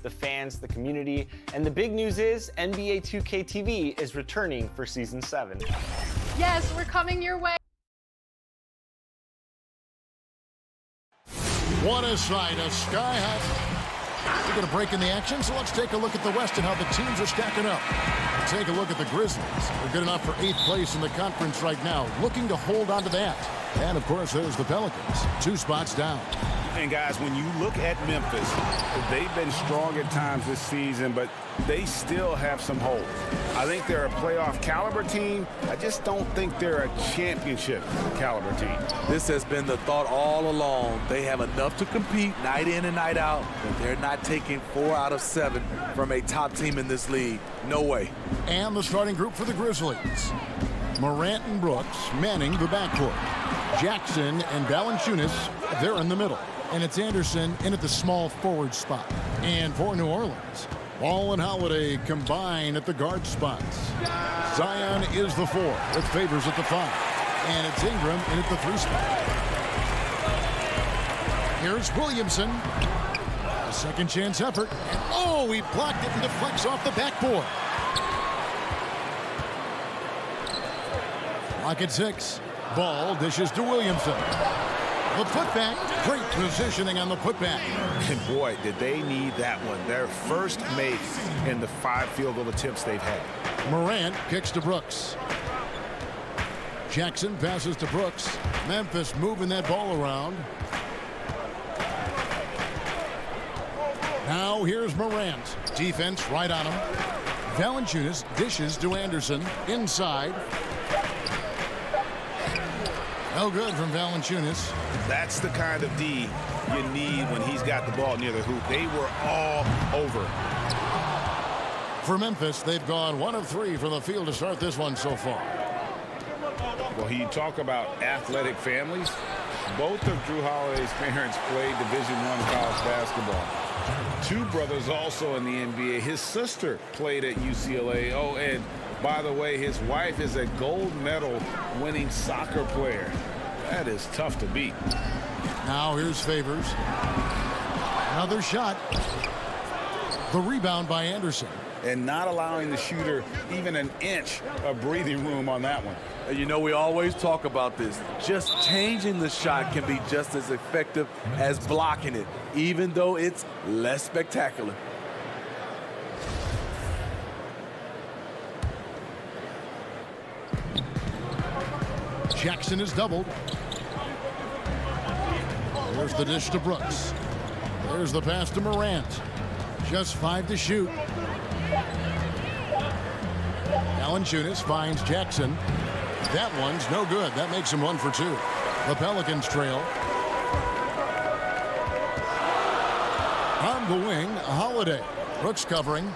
the fans, the community, and the big news is NBA 2K TV is returning for Season 7. Yes, we're coming your way. What a sight, a sky-high. We're going to break in the action, so let's take a look at the West and how the teams are stacking up. Take a look at the Grizzlies. They're good enough for 8th place in the conference right now, looking to hold on to that. And, of course, there's the Pelicans, 2 spots down. And, guys, when you look at Memphis, they've been strong at times this season, but they still have some holes. I think they're a playoff caliber team. I just don't think they're a championship caliber team. This has been the thought all along. They have enough to compete night in and night out, but they're not taking 4 out of 7 from a top team in this league. No way. And the starting group for the Grizzlies. Morant and Brooks manning the backcourt. Jackson and Valanciunas, they're in the middle. And it's Anderson in at the small forward spot. And for New Orleans, Ball and Holiday combine at the guard spots. Zion is the 4 with Favors at the 5. And it's Ingram in at the 3 spot. Here's Williamson. A second chance effort. And oh, he blocked it and deflects off the backboard. Clock at 6. Ball dishes to Williamson. The putback, great positioning on the putback. And boy, did they need that one. Their first make in the 5 field goal attempts they've had. Morant kicks to Brooks. Jackson passes to Brooks. Memphis moving that ball around. Now here's Morant. Defense right on him. Valanciunas dishes to Anderson. Inside. No good from Valanciunas. That's the kind of D you need when he's got the ball near the hoop. They were all over. For Memphis, they've gone 1 of 3 from the field to start this one so far. Well, you talk about athletic families. Both of Drew Holiday's parents played Division I college basketball. 2 brothers also in the NBA. His sister played at UCLA. Oh, and by the way, his wife is a gold medal winning soccer player. That is tough to beat. Now here's Favors. Another shot. The rebound by Anderson. And not allowing the shooter even an inch of breathing room on that one. You know, we always talk about this. Just changing the shot can be just as effective as blocking it, even though it's less spectacular. Jackson is doubled. There's the dish to Brooks. There's the pass to Morant. Just 5 to shoot. Valanciunas finds Jackson. That one's no good. That makes him 1 for 2. The Pelicans trail. On the wing, Holiday. Brooks covering.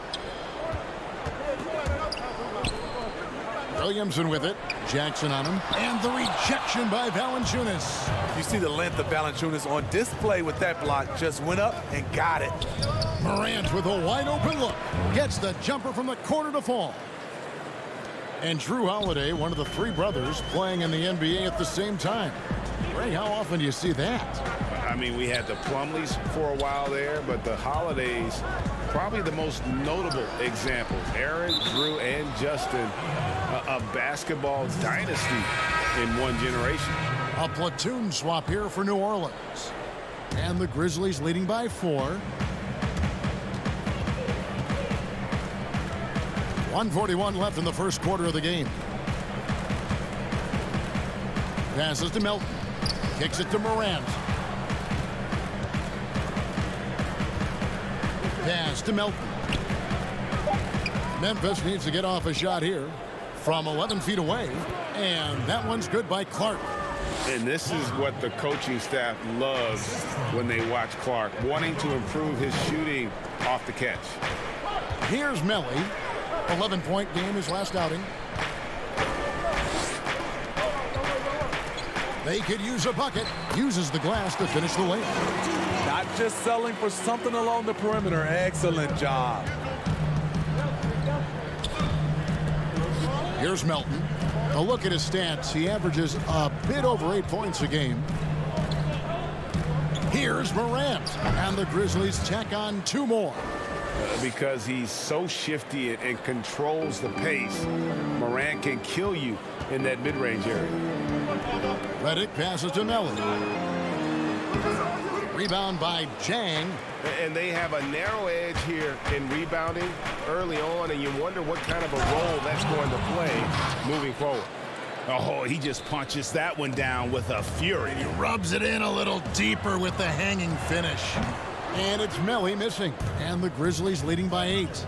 Williamson with it. Jackson on him. And the rejection by Valanciunas. You see the length of Valanciunas on display with that block. Just went up and got it. Morant with a wide open look. Gets the jumper from the corner to fall. And Drew Holiday, one of the 3 brothers playing in the NBA at the same time. Ray, how often do you see that? I mean, we had the Plumlees for a while there, but the Holidays, probably the most notable example. Aaron, Drew, and Justin, a basketball dynasty in one generation. A platoon swap here for New Orleans. And the Grizzlies leading by 4. 1:41 left in the first quarter of the game. Passes to Melton. Kicks it to Morant. Pass to Melton. Memphis needs to get off a shot here from 11 feet away. And that one's good by Clark. And this is what the coaching staff loves when they watch Clark, wanting to improve his shooting off the catch. Here's Melly. 11-point game his last outing. They could use a bucket. Uses the glass to finish the lane. Not just selling for something along the perimeter. Excellent job. Here's Melton. A look at his stats. He averages a bit over 8 points a game. Here's Morant. And the Grizzlies tack on 2 more. because he's so shifty and controls the pace. Morant can kill you in that mid-range area. Redick passes to Melly. Rebound by Jang. And they have a narrow edge here in rebounding early on, and you wonder what kind of a role that's going to play moving forward. Oh, he just punches that one down with a fury. He rubs it in a little deeper with the hanging finish. And it's Melly missing. And the Grizzlies leading by 8.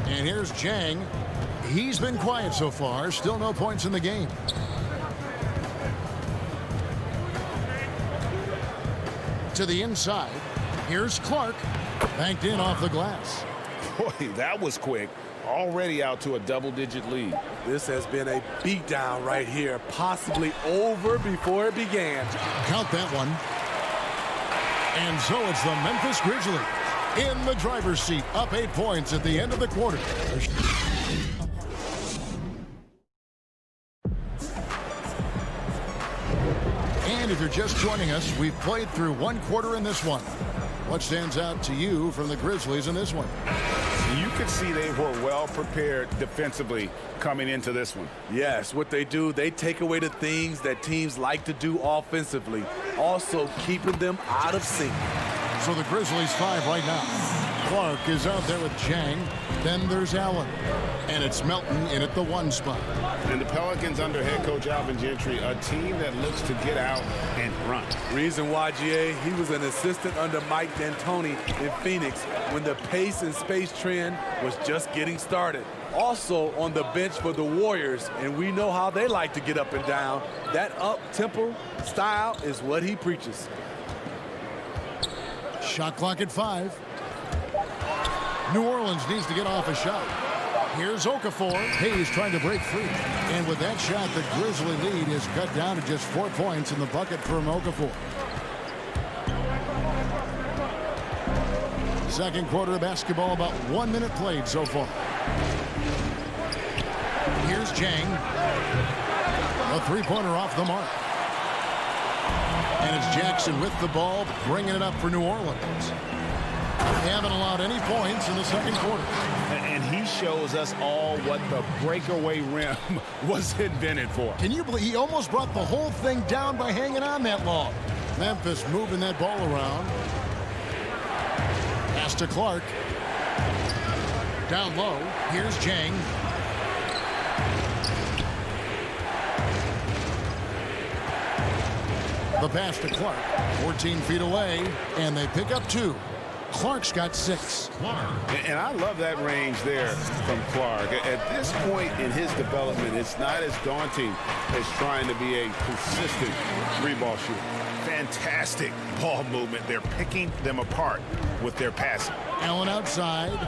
And here's Jang. He's been quiet so far. Still no points in the game. To the inside. Here's Clark. Banked in off the glass. Boy, that was quick. Already out to a double-digit lead. This has been a beatdown right here, possibly over before it began. Count that one. And so it's the Memphis Grizzlies in the driver's seat, up 8 points at the end of the quarter. And if you're just joining us, we've played through 1 quarter in this one. What stands out to you from the Grizzlies in this one? You could see they were well prepared defensively coming into this one. Yes, what they do, they take away the things that teams like to do offensively, also keeping them out of sync. So the Grizzlies 5 right now. Clark is out there with Jang. Then there's Allen. And it's Melton in at the 1 spot. And the Pelicans under head coach Alvin Gentry, a team that looks to get out and run. Reason why, GA, he was an assistant under Mike D'Antoni in Phoenix when the pace and space trend was just getting started. Also on the bench for the Warriors, and we know how they like to get up and down. That up-tempo style is what he preaches. Shot clock at 5. New Orleans needs to get off a shot. Here's Okafor. Hayes trying to break free. And with that shot, the Grizzly lead is cut down to just 4 points in the bucket from Okafor. Second quarter of basketball, about 1 minute played so far. Here's Jang. A 3-pointer off the mark. And it's Jackson with the ball, bringing it up for New Orleans. They haven't allowed any points in the second quarter. And he shows us all what the breakaway rim was invented for. Can you believe he almost brought the whole thing down by hanging on that long? Memphis moving that ball around. Pass to Clark. Down low. Here's Jang. The pass to Clark. 14 feet away. And they pick up 2. Clark's got 6. And I love that range there from Clark. At this point in his development, it's not as daunting as trying to be a consistent 3-ball shooter. Fantastic ball movement. They're picking them apart with their passing. Allen outside.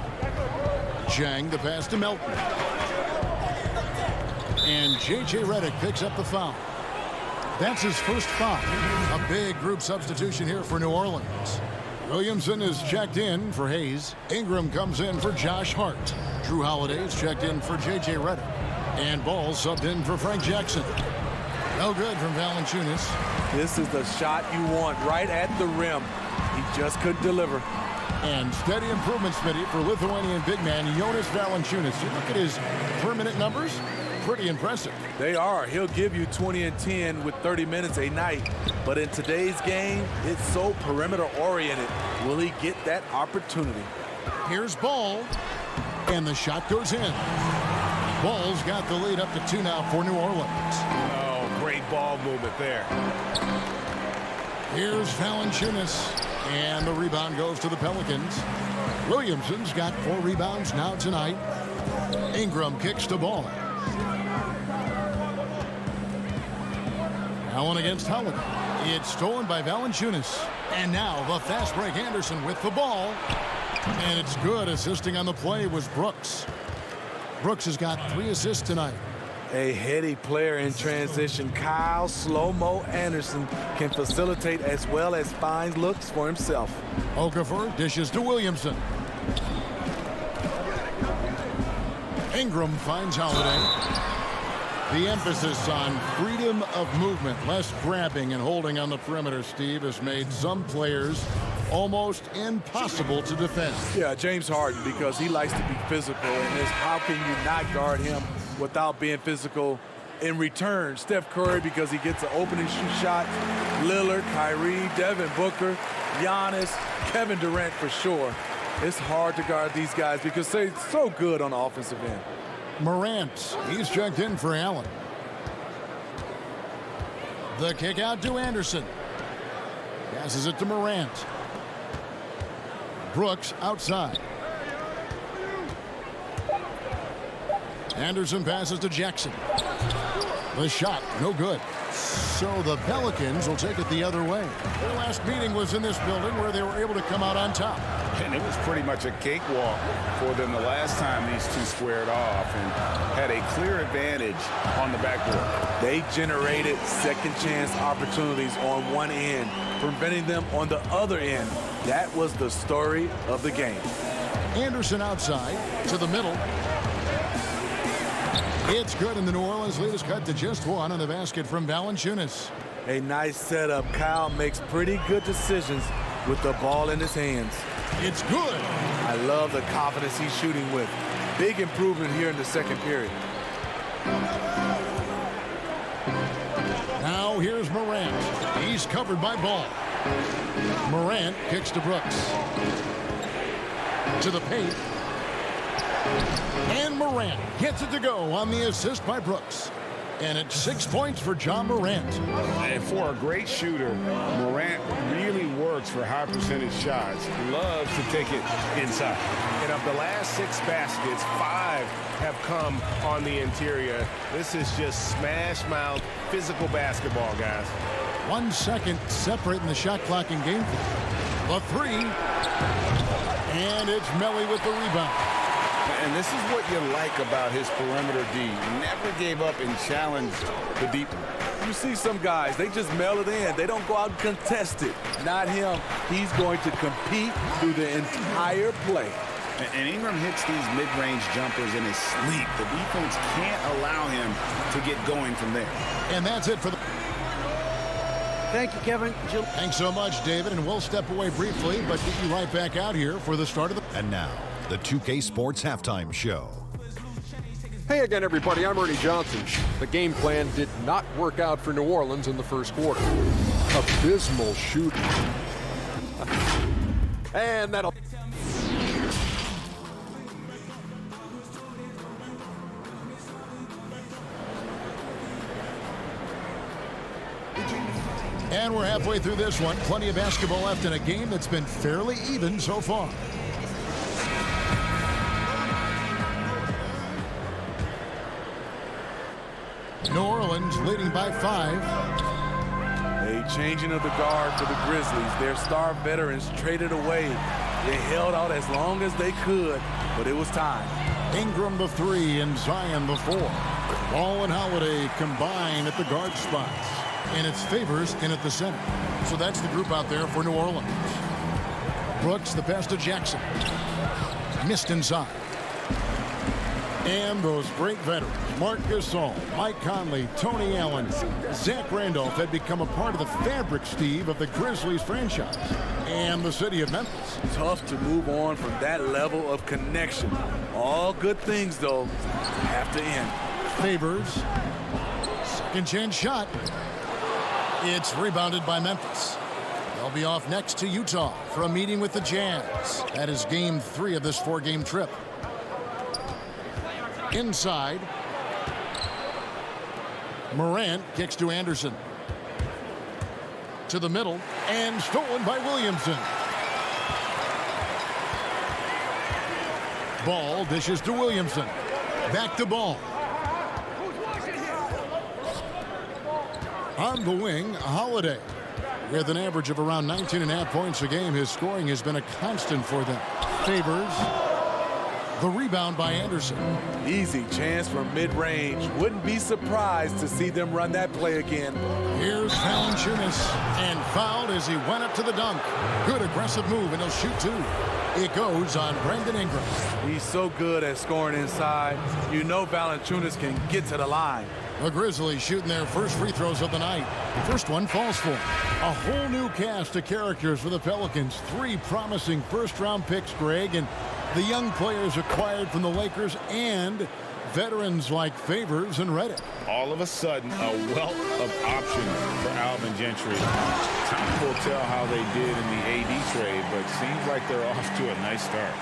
Jang the pass to Melton. And J.J. Redick picks up the foul. That's his first foul. A big group substitution here for New Orleans. Williamson is checked in for Hayes. Ingram comes in for Josh Hart. Drew Holiday is checked in for J.J. Redick. And Ball subbed in for Frank Jackson. No good from Valanciunas. This is the shot you want right at the rim. He just couldn't deliver. And steady improvement, Smitty, for Lithuanian big man Jonas Valanciunas. You look at his per-minute numbers. Pretty impressive. They are. He'll give you 20 and 10 with 30 minutes a night. But in today's game, it's so perimeter-oriented. Will he get that opportunity? Here's Ball. And the shot goes in. Ball's got the lead up to 2 now for New Orleans. Oh, great ball movement there. Here's Valanciunas. And the rebound goes to the Pelicans. Williamson's got 4 rebounds now tonight. Ingram kicks the ball. Allen against Holiday. It's stolen by Valanciunas. And now the fast break Anderson with the ball. And it's good. Assisting on the play was Brooks. Brooks has got 3 assists tonight. A heady player in transition. Kyle Slow-Mo Anderson can facilitate as well as finds looks for himself. Okafor dishes to Williamson. Ingram finds Holiday. The emphasis on freedom of movement, less grabbing and holding on the perimeter, Steve, has made some players almost impossible to defend. Yeah, James Harden, because he likes to be physical, and it's how can you not guard him without being physical? In return, Steph Curry, because he gets an opening shot, Lillard, Kyrie, Devin Booker, Giannis, Kevin Durant for sure. It's hard to guard these guys because they're so good on the offensive end. Morant, he's checked in for Allen. The kick out to Anderson. Passes it to Morant. Brooks outside. Anderson passes to Jackson. The shot, no good. So the Pelicans will take it the other way. Their last meeting was in this building where they were able to come out on top. And it was pretty much a cakewalk for them the last time these two squared off and had a clear advantage on the backboard. They generated second chance opportunities on one end, preventing them on the other end. That was the story of the game. Anderson outside to the middle. It's good, and the New Orleans lead is cut to just one on the basket from Valanciunas. A nice setup. Kyle makes pretty good decisions with the ball in his hands. It's good. I love the confidence he's shooting with. Big improvement here in the second period. Now here's Morant. He's covered by Ball. Morant kicks to Brooks. To the paint. And Morant gets it to go on the assist by Brooks. And it's 6 points for John Morant. And for a great shooter, Morant really works for high percentage shots. Loves to take it inside. And of the last 6 baskets, 5 have come on the interior. This is just smash mouth physical basketball, guys. 1 second separating the shot clock in game 4. The three. And it's Melly with the rebound. And this is what you like about his perimeter D. Never gave up and challenged the deep. You see some guys, they just mail it in. They don't go out and contest it. Not him. He's going to compete through the entire play. And Ingram hits these mid-range jumpers in his sleep. The defense can't allow him to get going from there. And that's it for the... Thank you, Kevin. Thanks so much, David. And we'll step away briefly, but get you right back out here for the start of the... And now, the 2K Sports Halftime Show. Hey again, everybody. I'm Ernie Johnson. The game plan did not work out for New Orleans in the first quarter. Abysmal shooting. And that'll... And we're halfway through this one. Plenty of basketball left in a game that's been fairly even so far. New Orleans leading by 5. A changing of the guard for the Grizzlies. Their star veterans traded away. They held out as long as they could, but it was time. Ingram the 3 and Zion the 4. Ball and Holiday combine at the guard spots. And it's Favors in at the center. So that's the group out there for New Orleans. Brooks the pass to Jackson. Missed inside. And those great veterans, Marc Gasol, Mike Conley, Tony Allen, Zach Randolph had become a part of the fabric, Steve, of the Grizzlies franchise and the city of Memphis. Tough to move on from that level of connection. All good things, though, have to end. Favors. Second chance shot. It's rebounded by Memphis. They'll be off next to Utah for a meeting with the Jazz. That is game 3 of this 4-game trip. Inside. Morant kicks to Anderson. To the middle. And stolen by Williamson. Ball dishes to Williamson. Back to Ball. On the wing, Holiday. With an average of around 19.5 points a game, his scoring has been a constant for them. Favors. The rebound by Anderson. Easy chance from mid-range. Wouldn't be surprised to see them run that play again. Here's Valanciunas. And fouled as he went up to the dunk. Good aggressive move, and he'll shoot 2. It goes on Brandon Ingram. He's so good at scoring inside. You know Valanciunas can get to the line. The Grizzlies shooting their first free throws of the night. First one falls for them. A whole new cast of characters for the Pelicans. 3 promising first-round picks, Greg, and the young players acquired from the Lakers and veterans like Favors and Redick. All of a sudden, a wealth of options for Alvin Gentry. Time will tell how they did in the AD trade, but seems like they're off to a nice start.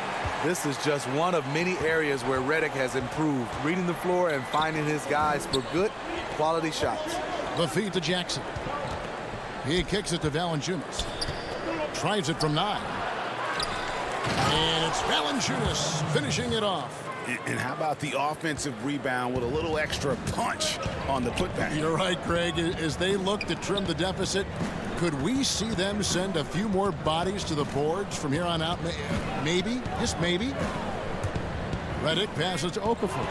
This is just one of many areas where Redick has improved, reading the floor and finding his guys for good quality shots. The feed to Jackson. He kicks it to Valanciunas. Tries it from 9. And it's Valanciunas finishing it off. And how about the offensive rebound with a little extra punch on the putback? You're right, Greg. As they look to trim the deficit, could we see them send a few more bodies to the boards from here on out? Maybe, just maybe. Redick passes to Okafor.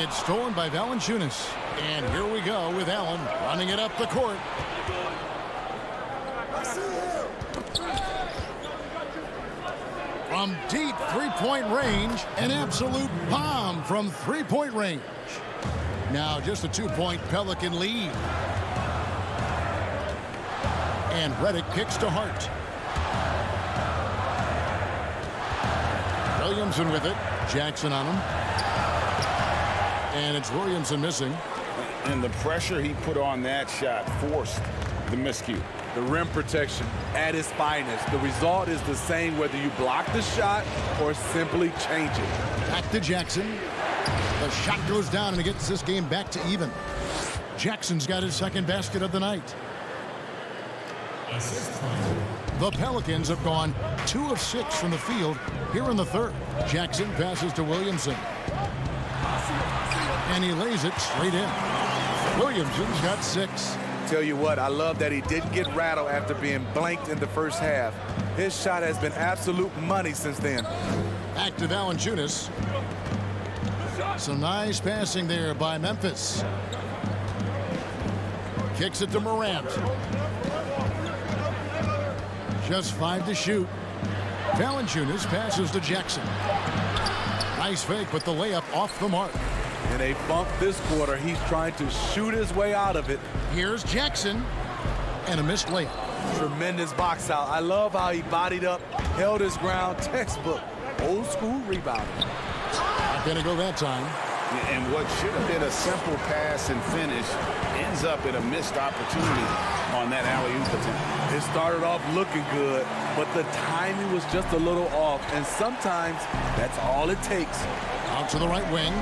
It's stolen by Valanciunas. And here we go with Allen running it up the court. From deep three-point range, an absolute bomb from three-point range. Now just a 2-point Pelican lead. And Redick kicks to Hart. Williamson with it. Jackson on him. And it's Williamson missing. And the pressure he put on that shot forced the miscue. The rim protection at its finest. The result is the same whether you block the shot or simply change it. Back to Jackson. The shot goes down and it gets this game back to even. Jackson's got his second basket of the night. The Pelicans have gone 2 of 6 from the field here in the third. Jackson passes to Williamson. And he lays it straight in. Williamson's got 6. Tell you what, I love that he didn't get rattled after being blanked in the first half. His shot has been absolute money since then. Back to Valanciunas. Some nice passing there by Memphis. Kicks it to Morant. Just 5 to shoot. Valanciunas passes to Jackson. Nice fake, but the layup off the mark. And they bump this quarter. He's trying to shoot his way out of it. Here's Jackson. And a missed layup. Tremendous box out. I love how he bodied up, held his ground. Textbook. Old school rebounding. Not going to go that time. And what should have been a simple pass and finish ends up in a missed opportunity on that alley-oop attempt. It started off looking good, but the timing was just a little off. And sometimes that's all it takes. Out to the right wing.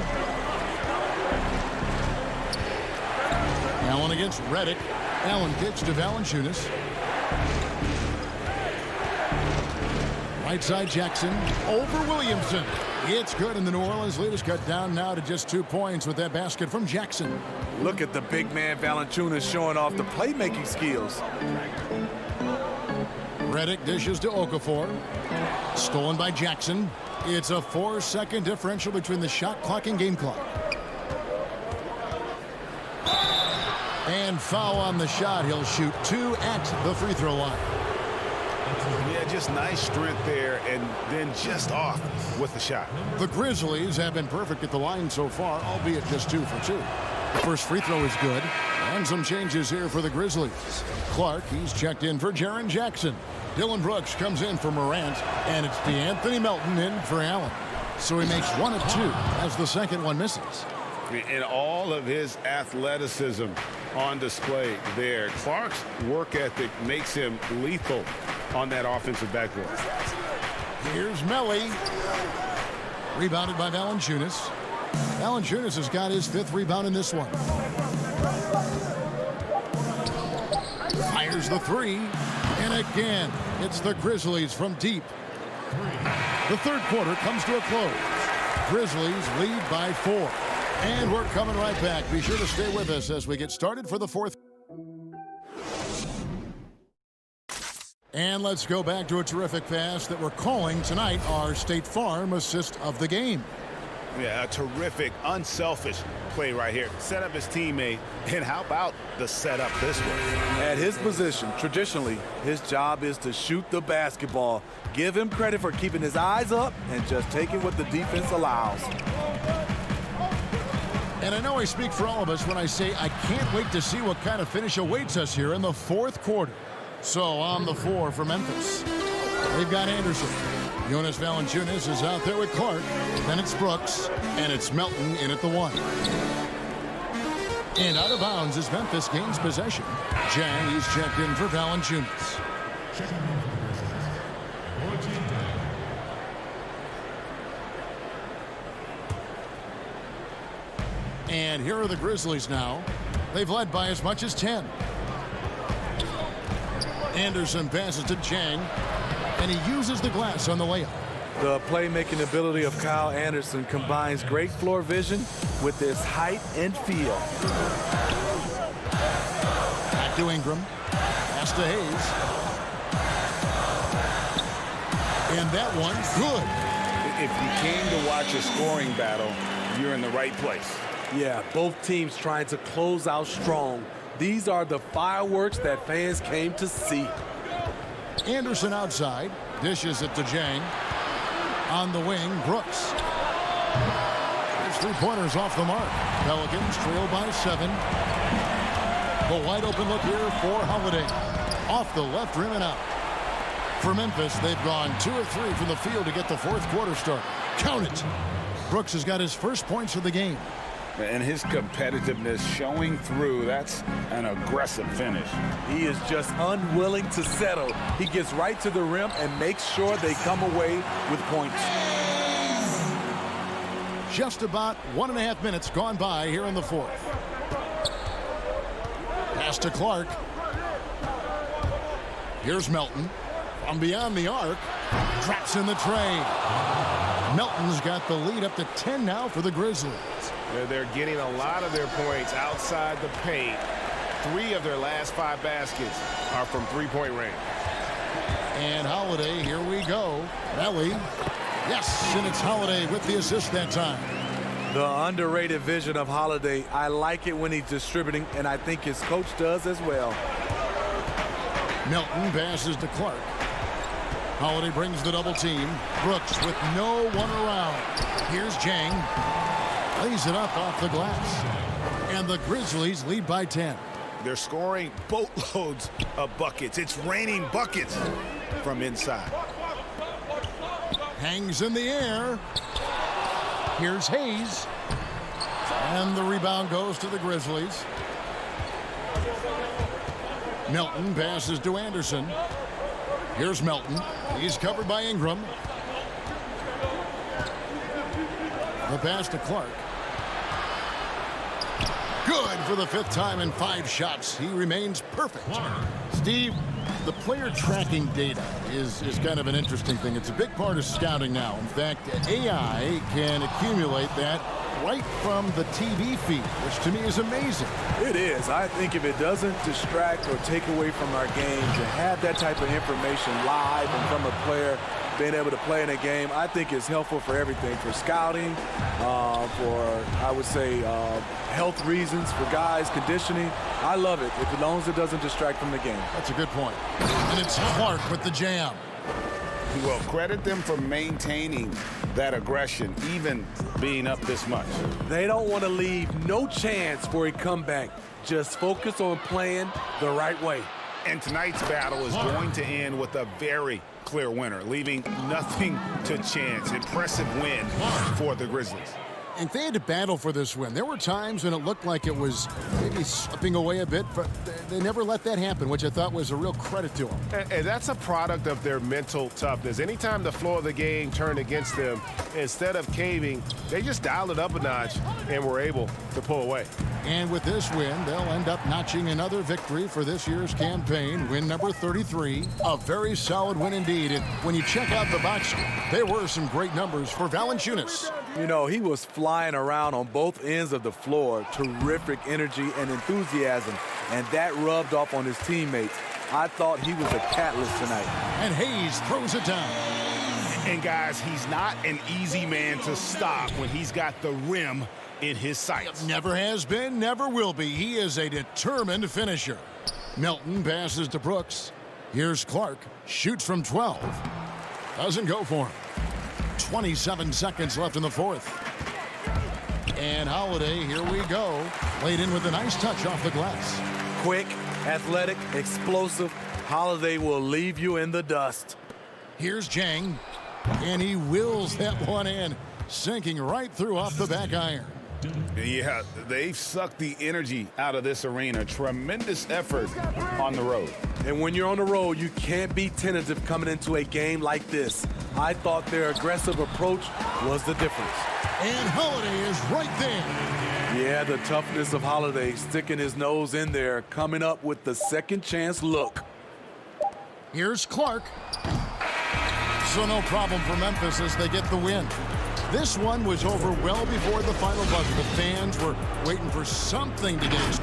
Allen against Redick. Allen kicks to Valanciunas. Right side Jackson over Williamson. It's good, and the New Orleans lead is cut down now to just 2 points with that basket from Jackson. Look at the big man Valanciunas showing off the playmaking skills. Redick dishes to Okafor. Stolen by Jackson. It's a 4-second differential between the shot clock and game clock. And foul on the shot. He'll shoot 2 at the free throw line. Yeah, just nice strength there, and then just off with the shot. The Grizzlies have been perfect at the line so far, albeit just 2 for 2. The first free throw is good. And some changes here for the Grizzlies. Clark, he's checked in for Jaren Jackson. Dylan Brooks comes in for Morant, and it's DeAnthony Melton in for Allen. So he makes 1 of 2 as the second one misses. And all of his athleticism on display there. Clark's work ethic makes him lethal on that offensive backboard. Here's Melly. Rebounded by Valanciunas. Valanciunas has got his 5th rebound in this one. Fires the 3. And again, it's the Grizzlies from deep. The third quarter comes to a close. Grizzlies lead by 4. And we're coming right back. Be sure to stay with us as we get started for the fourth. And let's go back to a terrific pass that we're calling tonight our State Farm assist of the game. Yeah, a terrific, unselfish play right here. Set up his teammate, and how about the setup this way? At his position, traditionally, his job is to shoot the basketball. Give him credit for keeping his eyes up and just taking what the defense allows. And I know I speak for all of us when I say I can't wait to see what kind of finish awaits us here in the fourth quarter. So on the floor for Memphis, they've got Anderson. Jonas Valanciunas is out there with Clark. Then it's Brooks, and it's Melton in at the 1. And out of bounds as Memphis gains possession. Jang, he's checked in for Valanciunas. And here are the Grizzlies now. They've led by as much as 10. Anderson passes to Jang, and he uses the glass on the layup. The playmaking ability of Kyle Anderson combines great floor vision with his height and feel. Back to Ingram. Pass to Hayes. And that one, good. If you came to watch a scoring battle, you're in the right place. Yeah, both teams trying to close out strong. These are the fireworks that fans came to see. Anderson outside. Dishes it to Jang. On the wing, Brooks. His three-pointers off the mark. Pelicans trail by 7. The wide open look here for Holiday. Off the left rim and out. For Memphis, they've gone 2 of 3 from the field to get the fourth quarter started. Count it. Brooks has got his first points of the game. And his competitiveness showing through. That's an aggressive finish. He is just unwilling to settle. He gets right to the rim and makes sure they come away with points. Just about 1.5 minutes gone by here in the fourth. Pass to Clark. Here's Melton. From beyond the arc. Traps in the tray. Melton's got the lead up to 10 now for the Grizzlies. They're getting a lot of their points outside the paint. 3 of their last 5 baskets are from three-point range. And Holiday, here we go. Belly. Yes, and it's Holiday with the assist that time. The underrated vision of Holiday. I like it when he's distributing, and I think his coach does as well. Melton passes to Clark. Holiday brings the double team. Brooks with no one around. Here's Jang. Lays it up off the glass. And the Grizzlies lead by 10. They're scoring boatloads of buckets. It's raining buckets from inside. Hangs in the air. Here's Hayes. And the rebound goes to the Grizzlies. Melton passes to Anderson. Here's Melton. He's covered by Ingram. The pass to Clark. Good for the 5th time in 5 shots. He remains perfect. Steve, the player tracking data is kind of an interesting thing. It's a big part of scouting now. In fact, AI can accumulate that right from the TV feed, which to me is amazing. It is. I think if it doesn't distract or take away from our game, to have that type of information live and from a player being able to play in a game, I think is helpful for everything, for scouting, for, I would say, health reasons, for guys, conditioning. I love it, as long as it doesn't distract from the game. That's a good point. And it's Clark with the jam. Well, credit them for maintaining that aggression, even being up this much. They don't want to leave no chance for a comeback. Just focus on playing the right way. And tonight's battle is going to end with a very clear winner, leaving nothing to chance. Impressive win for the Grizzlies. And they had to battle for this win. There were times when it looked like it was maybe slipping away a bit, but they never let that happen, which I thought was a real credit to them. And that's a product of their mental toughness. Anytime the floor of the game turned against them, instead of caving, they just dialed it up a notch and were able to pull away. And with this win, they'll end up notching another victory for this year's campaign, win number 33. A very solid win indeed. And when you check out the box score, there were some great numbers for Valanciunas. You know, he was flying around on both ends of the floor. Terrific energy and enthusiasm, and that rubbed off on his teammates. I thought he was a catalyst tonight. And Hayes throws it down. And guys, he's not an easy man to stop when he's got the rim in his sights. Never has been, never will be. He is a determined finisher. Melton passes to Brooks. Here's Clark. Shoots from 12. Doesn't go for him. 27 seconds left in the fourth. And Holiday, here we go. Laid in with a nice touch off the glass. Quick, athletic, explosive. Holiday will leave you in the dust. Here's Jang, and he wills that one in, sinking right through off the back iron. Yeah, they've sucked the energy out of this arena. Tremendous effort on the road. And when you're on the road, you can't be tentative coming into a game like this. I thought their aggressive approach was the difference. And Holiday is right there. Yeah, the toughness of Holiday, sticking his nose in there, coming up with the second chance look. Here's Clark. So no problem for Memphis as they get the win. This one was over well before the final buzzer. The fans were waiting for something to get.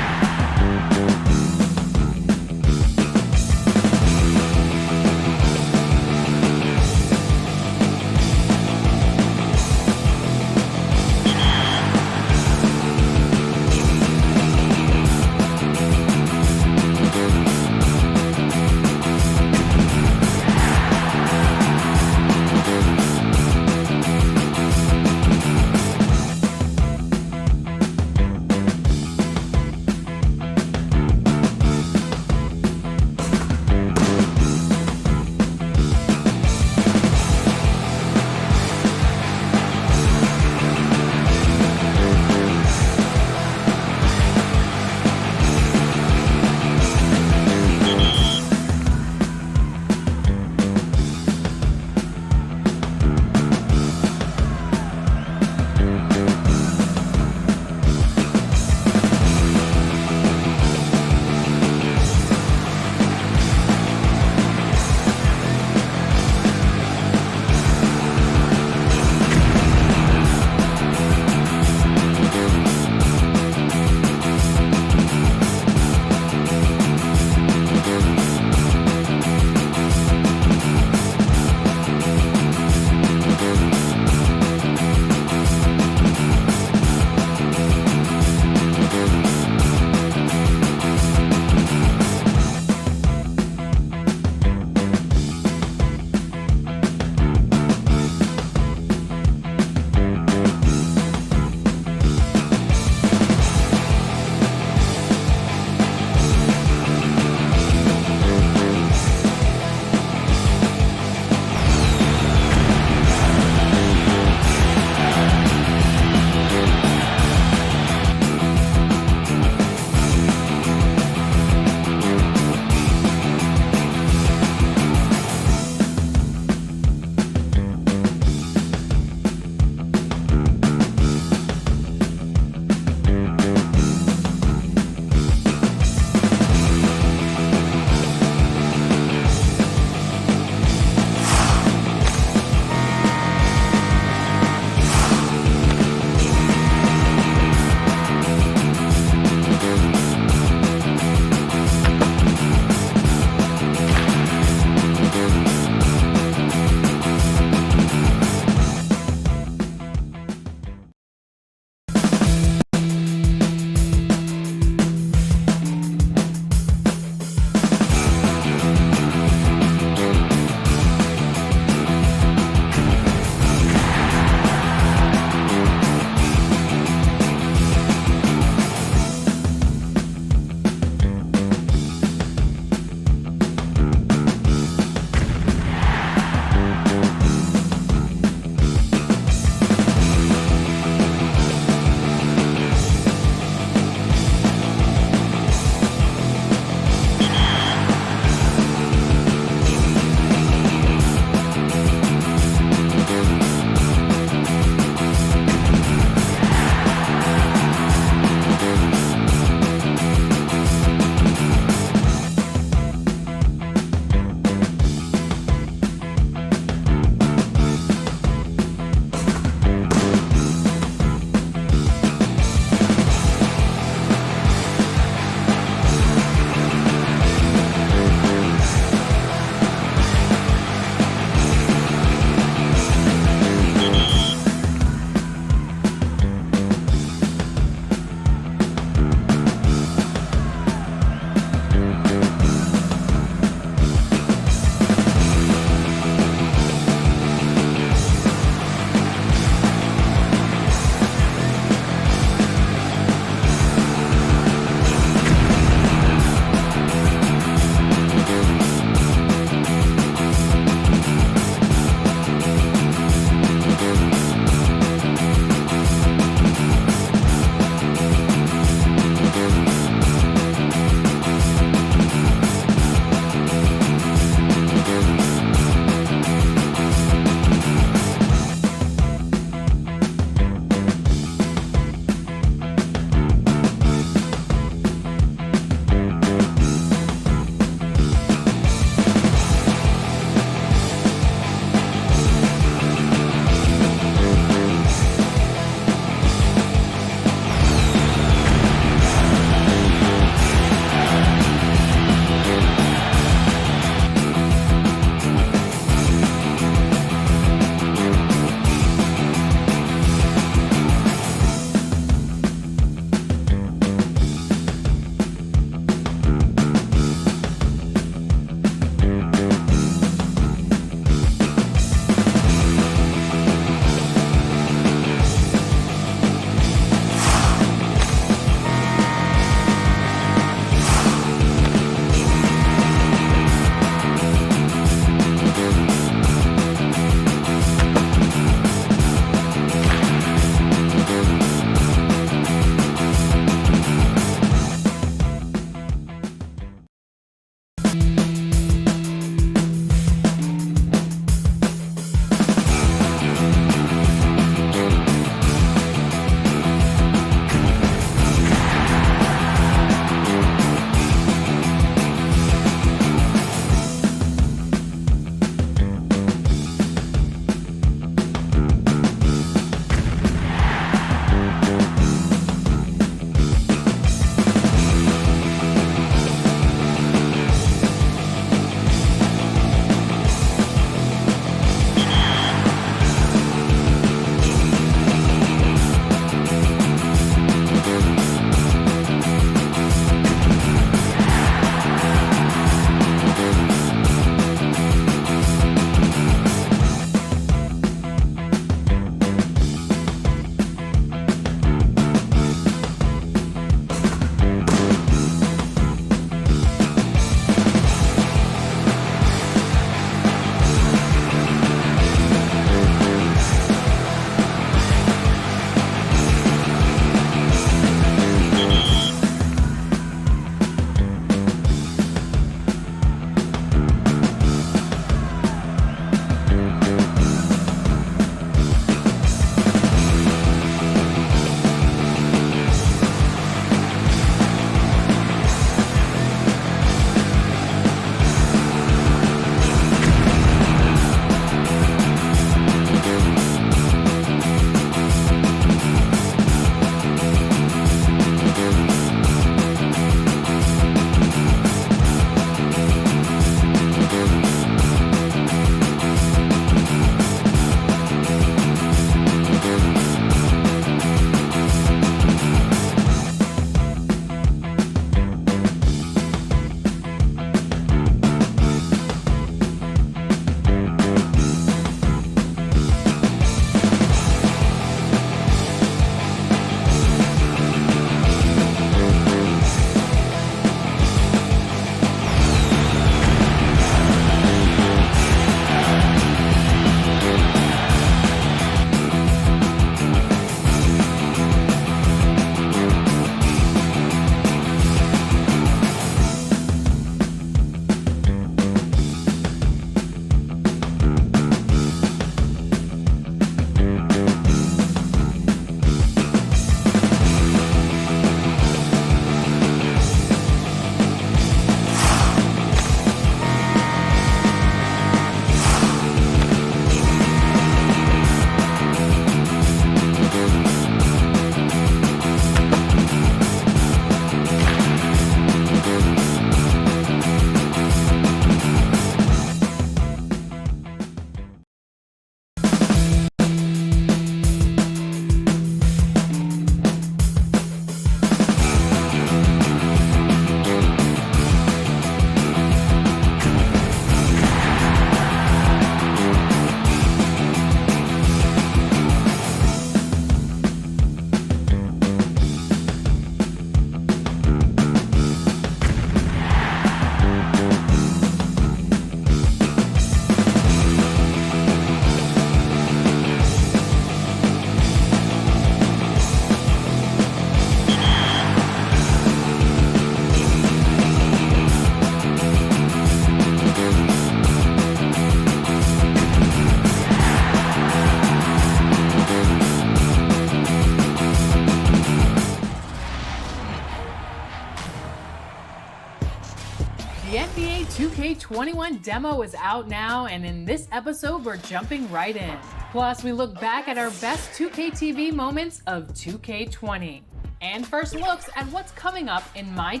2K21 demo is out now, and in this episode, we're jumping right in. Plus, we look back at our best 2K TV moments of 2K20. And first looks at what's coming up in my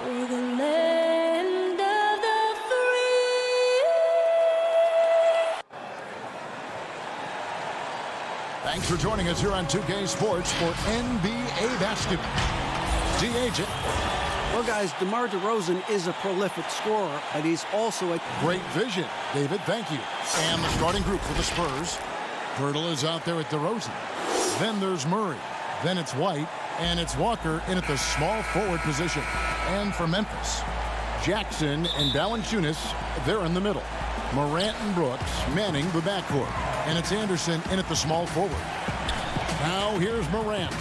Over the land of the free. Thanks for joining us here on 2K Sports for NBA basketball. DH. Well, guys, DeMar DeRozan is a prolific scorer, but he's also a Great vision, David. Thank you. And the starting group for the Spurs. Pirtle is out there at DeRozan. Then there's Murray. Then it's White. And it's Walker in at the small forward position. And for Memphis, Jackson and Valanciunas, they're in the middle. Morant and Brooks manning the backcourt. And it's Anderson in at the small forward. Now here's Morant.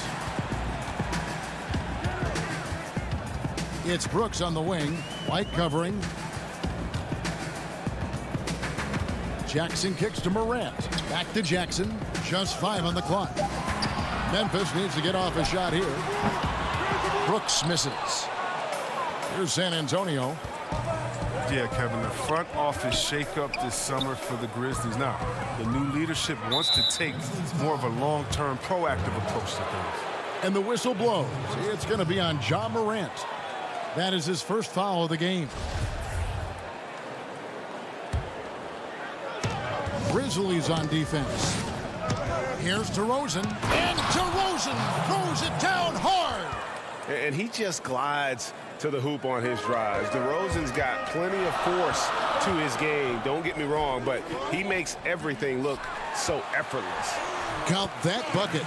It's Brooks on the wing. White covering. Jackson kicks to Morant. Back to Jackson. Just 5 on the clock. Memphis needs to get off a shot here. Brooks misses. Here's San Antonio. Yeah, Kevin, the front office shakeup this summer for the Grizzlies. Now, the new leadership wants to take more of a long-term, proactive approach to things. And the whistle blows. It's going to be on Ja Morant. That is his first foul of the game. Grizzlies on defense. Here's DeRozan. And DeRozan throws it down hard. And he just glides to the hoop on his drives. DeRozan's got plenty of force to his game. Don't get me wrong, but he makes everything look so effortless. Count that bucket.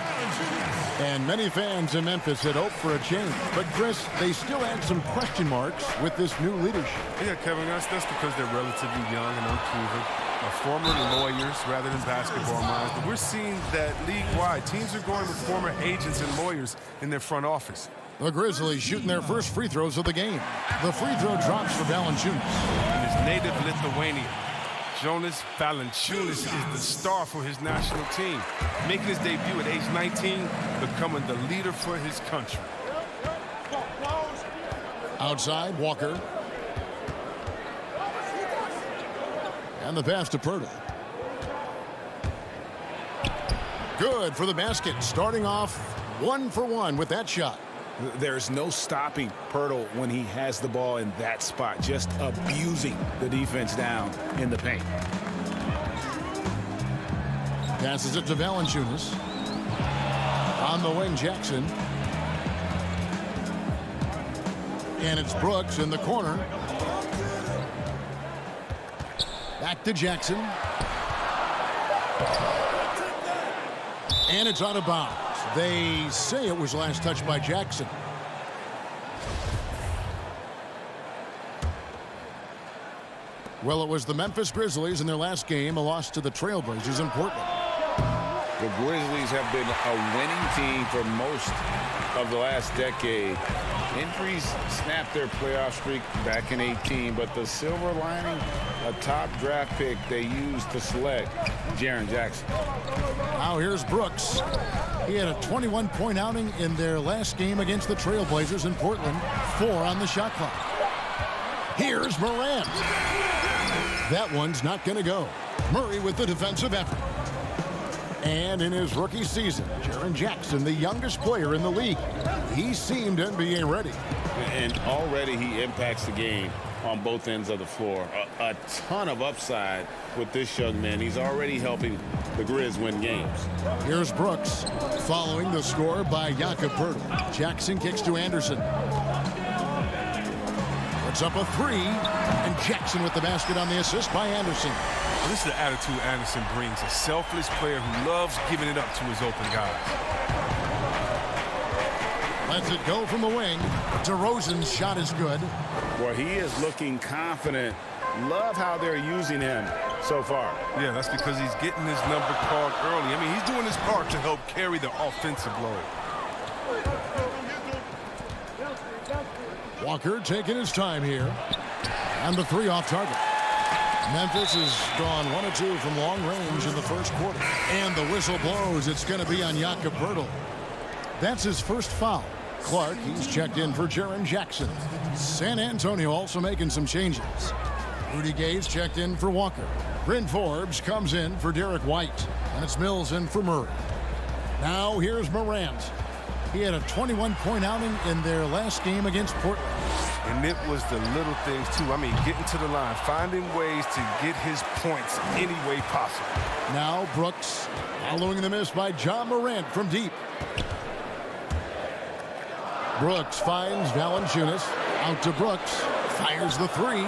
And many fans in Memphis had hoped for a change. But, Chris, they still had some question marks with this new leadership. Yeah, Kevin, that's because they're relatively young and unproven. Former lawyers rather than basketball minds. But we're seeing that league-wide, teams are going with former agents and lawyers in their front office. The Grizzlies shooting their first free throws of the game. The free throw drops for Valanciunas. And his native Lithuania, Jonas Valanciunas is the star for his national team. Making his debut at age 19, becoming the leader for his country. Outside, Walker. And the pass to Pirtle. Good for the basket. Starting off 1 for 1 with that shot. There's no stopping Pirtle when he has the ball in that spot, just abusing the defense down in the paint. Passes it to Valanciunas. On the wing, Jackson. And it's Brooks in the corner. Back to Jackson. And it's out of bounds. They say it was last touched by Jackson. Well, it was the Memphis Grizzlies in their last game, a loss to the Trailblazers in Portland. The Grizzlies have been a winning team for most of the last decade. Injuries snapped their playoff streak back in 18, but the silver lining, a top draft pick they used to select Jaren Jackson. Now here's Brooks. He had a 21-point outing in their last game against the Trailblazers in Portland. 4 on the shot clock. Here's Morant. That one's not going to go. Murray with the defensive effort. And in his rookie season, Jaren Jackson, the youngest player in the league. He seemed NBA ready. And already he impacts the game on both ends of the floor. A ton of upside with this young man. He's already helping the Grizz win games. Here's Brooks following the score by Jakob Poeltl. Jackson kicks to Anderson. Puts up a 3, and Jackson with the basket on the assist by Anderson. Well, this is the attitude Anderson brings, a selfless player who loves giving it up to his open guys. Lets it go from the wing. DeRozan's shot is good. Well, he is looking confident. Love how they're using him so far. Yeah, that's because he's getting his number called early. I mean, he's doing his part to help carry the offensive load. Walker taking his time here. And the 3 off target. Memphis has gone 1 of 2 from long range in the first quarter. And the whistle blows. It's going to be on Jakob Poeltl. That's his first foul. Clark, he's checked in for Jaren Jackson. San Antonio also making some changes. Rudy Gay's checked in for Walker. Bryn Forbes comes in for Derek White. And it's Mills in for Murray. Now here's Morant. He had a 21-point outing in their last game against Portland. And it was the little things, too. I mean, getting to the line, finding ways to get his points any way possible. Now Brooks, following the miss by John Morant from deep. Brooks finds Valanciunas. Out to Brooks. Fires the three.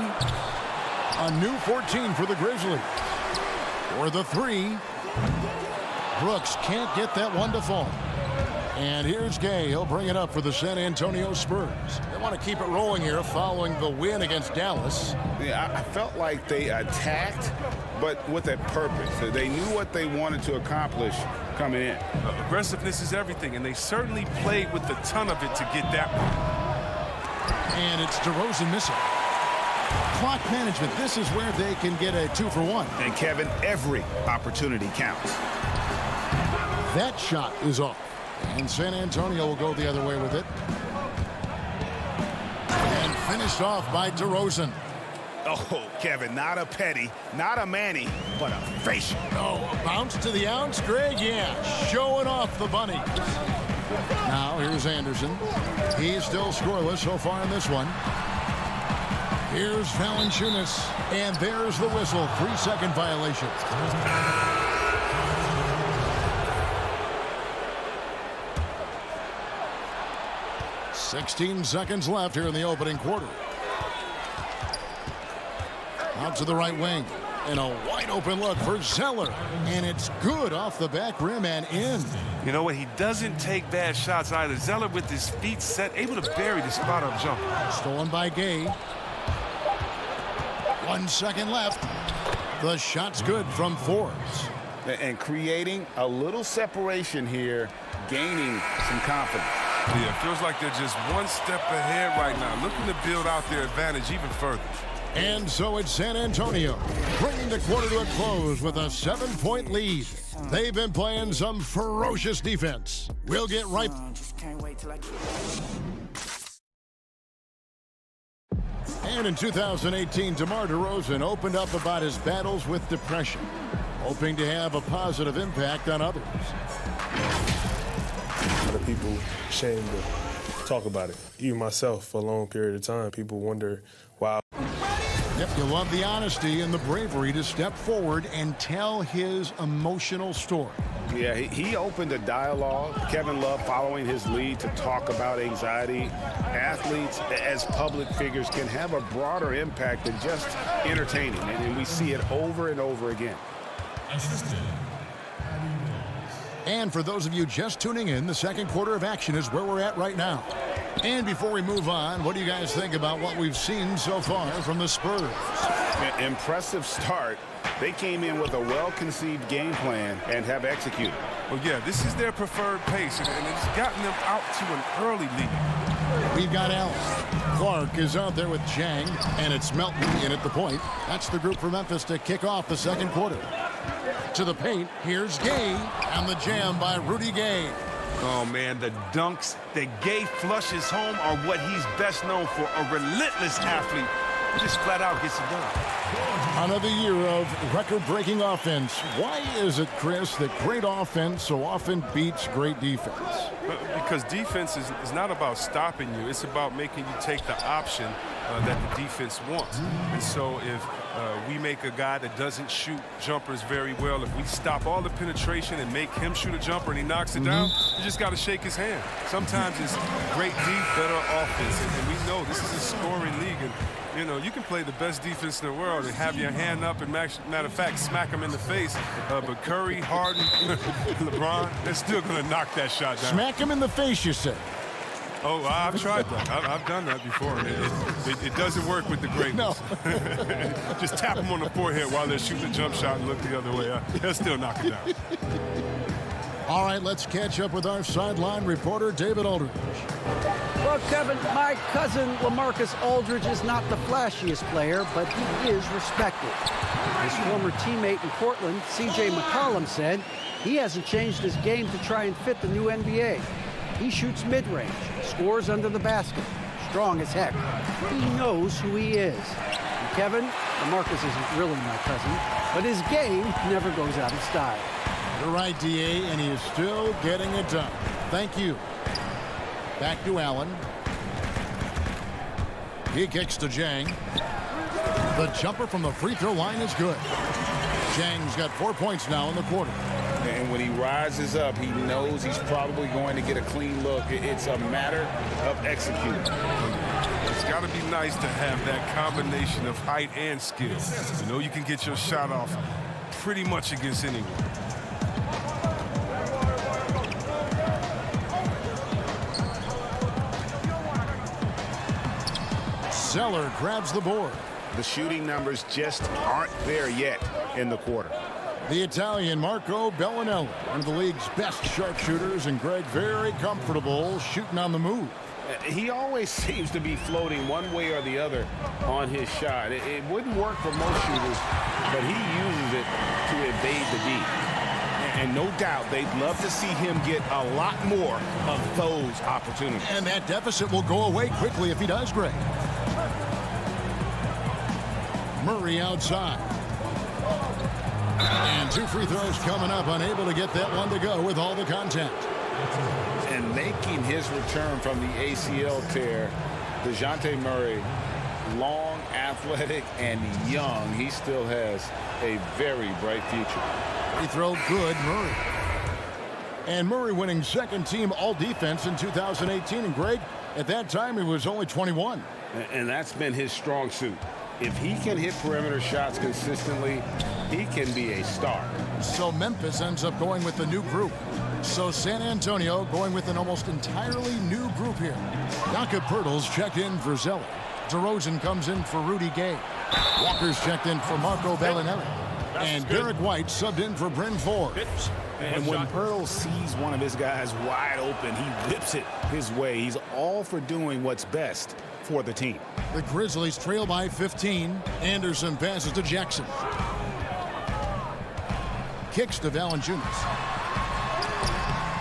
A new 14 for the Grizzlies. For the three. Brooks can't get that one to fall. And here's Gay. He'll bring it up for the San Antonio Spurs. They want to keep it rolling here following the win against Dallas. Yeah, I felt like they attacked, but with a purpose. They knew what they wanted to accomplish coming in. Aggressiveness is everything, and they certainly played with a ton of it to get that one. And it's DeRozan missing. Clock management. This is where they can get a 2-for-1. And Kevin, every opportunity counts. That shot is off. And San Antonio will go the other way with it. And finished off by DeRozan. Oh, Kevin, not a petty, not a Manny, but a facial. Oh, a bounce to the ounce, Greg? Yeah, showing off the bunny. Now here's Anderson. He's still scoreless so far in this one. Here's Valanciunas. And there's the whistle. 3-second violation. 16 seconds left here in the opening quarter. Out to the right wing. And a wide open look for Zeller. And it's good off the back rim and in. You know what? He doesn't take bad shots either. Zeller with his feet set, able to bury the spot-up jumper. Stolen by Gay. 1 second left. The shot's good from Forbes. And creating a little separation here, gaining some confidence. Yeah, it feels like they're just one step ahead right now, looking to build out their advantage even further. And so it's San Antonio, bringing the quarter to a close with a 7-point lead. They've been playing some ferocious defense. We'll get right. And in 2018, DeMar DeRozan opened up about his battles with depression, hoping to have a positive impact on others. A lot of people ashamed to talk about it. Even myself, for a long period of time, people wonder why. Yep, you love the honesty and the bravery to step forward and tell his emotional story. Yeah, he opened a dialogue. Kevin Love following his lead to talk about anxiety. Athletes, as public figures, can have a broader impact than just entertaining, and we see it over and over again. And for those of you just tuning in, the second quarter of action is where we're at right now. And before we move on, what do you guys think about what we've seen so far from the Spurs? Impressive start. They came in with a well-conceived game plan and have executed. Well, yeah, this is their preferred pace, and it's gotten them out to an early lead. We've got Allen. Clark is out there with Jang, and it's Melton in at the point. That's the group for Memphis to kick off the second quarter. To the paint, here's Gay, and the jam by Rudy Gay. Oh, man, the dunks that Gay flushes home are what he's best known for, a relentless athlete who just flat out gets it done. Another year of record-breaking offense. Why is it, Chris, that great offense so often beats great defense? Because defense is not about stopping you. It's about making you take the option that the defense wants. And so if we make a guy that doesn't shoot jumpers very well, if we stop all the penetration and make him shoot a jumper and he knocks it down, you just got to shake his hand. Sometimes it's great deep, better offense. And we know this is a scoring league. And, you know, you can play the best defense in the world and have your hand up and, matter of fact, smack him in the face. But Curry, Harden, LeBron, they're still going to knock that shot down. Smack him in the face, you say? Oh, I've tried that. I've done that before. It doesn't work with the great ones. No. Just tap them on the forehead while they're shooting a jump shot and look the other way. They'll still knock it down. All right, let's catch up with our sideline reporter, David Aldridge. Well, Kevin, my cousin LaMarcus Aldridge is not the flashiest player, but he is respected. His former teammate in Portland, C.J. McCollum, said he hasn't changed his game to try and fit the new NBA. He shoots mid-range, scores under the basket. Strong as heck. He knows who he is. And Kevin, LaMarcus isn't really my cousin, but his game never goes out of style. You're right, D.A., and he is still getting it done. Thank you. Back to Allen. He kicks to Jang. The jumper from the free throw line is good. Jang's got 4 points now in the quarter. And when he rises up, he knows he's probably going to get a clean look. It's a matter of executing. It's got to be nice to have that combination of height and skill. You know you can get your shot off pretty much against anyone. Zeller grabs the board. The shooting numbers just aren't there yet in the quarter. The Italian Marco Bellinelli, one of the league's best sharpshooters, and Greg very comfortable shooting on the move. He always seems to be floating one way or the other on his shot. It wouldn't work for most shooters, but he uses it to evade the D. And no doubt they'd love to see him get a lot more of those opportunities. And that deficit will go away quickly if he does, Greg. Murray outside. And 2 free throws coming up, unable to get that one to go with all the contact. And making his return from the ACL tear, DeJounte Murray, long, athletic, and young. He still has a very bright future. Free throw good, Murray. And Murray winning second team all-defense in 2018. And Greg, at that time, he was only 21. And that's been his strong suit. If he can hit perimeter shots consistently, he can be a star. So Memphis ends up going with the new group. So San Antonio going with an almost entirely new group here. Jakob Poeltl's checked in for Zeller. DeRozan comes in for Rudy Gay. Walker's checked in for Marco Bellinelli. And Derek White subbed in for Bryn Forbes. And when Poeltl sees one of his guys wide open, he whips it his way. He's all for doing what's best for the team. The Grizzlies trail by 15. Anderson passes to Jackson. Kicks to Valanciunas.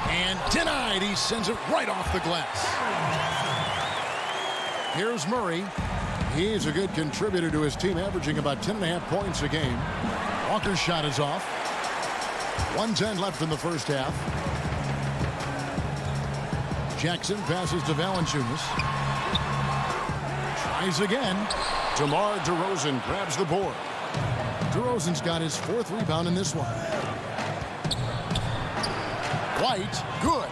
And denied. He sends it right off the glass. Here's Murray. He's a good contributor to his team, averaging about 10.5 points a game. Walker's shot is off. 1:10 left in the first half. Jackson passes to Valanciunas. Tries again. DeMar DeRozan grabs the board. DeRozan's got his 4th rebound in this one. White, good.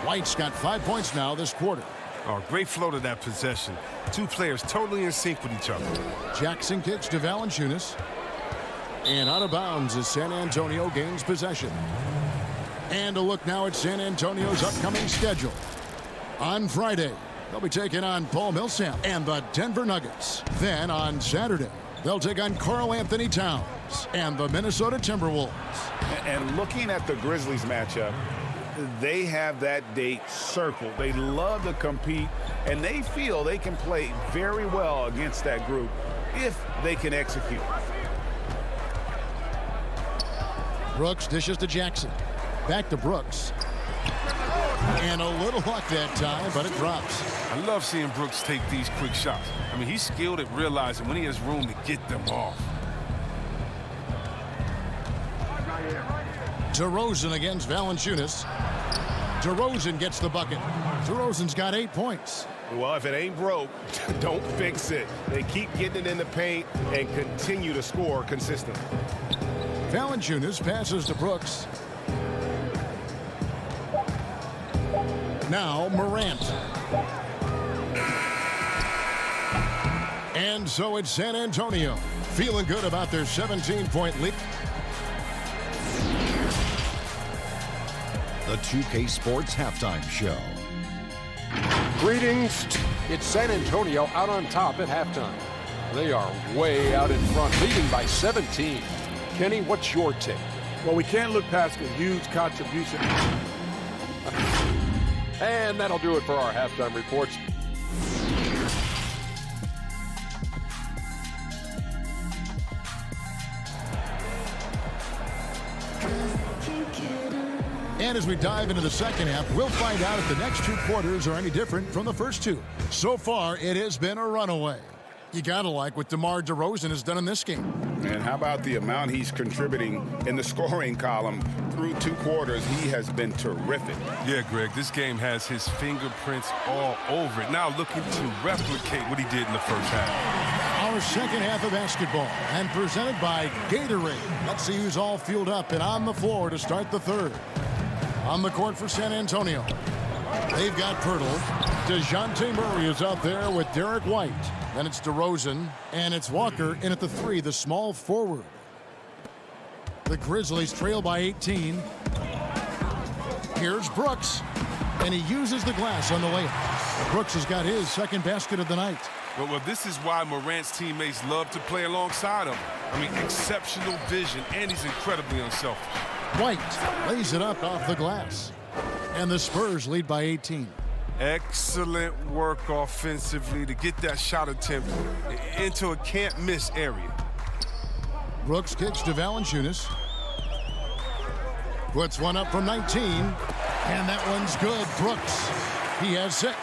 White's got 5 points now this quarter. Oh, great flow to that possession. 2 players totally in sync with each other. Jackson kicks to Valanciunas. And out of bounds as San Antonio gains possession. And a look now at San Antonio's upcoming schedule. On Friday, they'll be taking on Paul Millsap and the Denver Nuggets. Then on Saturday, they'll take on Karl Anthony Towns and the Minnesota Timberwolves. And looking at the Grizzlies matchup, they have that date circled. They love to compete, and they feel they can play very well against that group if they can execute. Brooks dishes to Jackson. Back to Brooks. And a little luck that time, but it drops. I love seeing Brooks take these quick shots. I mean, he's skilled at realizing when he has room to get them off. DeRozan against Valanciunas. DeRozan gets the bucket. DeRozan's got 8 points. Well, if it ain't broke, don't fix it. They keep getting it in the paint and continue to score consistently. Valanciunas passes to Brooks. Now Morant. And so it's San Antonio feeling good about their 17-point lead. The 2K Sports Halftime Show. Greetings. It's San Antonio out on top at halftime. They are way out in front, leading by 17. Kenny, what's your take? Well, we can't look past a huge contribution. And that'll do it for our halftime reports. And as we dive into the second half, we'll find out if the next 2 quarters are any different from the first 2. So far, it has been a runaway. You gotta like what DeMar DeRozan has done in this game. And how about the amount he's contributing in the scoring column through 2 quarters? He has been terrific. Yeah, Greg, this game has his fingerprints all over it. Now looking to replicate what he did in the first half. Our second half of basketball, and presented by Gatorade. Let's see who's all fueled up and on the floor to start the third. On the court for San Antonio, they've got Pirtle. DeJounte Murray is out there with Derek White. Then it's DeRozan, and it's Walker in at the 3, the small forward. The Grizzlies trail by 18. Here's Brooks, and he uses the glass on the layup. Brooks has got his second basket of the night. Well, this is why Morant's teammates love to play alongside him. I mean, exceptional vision, and he's incredibly unselfish. White lays it up off the glass, and the Spurs lead by 18. Excellent work offensively to get that shot attempt into a can't-miss area. Brooks kicks to Valanciunas. Puts one up from 19, and that one's good. Brooks, he has 6.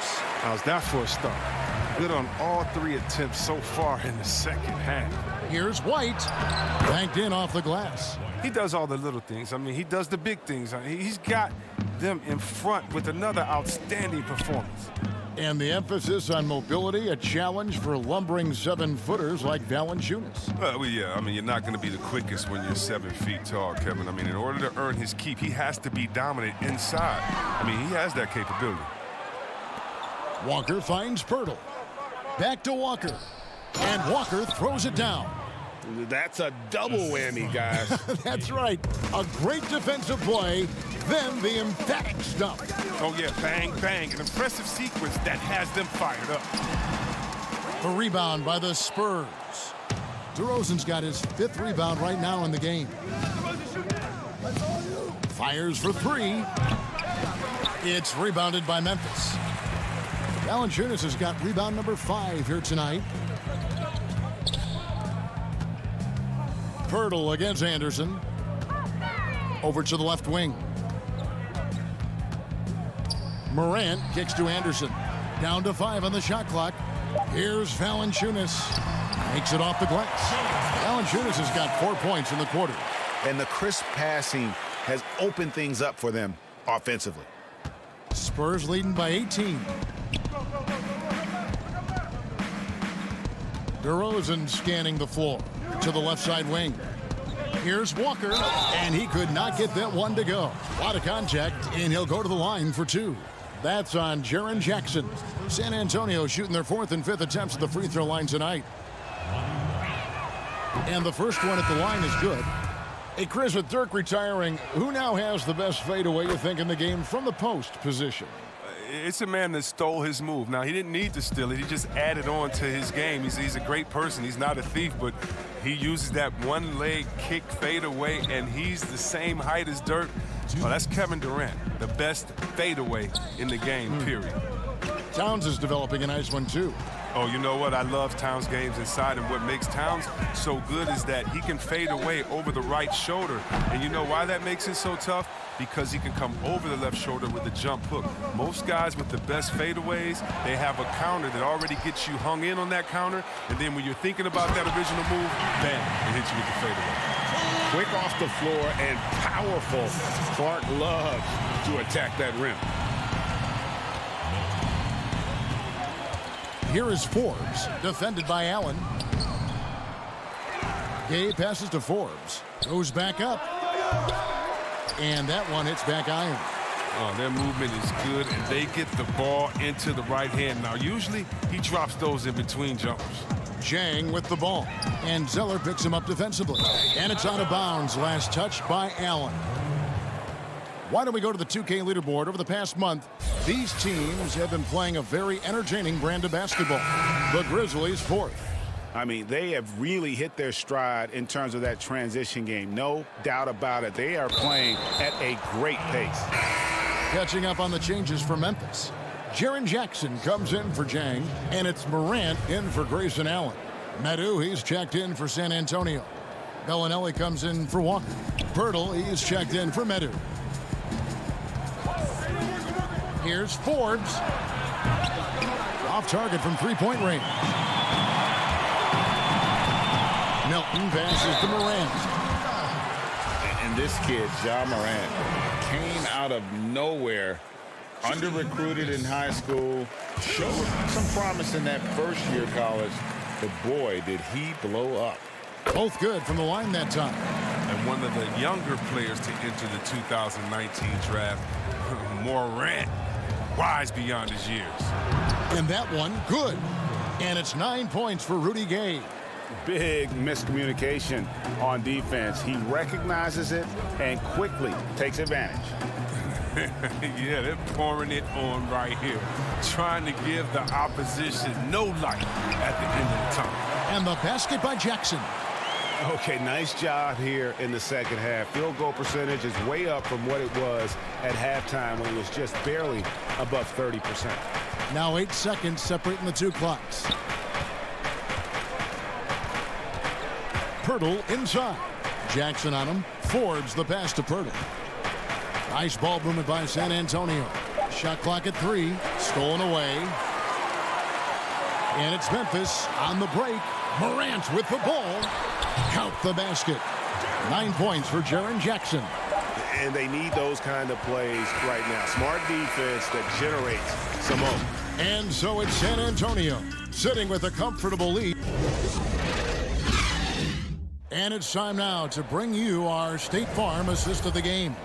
How's that for a start? Good on all 3 attempts so far in the second half. Here's White, banked in off the glass. He does all the little things. I mean, he does the big things. He's got them in front with another outstanding performance. And the emphasis on mobility, a challenge for lumbering 7-footers like Valanciunas. Well, yeah, I mean, you're not going to be the quickest when you're 7 feet tall, Kevin. I mean, in order to earn his keep, he has to be dominant inside. I mean, he has that capability. Walker finds Pirtle. Back to Walker. And Walker throws it down. That's a double whammy, guys. That's right. A great defensive play, then the emphatic stump. Oh, yeah, bang, bang. An impressive sequence that has them fired up. A rebound by the Spurs. DeRozan's got his 5th rebound right now in the game. Fires for 3. It's rebounded by Memphis. Valanciunas has got rebound number 5 here tonight. Pirtle against Anderson. Over to the left wing. Morant kicks to Anderson. Down to 5 on the shot clock. Here's Valanciunas. Makes it off the glass. Valanciunas has got 4 points in the quarter. And the crisp passing has opened things up for them offensively. Spurs leading by 18. DeRozan scanning the floor to the left side wing. Here's Walker, and he could not get that one to go. A lot of contact, and he'll go to the line for 2. That's on Jaren Jackson. San Antonio shooting their 4th and 5th attempts at the free throw line tonight. And the first one at the line is good. Hey, Chris, with Dirk retiring, who now has the best fadeaway, you think, in the game from the post position? It's a man that stole his move. Now, he didn't need to steal it. He just added on to his game. He's a great person. He's not a thief, but he uses that one-leg kick fadeaway, and he's the same height as Dirk. Well, that's Kevin Durant, the best fadeaway in the game, period. Towns is developing a nice one, too. Oh, you know what? I love Towns' games inside, and what makes Towns so good is that he can fade away over the right shoulder. And you know why that makes it so tough? Because he can come over the left shoulder with a jump hook. Most guys with the best fadeaways, they have a counter that already gets you hung in on that counter, and then when you're thinking about that original move, bam, it hits you with the fadeaway. Quick off the floor and powerful. Clark loves to attack that rim. Here is Forbes, defended by Allen. Gay passes to Forbes, goes back up. And that one hits back iron. Oh, their movement is good, and they get the ball into the right hand. Now, usually he drops those in between jumpers. Jang with the ball, and Zeller picks him up defensively. And it's out of bounds. Last touch by Allen. Why don't we go to the 2K leaderboard? Over the past month, these teams have been playing a very entertaining brand of basketball. The Grizzlies 4th. I mean, they have really hit their stride in terms of that transition game. No doubt about it. They are playing at a great pace. Catching up on the changes for Memphis. Jaren Jackson comes in for Jang, and it's Morant in for Grayson Allen. Medu, he's checked in for San Antonio. Bellinelli comes in for Walker. Pirtle, he's checked in for Medu. Here's Forbes. Off target from three-point range. Milton passes to Morant. And this kid, Ja Morant, came out of nowhere, under-recruited in high school, showed some promise in that first year of college, but boy, did he blow up. Both good from the line that time. And one of the younger players to enter the 2019 draft, Morant, wise beyond his years. And that one, good. And it's 9 points for Rudy Gay. Big miscommunication on defense. He recognizes it and quickly takes advantage. Yeah, they're pouring it on right here, trying to give the opposition no light at the end of the tunnel. And the basket by Jackson. Okay, nice job here in the second half. Field goal percentage is way up from what it was at halftime when it was just barely above 30%. Now 8 seconds separating the two clocks. Pirtle inside. Jackson on him. Forbes the pass to Pirtle. Nice ball movement by San Antonio. Shot clock at 3. Stolen away. And it's Memphis on the break. Morant with the ball. Count the basket. 9 points for Jaren Jackson. And they need those kind of plays right now. Smart defense that generates some hope. And so it's San Antonio sitting with a comfortable lead. And it's time now to bring you our State Farm assist of the game.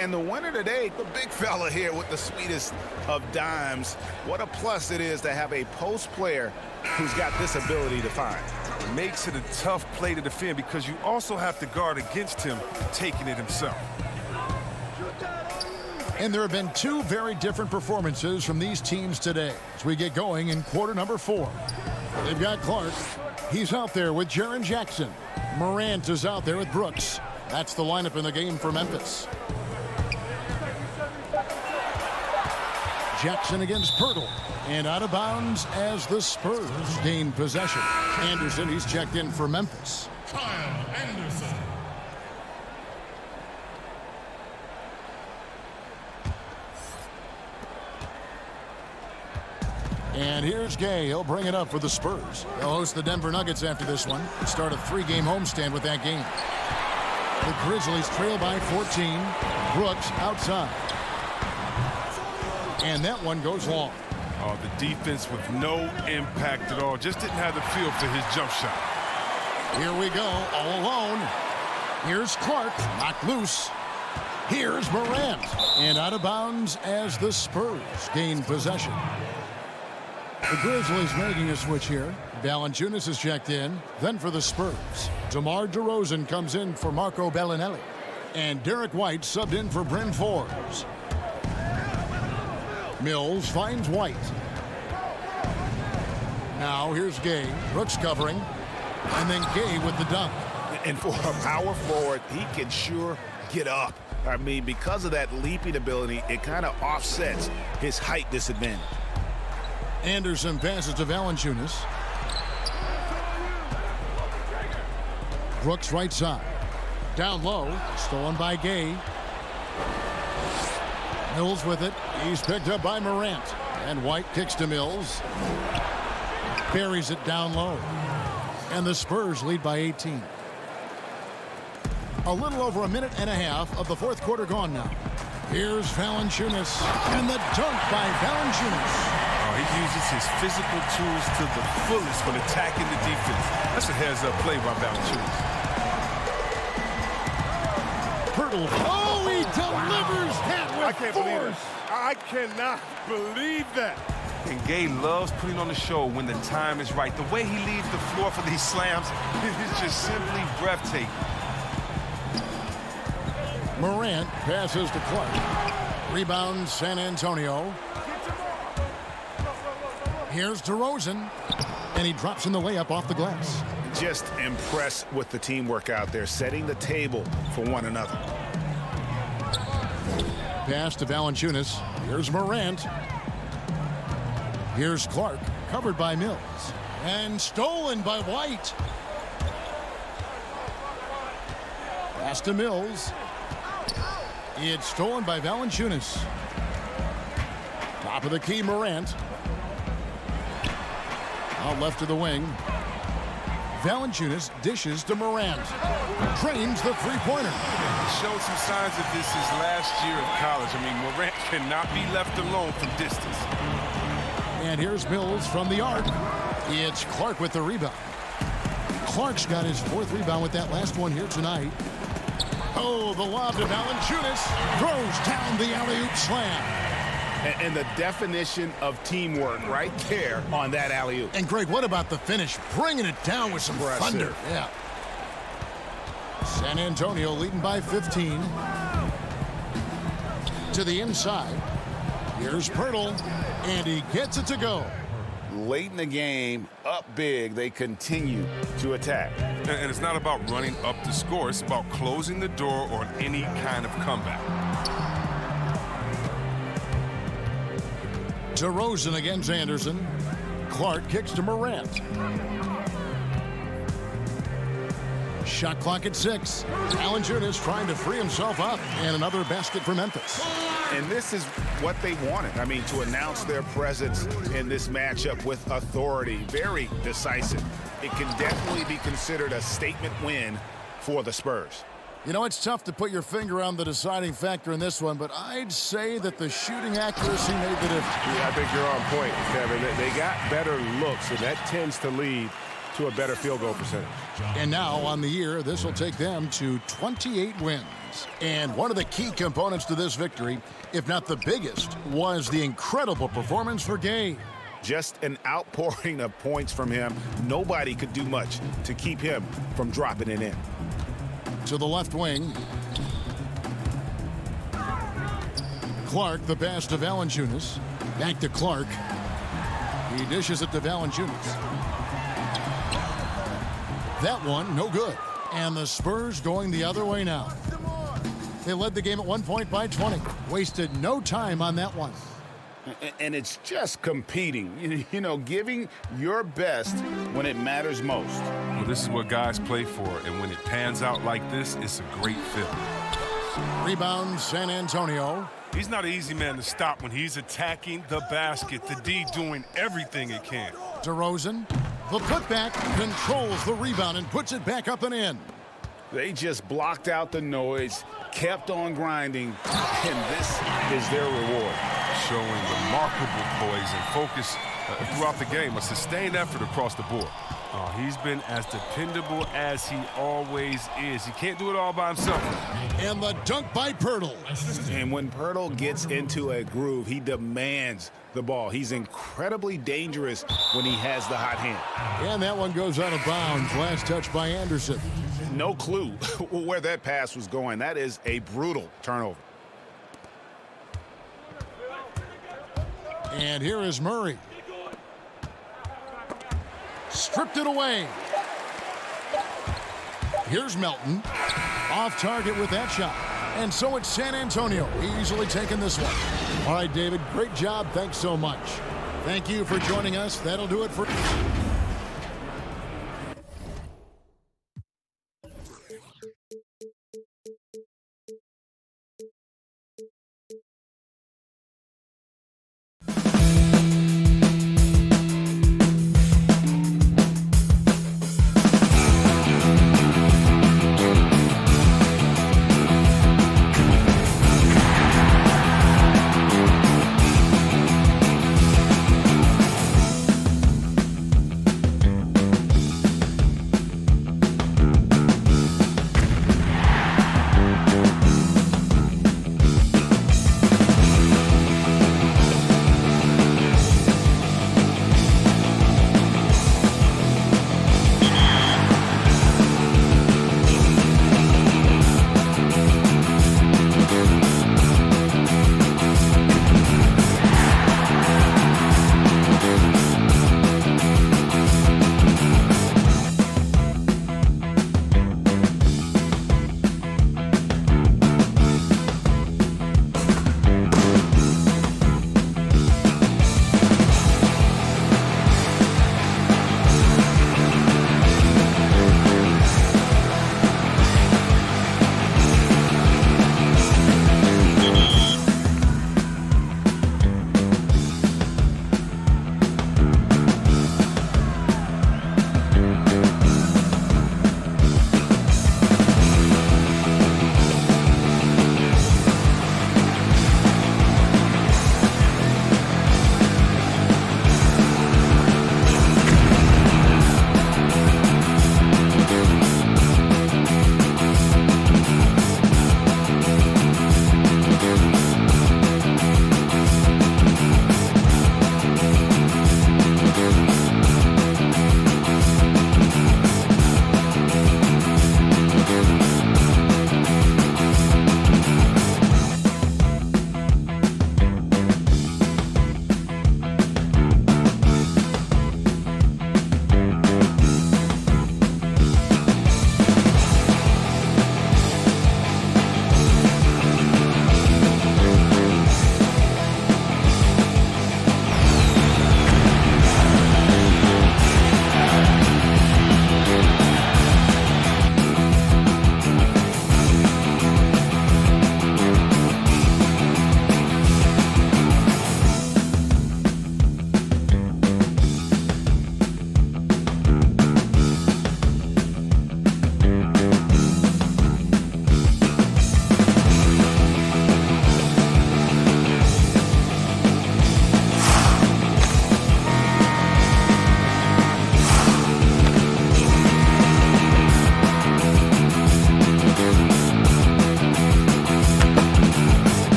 And the winner today, the big fella here with the sweetest of dimes. What a plus it is to have a post player who's got this ability to find. It makes it a tough play to defend because you also have to guard against him taking it himself. And there have been two very different performances from these teams today as we get going in quarter number 4. They've got Clark. He's out there with Jaren Jackson. Morant is out there with Brooks. That's the lineup in the game for Memphis. Jackson against Pirtle. And out of bounds as the Spurs gain possession. Anderson, he's checked in for Memphis. Kyle Anderson. And here's Gay. He'll bring it up for the Spurs. They'll host the Denver Nuggets after this one. Start a 3-game homestand with that game. The Grizzlies trail by 14. Brooks outside. And that one goes long. Oh, the defense with no impact at all. Just didn't have the feel for his jump shot. Here we go, all alone. Here's Clark, knocked loose. Here's Morant. And out of bounds as the Spurs gain possession. The Grizzlies making a switch here. Valanciunas is checked in. Then for the Spurs, DeMar DeRozan comes in for Marco Bellinelli. And Derek White subbed in for Bryn Forbes. Mills finds White. Now here's Gay. Brooks covering. And then Gay with the dunk. And for a power forward, he can sure get up. I mean, because of that leaping ability, it kind of offsets his height disadvantage. Anderson passes to Valanciunas. Brooks right side. Down low. Stolen by Gay. Mills with it. He's picked up by Morant. And White kicks to Mills. Buries it down low. And the Spurs lead by 18. A little over a minute and a half of the fourth quarter gone now. Here's Valanciunas. And the dunk by Valanciunas. He uses his physical tools to the fullest when attacking the defense. That's a heads-up play by Valanciunas. Pirtle. Oh, he delivers that with I can't believe it. I cannot believe that. And Gay loves putting on the show when the time is right. The way he leaves the floor for these slams is just simply breathtaking. Morant passes to Clark. Rebound San Antonio. Here's DeRozan. And he drops in the layup off the glass. Just impressed with the teamwork out there, setting the table for one another. Pass to Valanciunas. Here's Morant. Here's Clark, covered by Mills. And stolen by White. Pass to Mills. It's stolen by Valanciunas. Top of the key, Morant. Out left to the wing. Valanciunas dishes to Morant. Drains the three-pointer. Showed some signs that this is last year of college. I mean, Morant cannot be left alone from distance. And here's Mills from the arc. It's Clark with the rebound. Clark's got his 4th rebound with that last one here tonight. Oh, the lob to Valanciunas. Throws down the alley-oop slam. And the definition of teamwork right there on that alley-oop. And Greg, what about the finish? Bringing it down with some thunder. Yeah. San Antonio leading by 15. To the inside. Here's Pirtle, and he gets it to go. Late in the game, up big, they continue to attack. And it's not about running up the score. It's about closing the door on any kind of comeback. DeRozan against Anderson. Clark kicks to Morant. Shot clock at 6. Valanciunas trying to free himself up, and another basket for Memphis. And this is what they wanted. I mean, to announce their presence in this matchup with authority. Very decisive. It can definitely be considered a statement win for the Spurs. You know, it's tough to put your finger on the deciding factor in this one, but I'd say that the shooting accuracy made the difference. Yeah, I think you're on point, Kevin. They got better looks, and that tends to lead to a better field goal percentage. And now on the year, this will take them to 28 wins. And one of the key components to this victory, if not the biggest, was the incredible performance for Gay. Just an outpouring of points from him. Nobody could do much to keep him from dropping it in. To the left wing. Clark, the pass to Valanciunas. Back to Clark. He dishes it to Valanciunas. That one, no good. And the Spurs going the other way now. They led the game at 1 point by 20. Wasted no time on that one. And it's just competing, you know, giving your best when it matters most. Well, this is what guys play for, and when it pans out like this, it's a great feeling. Rebound, San Antonio. He's not an easy man to stop when he's attacking the basket. The D doing everything it can. DeRozan, the putback, controls the rebound and puts it back up and in. They just blocked out the noise, kept on grinding, and this is their reward. Showing remarkable poise and focus throughout the game, a sustained effort across the board. He's been as dependable as he always is. He can't do it all by himself. And the dunk by Pirtle. And when Pirtle gets into a groove, he demands the ball. He's incredibly dangerous when he has the hot hand. And that one goes out of bounds. Last touch by Anderson. No clue where that pass was going. That is a brutal turnover. And here is Murray. Stripped it away. Here's Melton. Off target with that shot. And so it's San Antonio easily taking this one. All right, David, great job. Thanks so much. Thank you for joining us. That'll do it for...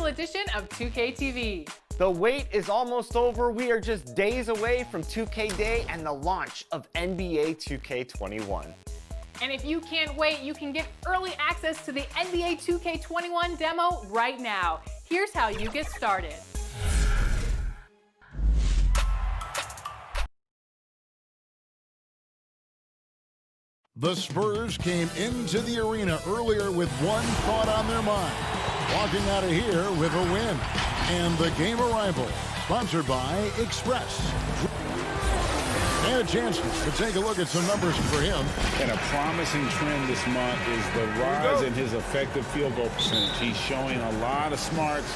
special edition of 2K TV. The wait is almost over. We are just days away from 2K Day and the launch of NBA 2K21. And if you can't wait, you can get early access to the NBA 2K21 demo right now. Here's how you get started. The Spurs came into the arena earlier with one thought on their mind, walking out of here with a win. And the game arrival, sponsored by Express. And a chance to take a look at some numbers for him. And a promising trend this month is the rise in his effective field goal percentage. He's showing a lot of smarts.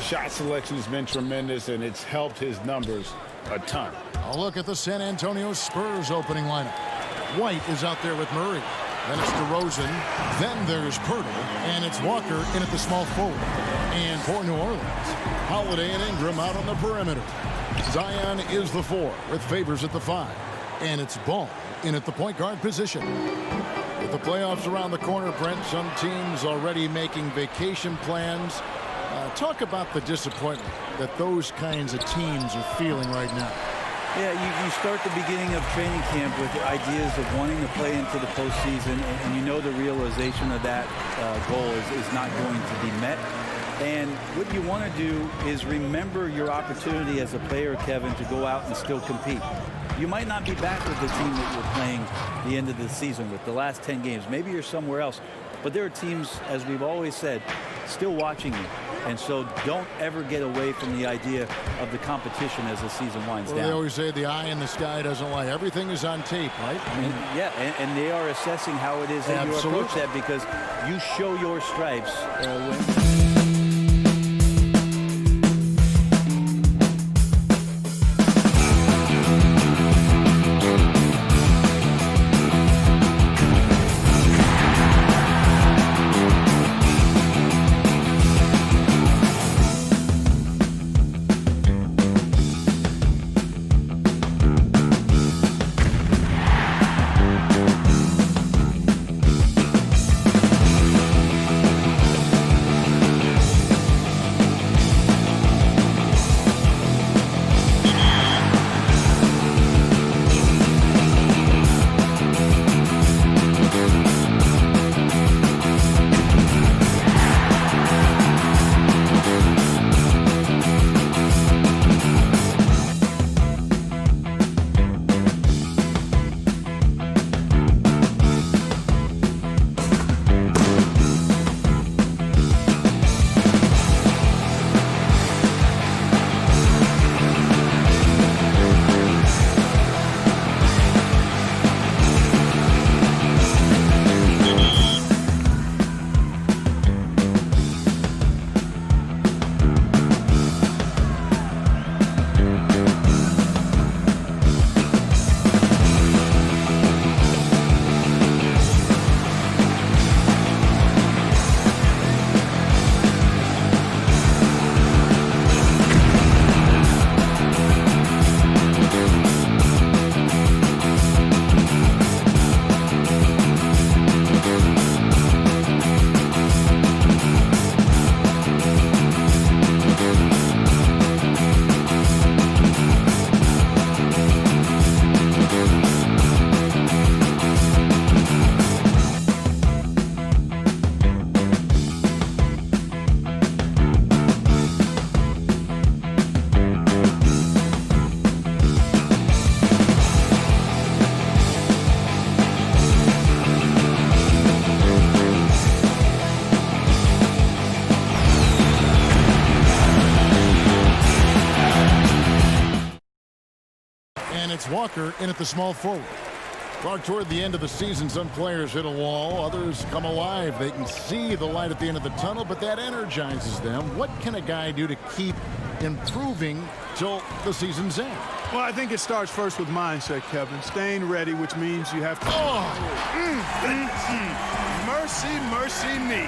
Shot selection has been tremendous, and it's helped his numbers a ton. A look at the San Antonio Spurs opening lineup. White is out there with Murray. Then it's DeRozan. Then there's Pirtle. And it's Walker in at the small forward. And for New Orleans, Holiday and Ingram out on the perimeter. Zion is the 4 with Favors at the 5. And it's Ball in at the point guard position. With the playoffs around the corner, Brent, some teams already making vacation plans. Talk about the disappointment that those kinds of teams are feeling right now. Yeah, you start the beginning of training camp with ideas of wanting to play into the postseason, and you know the realization of that goal is not going to be met. And what you want to do is remember your opportunity as a player, Kevin, to go out and still compete. You might not be back with the team that you're playing the end of the season with, the last 10 games. Maybe you're somewhere else. But there are teams, as we've always said, still watching you. And so don't ever get away from the idea of the competition as the season winds down. They always say the eye in the sky doesn't lie. Everything is on tape, right? And they are assessing how it is that you approach that, because you show your stripes when... Walker in at the small forward. Well, toward the end of the season, some players hit a wall, others come alive. They can see the light at the end of the tunnel, but that energizes them. What can a guy do to keep improving till the season's end? Well, I think it starts first with mindset, Kevin. Staying ready, which means you have to... Mercy, mercy me.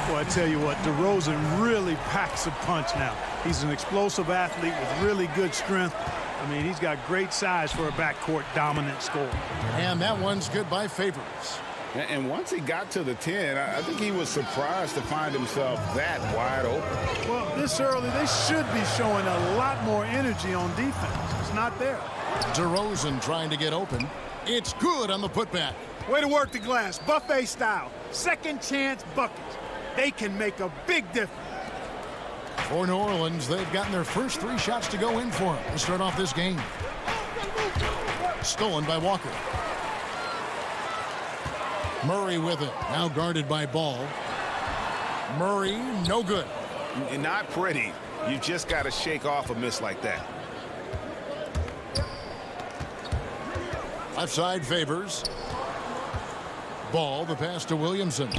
Well, I tell you what, DeRozan really packs a punch now. He's an explosive athlete with really good strength. I mean, he's got great size for a backcourt dominant scorer. And that one's good by Favors. And once he got to the 10, I think he was surprised to find himself that wide open. Well, this early, they should be showing a lot more energy on defense. It's not there. DeRozan trying to get open. It's good on the putback. Way to work the glass, buffet style. Second chance buckets. They can make a big difference. For New Orleans, they've gotten their first 3 shots to go in for them to start off this game. Stolen by Walker. Murray with it. Now guarded by Ball. Murray, no good. Not pretty. You just got to shake off a miss like that. Left side Favors. Ball, the pass to Williamson.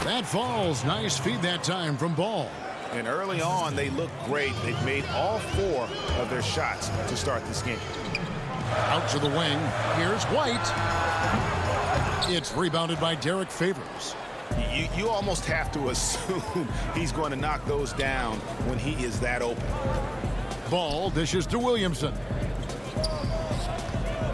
That falls. Nice feed that time from Ball. And early on, they look great. They've made all 4 of their shots to start this game. Out to the wing. Here's White. It's rebounded by Derek Favors. You almost have to assume he's going to knock those down when he is that open. Ball dishes to Williamson.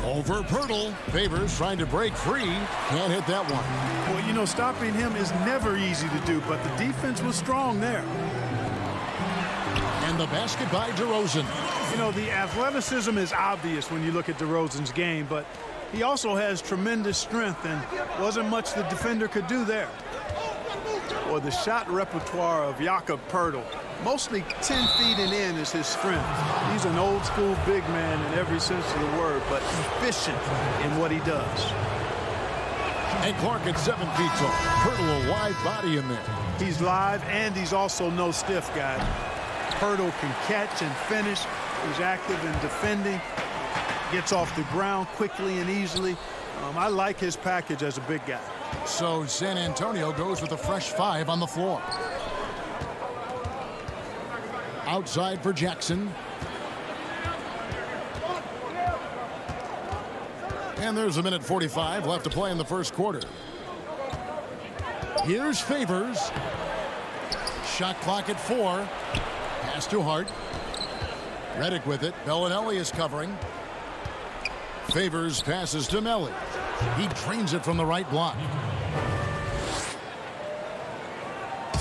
Over Pirtle. Favors trying to break free. Can't hit that one. Well, you know, stopping him is never easy to do, but the defense was strong there. And the basket by DeRozan. You know, the athleticism is obvious when you look at DeRozan's game, but he also has tremendous strength, and wasn't much the defender could do there. Or the shot repertoire of Jakob Pirtle. Mostly 10 feet and in is his strength. He's an old school big man in every sense of the word, but efficient in what he does. And Clark at 7 feet tall. Pirtle a wide body in there. He's live, and he's also no stiff guy. Pirtle can catch and finish. He's active in defending. Gets off the ground quickly and easily. I like his package as a big guy. So San Antonio goes with a fresh 5 on the floor. Outside for Jackson. And there's 1:45 left to play in the first quarter. Here's Favors. Shot clock at 4. Pass to Hart. Redick with it. Bellinelli is covering. Favors passes to Melli. He drains it from the right block.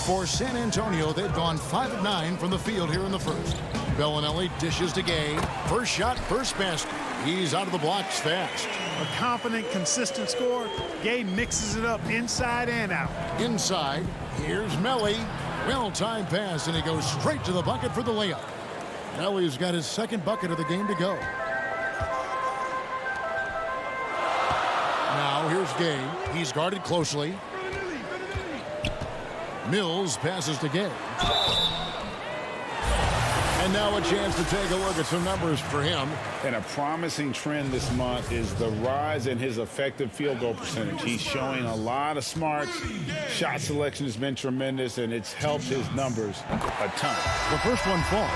For San Antonio, they've gone 5 of 9 from the field here in the first. Bellinelli dishes to Gay. First shot, first basket. He's out of the blocks fast. A confident, consistent score. Gay mixes it up inside and out. Inside, here's Melli. Well-timed pass, and he goes straight to the bucket for the layup. Melli's got his second bucket of the game to go. Now here's Gay. He's guarded closely. Mills passes to Gay. And now a chance to take a look at some numbers for him. And a promising trend this month is the rise in his effective field goal percentage. He's showing a lot of smarts. Shot selection has been tremendous, and it's helped his numbers a ton. The first one falls.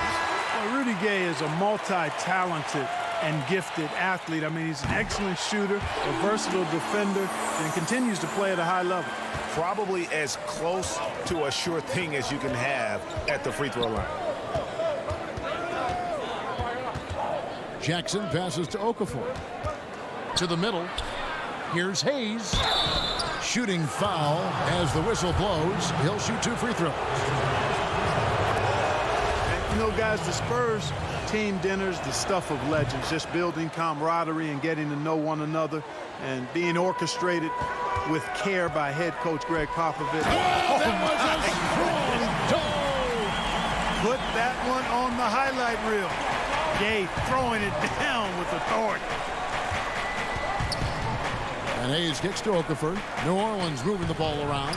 Well, Rudy Gay is a multi-talented and gifted athlete. I mean, he's an excellent shooter, a versatile defender, and continues to play at a high level. Probably as close to a sure thing as you can have at the free throw line. Jackson passes to Okafor. To the middle. Here's Hayes. Shooting foul as the whistle blows. He'll shoot 2 free throws. And, you know, guys, the Spurs team dinners, the stuff of legends, just building camaraderie and getting to know one another and being orchestrated with care by head coach Greg Popovich. That was a strong toe. Put that one on the highlight reel. Gay throwing it down with authority. And Hayes kicks to Okafor. New Orleans moving the ball around.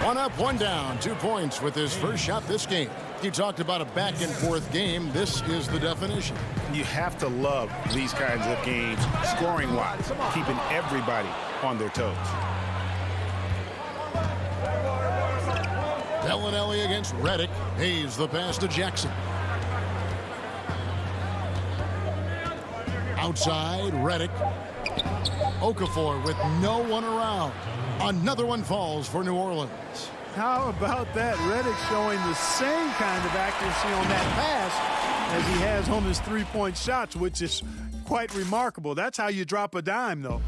1 up, 1 down. 2 points with his first shot this game. You talked about a back-and-forth game. This is the definition. You have to love these kinds of games, scoring-wise, keeping everybody on their toes. Bellinelli against Redick. Hayes the pass to Jackson. Outside, Redick. Okafor with no one around. Another one falls for New Orleans. How about that? Redick showing the same kind of accuracy on that pass as he has on his three-point shots, which is quite remarkable. That's how you drop a dime, though.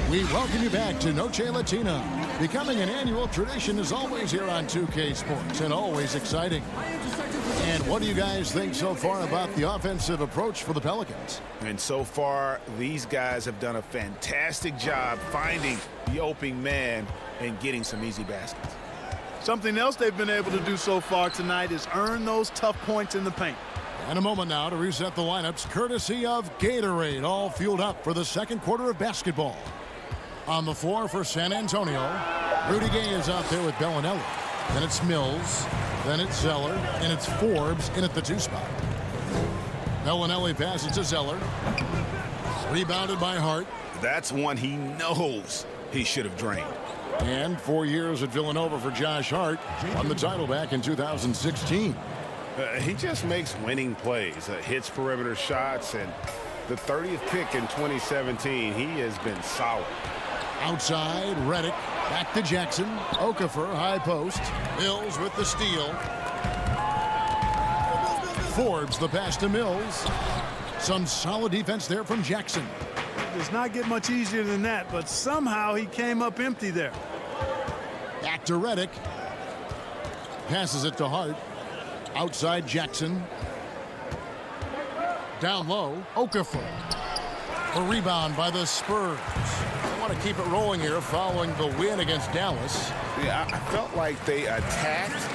We welcome you back to Noche Latina. Becoming an annual tradition is always here on 2K Sports and always exciting. And what do you guys think so far about the offensive approach for the Pelicans? And so far, these guys have done a fantastic job finding the open man and getting some easy baskets. Something else they've been able to do so far tonight is earn those tough points in the paint. And a moment now to reset the lineups courtesy of Gatorade, all fueled up for the second quarter of basketball. On the floor for San Antonio, Rudy Gay is out there with Bellinelli. Then it's Mills, then it's Zeller, and it's Forbes in at the 2 spot. Bellinelli passes to Zeller. Rebounded by Hart. That's one he knows he should have drained. And 4 years at Villanova for Josh Hart. Won the title back in 2016. He just makes winning plays, hits perimeter shots, and the 30th pick in 2017, he has been solid. Outside, Redick, back to Jackson. Okafor, high post. Mills with the steal. Forbes, the pass to Mills. Some solid defense there from Jackson. It does not get much easier than that, but somehow he came up empty there. Back to Redick. Passes it to Hart. Outside Jackson. Down low, Okafor. A rebound by the Spurs. They want to keep it rolling here following the win against Dallas. Yeah, I felt like they attacked,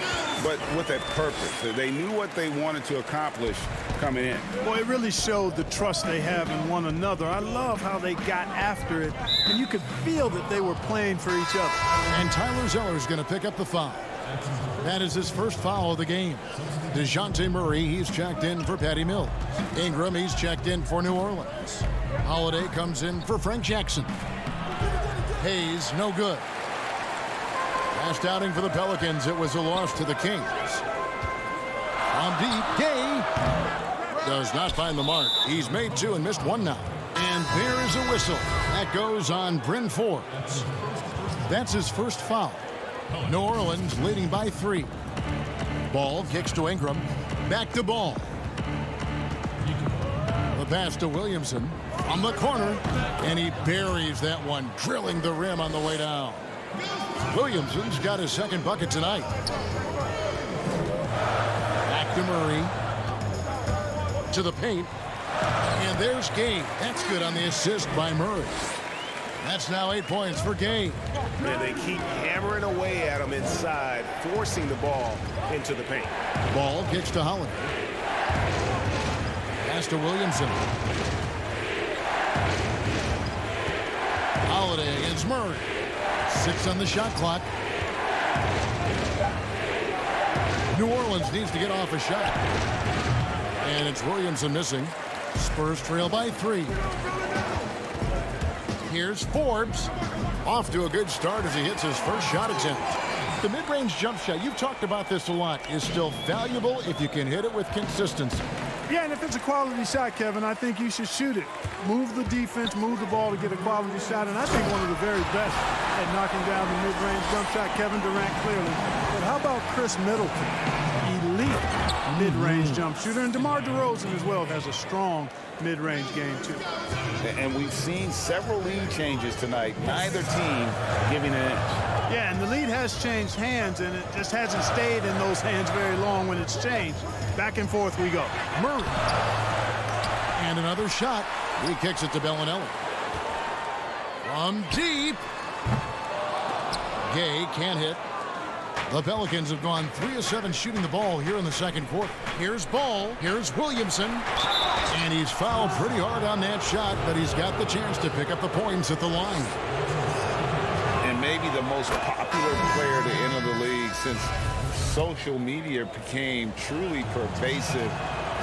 but with a purpose. They knew what they wanted to accomplish coming in. Boy, it really showed the trust they have in one another. I love how they got after it, and you could feel that they were playing for each other. And Tyler Zeller is going to pick up the foul. That is his first foul of the game. DeJounte Murray, he's checked in for Patty Mills. Ingram, he's checked in for New Orleans. Holiday comes in for Frank Jackson. Hayes, no good. Last outing for the Pelicans, it was a loss to the Kings. On deep, Gay does not find the mark. He's made 2 and missed 1 now. And there is a whistle. That goes on Bryn Forbes. That's his first foul. New Orleans leading by 3. Ball kicks to Ingram. Back to Ball. The pass to Williamson from the corner. And he buries that one, drilling the rim on the way down. Williamson's got his second bucket tonight. Back to Murray. To the paint. And there's Gay. That's good on the assist by Murray. That's now 8 points for Gay. And they keep hammering away at him inside, forcing the ball into the paint. Ball kicks to Holiday. Pass to Williamson. Holiday against Murray. 6 on the shot clock. New Orleans needs to get off a shot. And it's Williamson missing. Spurs trail by 3. Here's Forbes. Off to a good start as he hits his first shot attempt. The mid-range jump shot, you've talked about this a lot, is still valuable if you can hit it with consistency. Yeah, and if it's a quality shot, Kevin, I think you should shoot it. Move the defense, move the ball to get a quality shot, and I think one of the very best at knocking down the mid-range jump shot, Kevin Durant clearly. But how about Chris Middleton? Elite mid-range jump shooter, and DeMar DeRozan as well has a strong mid-range game too. And we've seen several lead changes tonight, neither team giving an inch. Yeah, and the lead has changed hands, and it just hasn't stayed in those hands very long when it's changed. Back and forth we go. Murray. And another shot. He kicks it to Bellinelli. From deep. Gay can't hit. The Pelicans have gone 3 of 7 shooting the ball here in the second quarter. Here's Ball. Here's Williamson. And he's fouled pretty hard on that shot, but he's got the chance to pick up the points at the line. And maybe the most popular player to enter the league since social media became truly pervasive.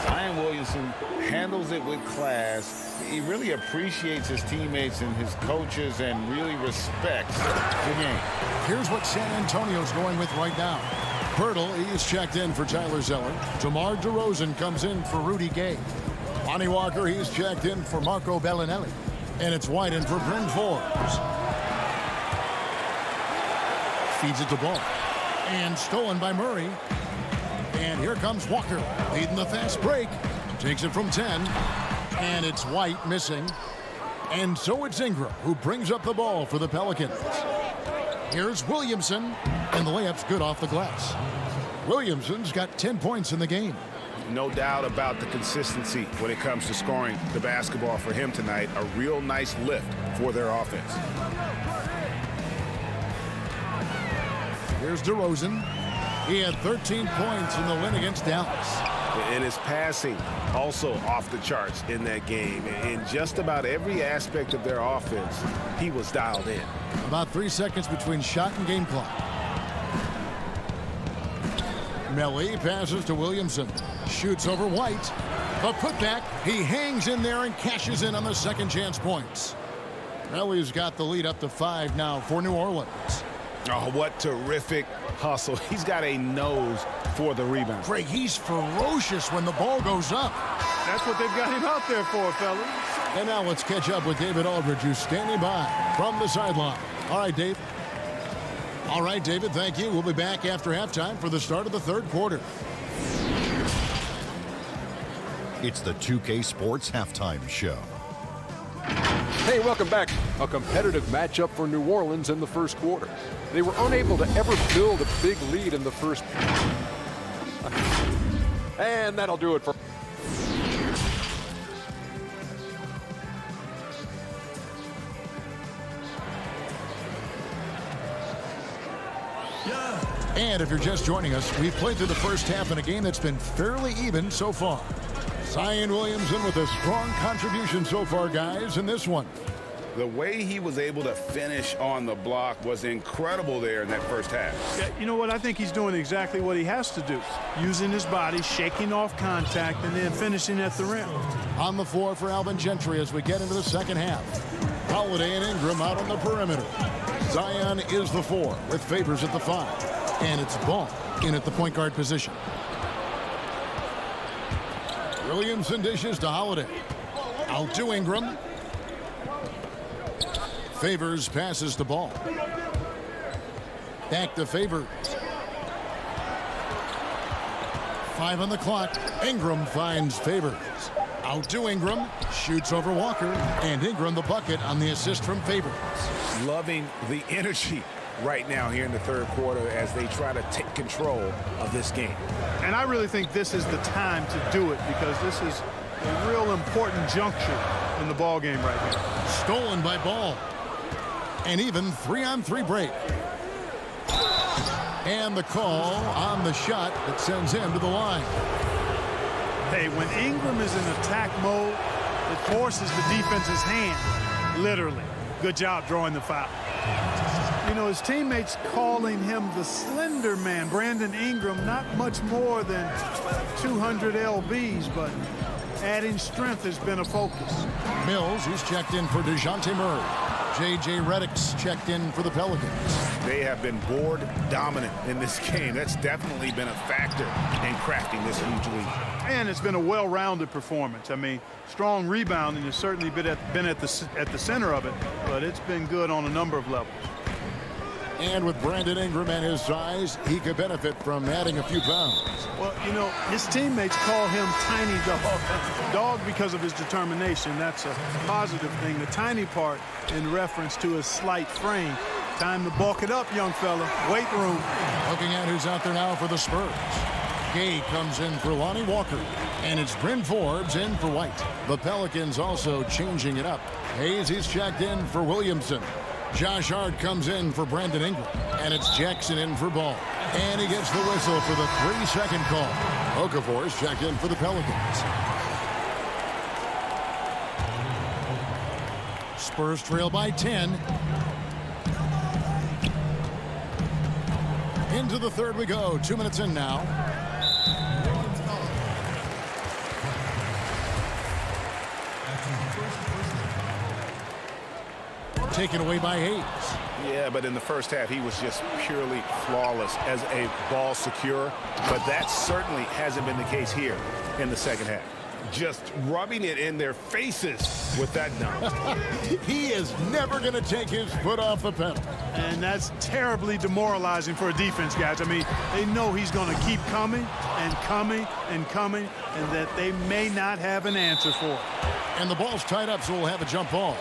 Zion Williamson handles it with class. He really appreciates his teammates and his coaches and really respects the game. Here's what San Antonio's going with right now. Pirtle, he's checked in for Tyler Zeller. DeMar DeRozan comes in for Rudy Gay. Lonnie Walker, he's checked in for Marco Bellinelli. And it's White in for Bryn Forbes. Feeds it to Ball. And stolen by Murray. And here comes Walker, leading the fast break. Takes it from 10. And it's White missing. And so it's Ingram who brings up the ball for the Pelicans. Here's Williamson, and the layup's good off the glass. Williamson's got 10 points in the game. No doubt about the consistency when it comes to scoring the basketball for him tonight. A real nice lift for their offense. Here's DeRozan. He had 13 points in the win against Dallas. And his passing also off the charts in that game. In just about every aspect of their offense, he was dialed in. About 3 seconds between shot and game clock. Melly passes to Williamson. Shoots over White. A putback. He hangs in there and cashes in on the second chance points. Melly's got the lead up to 5 now for New Orleans. Oh, what terrific hustle. He's got a nose for the rebound. Greg, he's ferocious when the ball goes up. That's what they've got him out there for, fellas. And now let's catch up with David Aldridge, who's standing by from the sideline. All right, Dave. All right, David, thank you. We'll be back after halftime for the start of the third quarter. It's the 2K Sports Halftime Show. Hey, welcome back. A competitive matchup for New Orleans in the first quarter. They were unable to ever build a big lead in the first. And that'll do it for. And if you're just joining us, we've played through the first half in a game that's been fairly even so far. Zion Williamson with a strong contribution so far, guys, in this one. The way he was able to finish on the block was incredible there in that first half. Yeah, you know what? I think he's doing exactly what he has to do. Using his body, shaking off contact, and then finishing at the rim. On the floor for Alvin Gentry as we get into the second half. Holiday and Ingram out on the perimeter. Zion is the 4 with Favors at the 5. And it's Ball in at the point guard position. Williamson dishes to Holiday. Out to Ingram. Favors passes the Ball. Back to Favors. 5 on the clock. Ingram finds Favors. Out to Ingram. Shoots over Walker. And Ingram the bucket on the assist from Favors. Loving the energy right now here in the third quarter as they try to take control of this game. And I really think this is the time to do it because this is a real important juncture in the ball game right now. Stolen by Ball. And even 3-on-3 break. And the call on the shot that sends him to the line. Hey, when Ingram is in attack mode, it forces the defense's hand, literally. Good job drawing the foul. You know, his teammates calling him the slender man. Brandon Ingram, not much more than 200 lbs, but adding strength has been a focus. Mills, who's checked in for DeJounte Murray. J.J. Redick's checked in for the Pelicans. They have been board dominant in this game. That's definitely been a factor in crafting this huge lead. And it's been a well-rounded performance. I mean, strong rebounding has certainly been at the center of it, but it's been good on a number of levels. And with Brandon Ingram and his size, he could benefit from adding a few pounds. Well, you know, his teammates call him Tiny Dog. Dog because of his determination. That's a positive thing. The tiny part in reference to his slight frame. Time to bulk it up, young fella. Weight room. Looking at who's out there now for the Spurs. Gay comes in for Lonnie Walker. And it's Bryn Forbes in for White. The Pelicans also changing it up. Hayes, he's checked in for Williamson. Josh Hart comes in for Brandon Ingram. And it's Jackson in for Ball. And he gets the whistle for the 3-second call. Okafor's checked in for the Pelicans. Spurs trail by 10. Into the third we go. 2 minutes in now. Taken away by Hayes. Yeah, but in the first half, he was just purely flawless as a ball secure. But that certainly hasn't been the case here in the second half. Just rubbing it in their faces with that dunk. He is never going to take his foot off the pedal. And that's terribly demoralizing for a defense, guys. I mean, they know he's going to keep coming and coming and coming, and that they may not have an answer for it. And the ball's tied up, so we'll have a jump ball.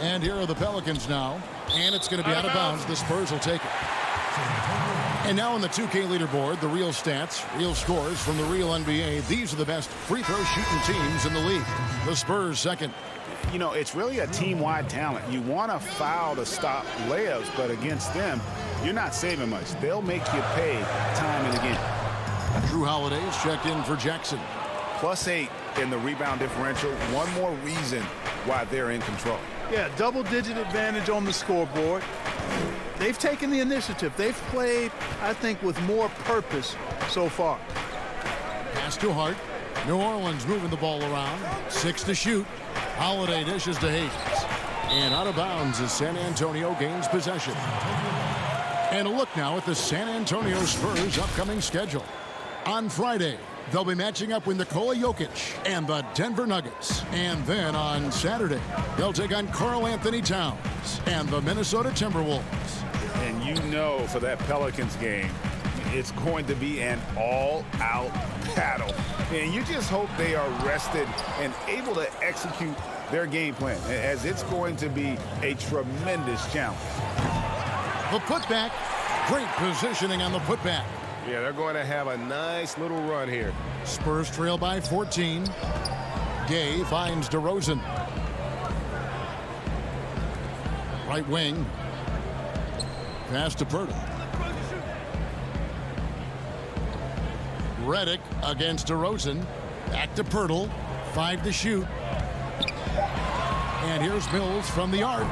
And here are the Pelicans now. And it's going to be out of bounds. The Spurs will take it. And now on the 2K leaderboard, the real stats, real scores from the real NBA. These are the best free throw shooting teams in the league. The Spurs second. You know, it's really a team-wide talent. You want to foul to stop layups, but against them, you're not saving much. They'll make you pay time and again. Drew Holiday is checked in for Jackson. +8 in the rebound differential. One more reason why they're in control. Yeah, double-digit advantage on the scoreboard. They've taken the initiative. They've played, I think, with more purpose so far. Pass to Hart. New Orleans moving the ball around. 6 to shoot. Holiday dishes to Hayes. And out of bounds as San Antonio gains possession. And a look now at the San Antonio Spurs' upcoming schedule. On Friday, they'll be matching up with Nikola Jokic and the Denver Nuggets. And then on Saturday, they'll take on Karl Anthony Towns and the Minnesota Timberwolves. And you know for that Pelicans game, it's going to be an all-out battle. And you just hope they are rested and able to execute their game plan, as it's going to be a tremendous challenge. The putback, great positioning on the putback. Yeah, they're going to have a nice little run here. Spurs trail by 14. Gay finds DeRozan. Right wing. Pass to Purtle. Redick against DeRozan. Back to Purtle. 5 to shoot. And here's Mills from the arc.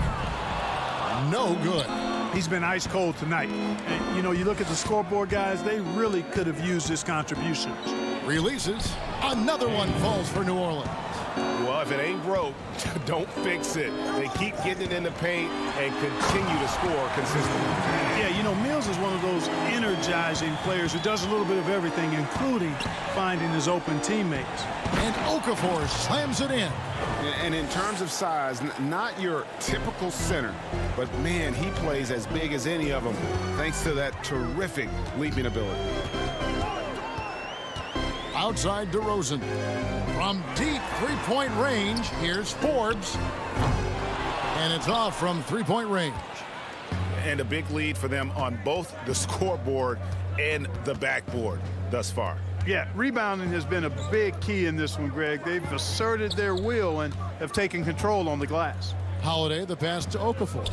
No good. He's been ice cold tonight. And, you know, you look at the scoreboard, guys, they really could have used his contributions. Releases. Another one falls for New Orleans. Well, if it ain't broke, don't fix it. They keep getting it in the paint and continue to score consistently. Yeah, you know, Mills is one of those energizing players who does a little bit of everything, including finding his open teammates. And Okafor slams it in. And in terms of size, not your typical center, but man, he plays as big as any of them thanks to that terrific leaping ability. Outside DeRozan. From deep three-point range, here's Forbes. And it's off from three-point range. And a big lead for them on both the scoreboard and the backboard thus far. Yeah, rebounding has been a big key in this one, Greg. They've asserted their will and have taken control on the glass. Holiday, the pass to Okafor.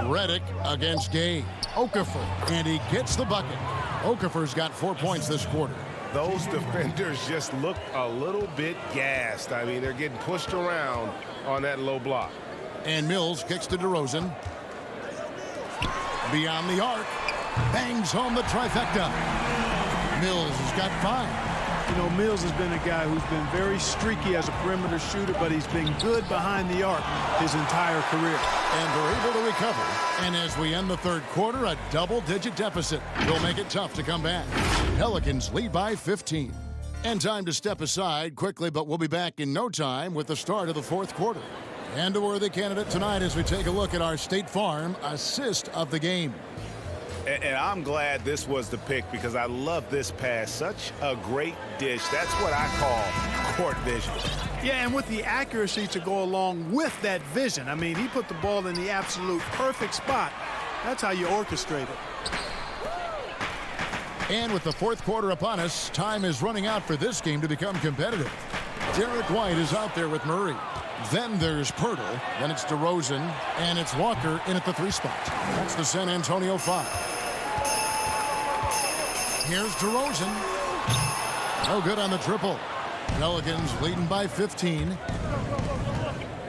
Redick against Gay. Okafor, and he gets the bucket. Okafor's got 4 points this quarter. Those defenders just look a little bit gassed. I mean, they're getting pushed around on that low block. And Mills kicks to DeRozan. Beyond the arc. Bangs home the trifecta. Mills has got 5. You know, Mills has been a guy who's been very streaky as a perimeter shooter, but he's been good behind the arc his entire career. And they're able to recover. And as we end the third quarter, a double-digit deficit will make it tough to come back. Pelicans lead by 15. And time to step aside quickly, but we'll be back in no time with the start of the fourth quarter. And a worthy candidate tonight as we take a look at our State Farm assist of the game. And I'm glad this was the pick because I love this pass. Such a great dish. That's what I call court vision. Yeah, and with the accuracy to go along with that vision. I mean, he put the ball in the absolute perfect spot. That's how you orchestrate it. And with the fourth quarter upon us, time is running out for this game to become competitive. Derek White is out there with Murray. Then there's Purtle. Then it's DeRozan. And it's Walker in at the 3 spot. That's the San Antonio 5. Here's DeRozan. No good on the triple. Pelicans leading by 15.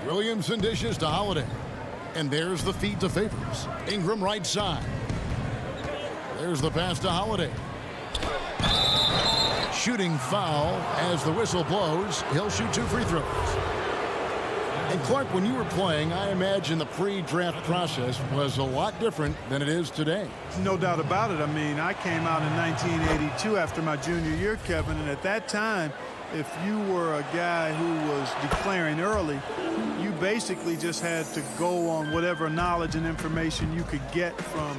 Williamson dishes to Holiday. And there's the feed to Favors. Ingram right side. There's the pass to Holiday. Shooting foul as the whistle blows. He'll shoot 2 free throws. And Clark, when you were playing, I imagine the pre-draft process was a lot different than it is today. No doubt about it. I mean, I came out in 1982 after my junior year, Kevin, and at that time, if you were a guy who was declaring early, you basically just had to go on whatever knowledge and information you could get from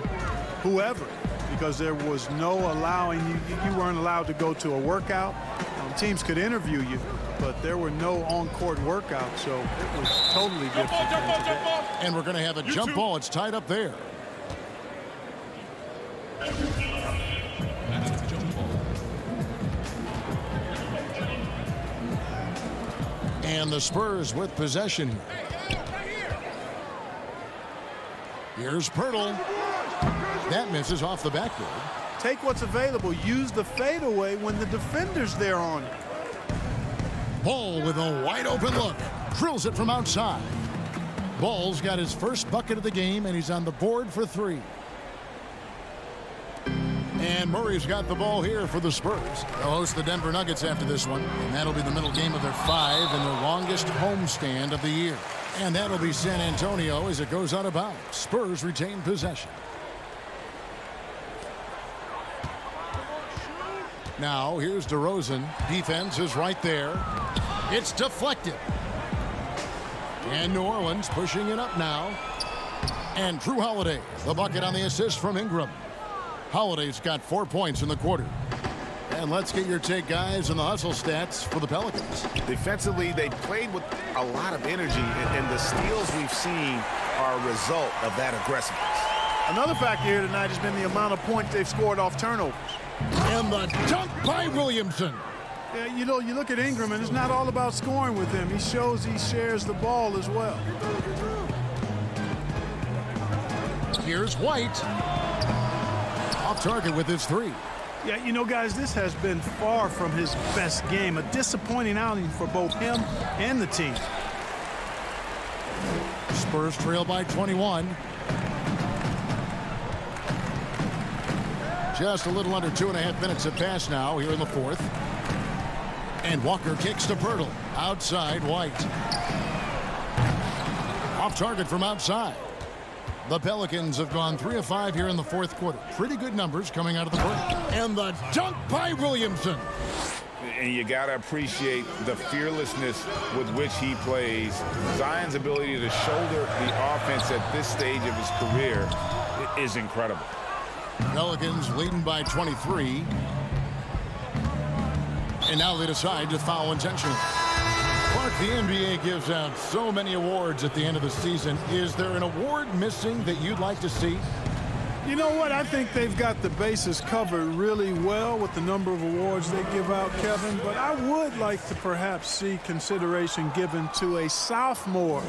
whoever, because there was no allowing you weren't allowed to go to a workout. Teams could interview you, but there were no on-court workouts, so it was totally different. And we're going to have a jump ball. It's tied up there. And the Spurs with possession here. Here's Pirtle. That misses off the backboard. Take what's available. Use the fadeaway when the defender's there on it. Ball with a wide open look. Drills it from outside. Ball's got his first bucket of the game, and he's on the board for 3. And Murray's got the ball here for the Spurs. They'll host the Denver Nuggets after this one, and that'll be the middle game of their 5 and their longest homestand of the year. And that'll be San Antonio as it goes out of bounds. Spurs retain possession. Now here's DeRozan. Defense is right there. It's deflected. And New Orleans pushing it up now. And Drew Holiday, the bucket on the assist from Ingram. Holiday's got 4 points in the quarter. And let's get your take, guys, on the hustle stats for the Pelicans. Defensively, they played with a lot of energy, and the steals we've seen are a result of that aggressiveness. Another factor here tonight has been the amount of points they've scored off turnovers. And the dunk by Williamson. Yeah, you know, you look at Ingram, and it's not all about scoring with him. He shows he shares the ball as well. Here's White. Off target with his 3. Yeah, you know, guys, this has been far from his best game. A disappointing outing for both him and the team. Spurs trail by 21. Just a little under 2.5 minutes have passed now here in the 4th. And Walker kicks to Pirtle. Outside, White. Off target from outside. The Pelicans have gone 3 of 5 here in the 4th quarter. Pretty good numbers coming out of the break. And the dunk by Williamson. And you got to appreciate the fearlessness with which he plays. Zion's ability to shoulder the offense at this stage of his career is incredible. Pelicans leading by 23. And now they decide to foul intentionally. Clark, the NBA gives out so many awards at the end of the season. Is there an award missing that you'd like to see? You know what? I think they've got the bases covered really well with the number of awards they give out, Kevin. But I would like to perhaps see consideration given to a sophomore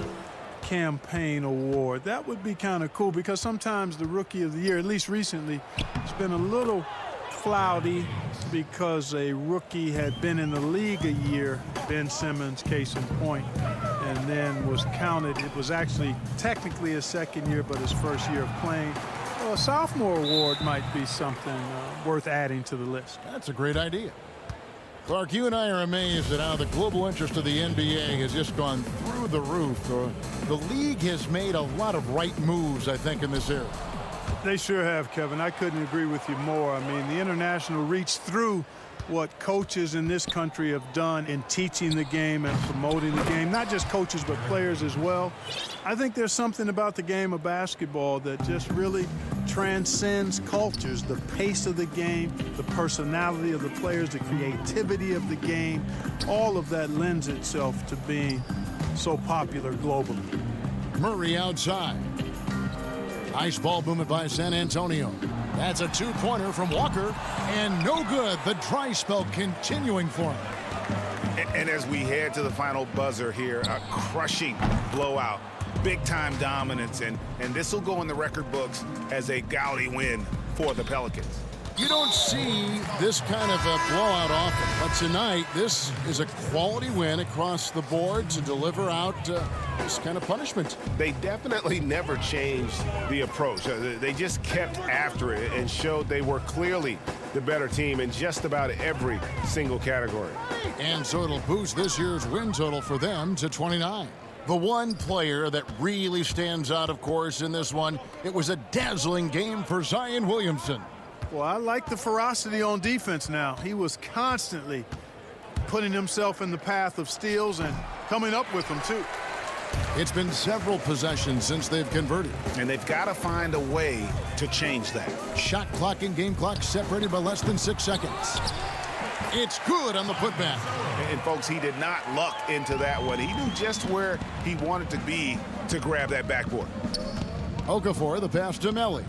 campaign award. That would be kind of cool, because sometimes the rookie of the year, at least recently, it's been a little cloudy because a rookie had been in the league a year, Ben Simmons, case in point, and then was counted. It was actually technically his second year, but his first year of playing. Well, a sophomore award might be something worth adding to the list. That's a great idea. Clark, you and I are amazed at how the global interest of the NBA has just gone through the roof. The league has made a lot of right moves, I think, in this era. They sure have, Kevin. I couldn't agree with you more. I mean, the international reach through what coaches in this country have done in teaching the game and promoting the game, not just coaches but players as well. I think there's something about the game of basketball that just really transcends cultures. The pace of the game, the personality of the players, the creativity of the game, all of that lends itself to being so popular globally. Murray outside. Nice ball movement by San Antonio. That's a 2-pointer from Walker, and no good. The dry spell continuing for him. And as we head to the final buzzer here, a crushing blowout, big-time dominance, and this will go in the record books as a gaudy win for the Pelicans. You don't see this kind of a blowout often, but tonight this is a quality win across the board to deliver out this kind of punishment. They definitely never changed the approach. They just kept after it and showed they were clearly the better team in just about every single category. And so it'll boost this year's win total for them to 29. The one player that really stands out, of course, in this one, it was a dazzling game for Zion Williamson. Well, I like the ferocity on defense now. He was constantly putting himself in the path of steals and coming up with them, too. It's been several possessions since they've converted. And they've got to find a way to change that. Shot clock and game clock separated by less than 6 seconds. It's good on the putback. And folks, he did not luck into that one. He knew just where he wanted to be to grab that backboard. Okafor, the pass to Melly.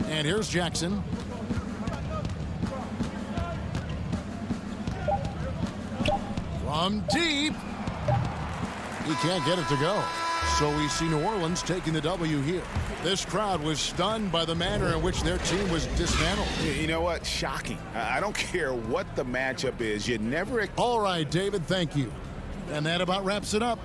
And here's Jackson. From deep. He can't get it to go. So we see New Orleans taking the W here. This crowd was stunned by the manner in which their team was dismantled. You know what? Shocking. I don't care what the matchup is. You never... All right, David, thank you. And that about wraps it up.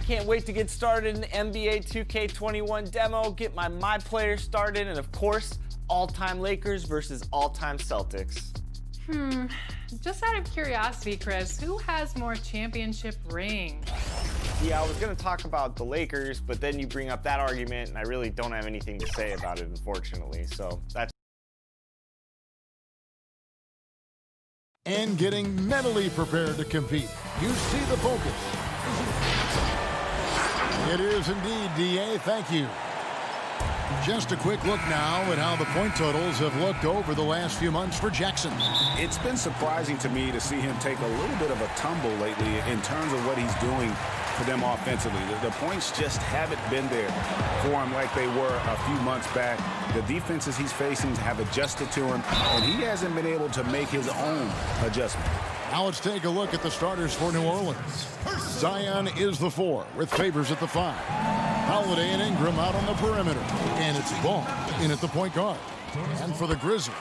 can't wait to get started in the NBA 2K21 demo, get my players started, and of course, all-time Lakers versus all-time Celtics. Just out of curiosity, Chris, who has more championship rings? Yeah, I was going to talk about the Lakers, but then you bring up that argument, and I really don't have anything to say about it, unfortunately. So that's. And getting mentally prepared to compete. You see the focus. It is indeed, DA. Thank you. Just a quick look now at how the point totals have looked over the last few months for Jackson. It's been surprising to me to see him take a little bit of a tumble lately in terms of what he's doing for them offensively. The points just haven't been there for him like they were a few months back. The defenses he's facing have adjusted to him, and he hasn't been able to make his own adjustment. Now let's take a look at the starters for New Orleans. Zion is the 4 with Favors at the 5. Holiday and Ingram out on the perimeter. And it's Ball in at the point guard. And for the Grizzlies,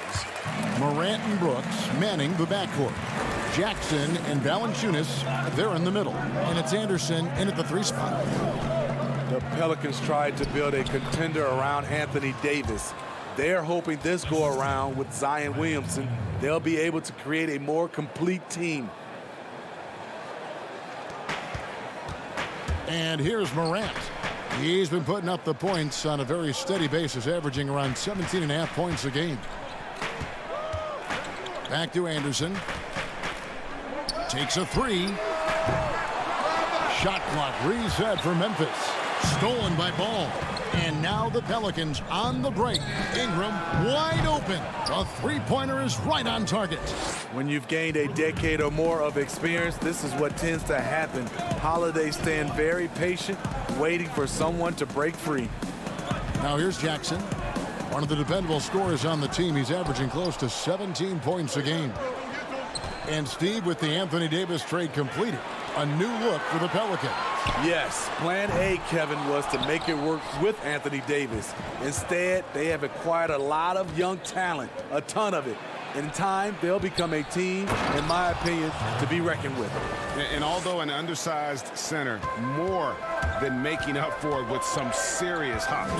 Morant and Brooks manning the backcourt. Jackson and Valanciunas, they're in the middle. And it's Anderson in at the 3 spot. The Pelicans tried to build a contender around Anthony Davis. They're hoping this go around with Zion Williamson, they'll be able to create a more complete team. And here's Morant. He's been putting up the points on a very steady basis, averaging around 17.5 points a game. Back to Anderson. Takes a 3. Shot clock reset for Memphis. Stolen by Ball. And now the Pelicans on the break. Ingram wide open. A three-pointer is right on target. When you've gained a decade or more of experience, this is what tends to happen. Holiday staying very patient, waiting for someone to break free. Now here's Jackson. One of the dependable scorers on the team. He's averaging close to 17 points a game. And Steve, with the Anthony Davis trade completed, a new look for the Pelicans. Yes, plan A, Kevin, was to make it work with Anthony Davis. Instead, they have acquired a lot of young talent, a ton of it. In time, they'll become a team, in my opinion, to be reckoned with. And although an undersized center, more than making up for it with some serious hops.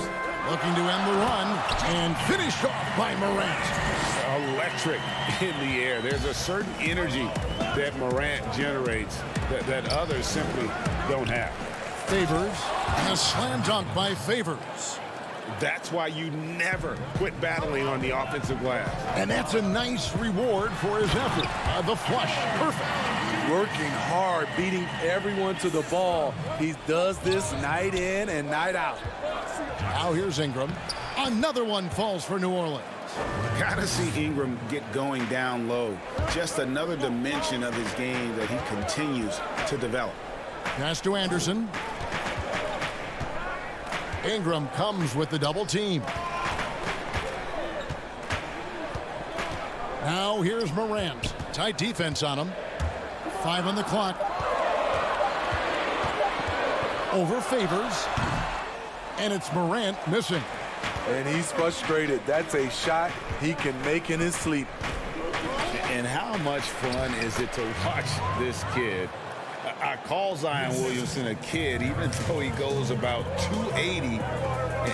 Looking to end the run and finished off by Morant. Electric in the air. There's a certain energy that Morant generates that others simply don't have. Favors and a slam dunk by Favors. That's why you never quit battling on the offensive glass. And that's a nice reward for his effort. The flush, perfect. Working hard, beating everyone to the ball. He does this night in and night out. Now here's Ingram. Another one falls for New Orleans. Gotta see Ingram get going down low. Just another dimension of his game that he continues to develop. Pass to Anderson. Ingram comes with the double team. Now here's Morant. Tight defense on him. 5 on the clock. Over Favors. And it's Morant missing. And he's frustrated. That's a shot he can make in his sleep. And how much fun is it to watch this kid? I call Zion Williamson a kid, even though he goes about 280,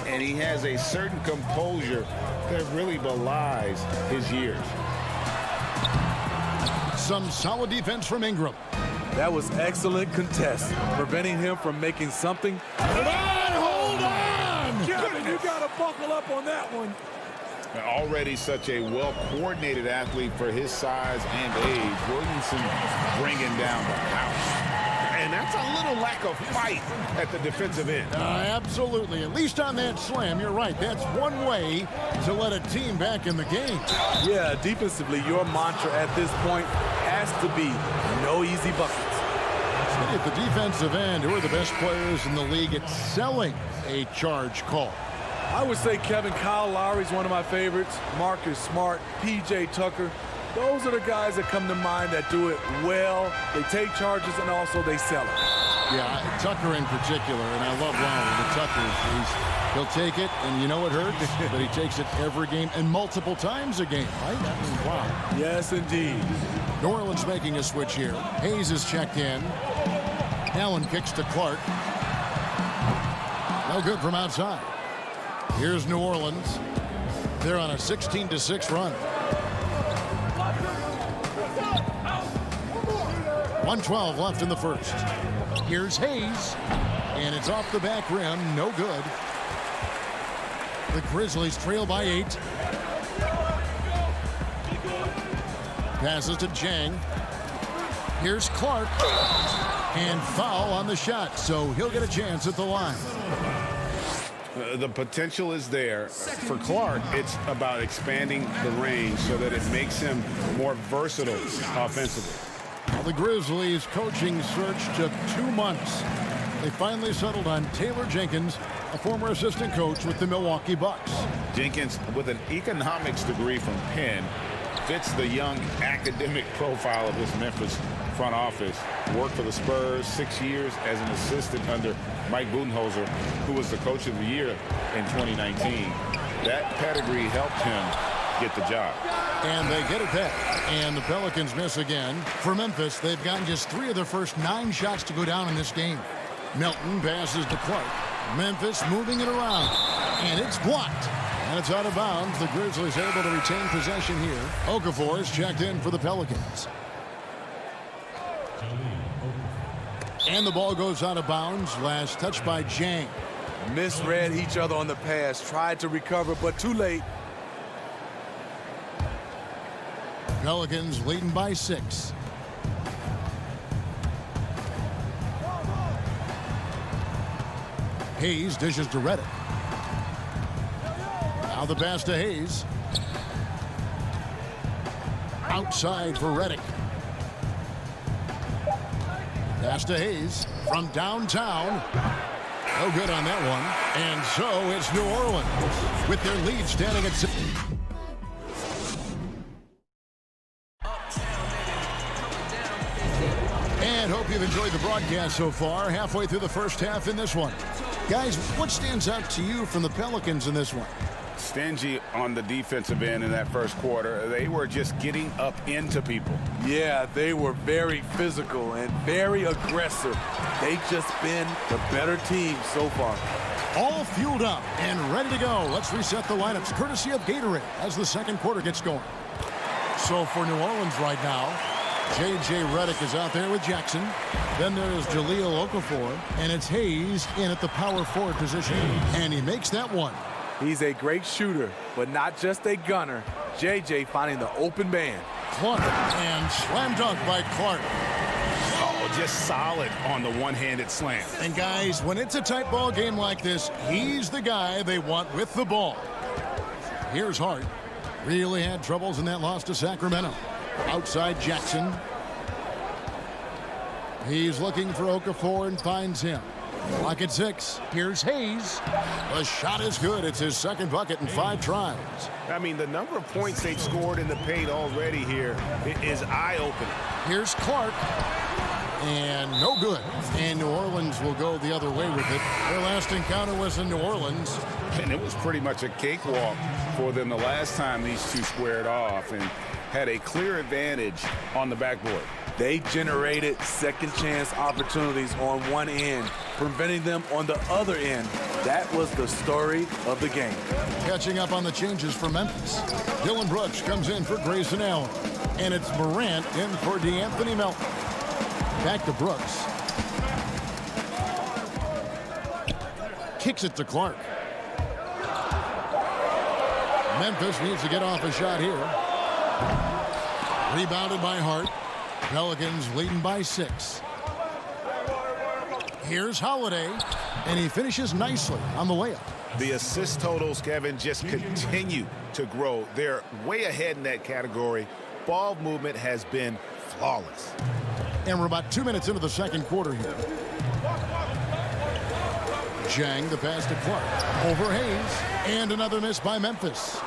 and he has a certain composure that really belies his years. Some solid defense from Ingram. That was excellent contest, preventing him from making something. Hold on! Kevin, you got to buckle up on that one. Already such a well-coordinated athlete for his size and age, Williamson bringing down the house. And that's a little lack of fight at the defensive end. Absolutely. At least on that slam, you're right. That's one way to let a team back in the game. Yeah, defensively, your mantra at this point has to be no easy buckets. At the defensive end, who are the best players in the league at selling a charge call? I would say Kevin, Kyle Lowry's one of my favorites. Marcus Smart, P.J. Tucker. Those are the guys that come to mind that do it well. They take charges and also they sell it. Yeah, Tucker in particular, and I love Lowry. The Tucker, he'll take it, and you know it hurts, but he takes it every game and multiple times a game, right? I mean, wow. Yes, indeed. New Orleans making a switch here. Hayes is checked in. Allen kicks to Clark. No good from outside. Here's New Orleans. They're on a 16-6 run. 1:12 left in the first. Here's Hayes, and it's off the back rim. No good. The Grizzlies trail by 8. Passes to Jang. Here's Clark, and foul on the shot, so he'll get a chance at the line. The potential is there. For Clark, it's about expanding the range so that it makes him more versatile offensively. Well, the Grizzlies coaching search took 2 months. They finally settled on Taylor Jenkins, a former assistant coach with the Milwaukee Bucks. Jenkins, with an economics degree from Penn, fits the young academic profile of this Memphis front office. Worked for the Spurs 6 years as an assistant under Mike Budenholzer, who was the coach of the year in 2019. That pedigree helped him get the job. And they get it back. And the Pelicans miss again. For Memphis, they've gotten just 3 of their first 9 shots to go down in this game. Melton passes to Clark. Memphis moving it around. And it's blocked. And it's out of bounds. The Grizzlies able to retain possession here. Okafor is checked in for the Pelicans. And the ball goes out of bounds. Last touch by Jang. Misread each other on the pass. Tried to recover, but too late. Pelicans leading by 6. Hayes dishes to Redick. Now the pass to Hayes. Outside for Redick. Pass to Hayes from downtown. No good on that one. And so it's New Orleans with their lead standing at 6. And hope you've enjoyed the broadcast so far. Halfway through the first half in this one. Guys, what stands out to you from the Pelicans in this one? Stingy on the defensive end in that first quarter. They were just getting up into people. Yeah, they were very physical and very aggressive. They've just been the better team so far. All fueled up and ready to go. Let's reset the lineups courtesy of Gatorade as the second quarter gets going. So for New Orleans right now, J.J. Redick is out there with Jackson. Then there's Jahlil Okafor, and it's Hayes in at the power forward position. And he makes that one. He's a great shooter, but not just a gunner. J.J. finding the open man. Clark, and slam dunk by Clark. Oh, just solid on the one-handed slam. And guys, when it's a tight ball game like this, he's the guy they want with the ball. Here's Hart. Really had troubles in that loss to Sacramento. Outside Jackson. He's looking for Okafor and finds him. Clock at 6. Here's Hayes. The shot is good. It's his second bucket in 5 tries. I mean, the number of points they've scored in the paint already here is eye-opening. Here's Clark. And no good. And New Orleans will go the other way with it. Their last encounter was in New Orleans. And it was pretty much a cakewalk for them the last time these two squared off and had a clear advantage on the backboard. They generated second chance opportunities on one end, preventing them on the other end. That was the story of the game. Catching up on the changes for Memphis. Dylan Brooks comes in for Grayson Allen. And it's Morant in for DeAnthony Melton. Back to Brooks. Kicks it to Clark. Memphis needs to get off a shot here. Rebounded by Hart. Pelicans leading by 6. Here's Holiday, and he finishes nicely on the layup. The assist totals, Kevin, just continue to grow. They're way ahead in that category. Ball movement has been flawless. And we're about 2 minutes into the second quarter here. Jang, the pass to Clark. Over Hayes, and another miss by Memphis.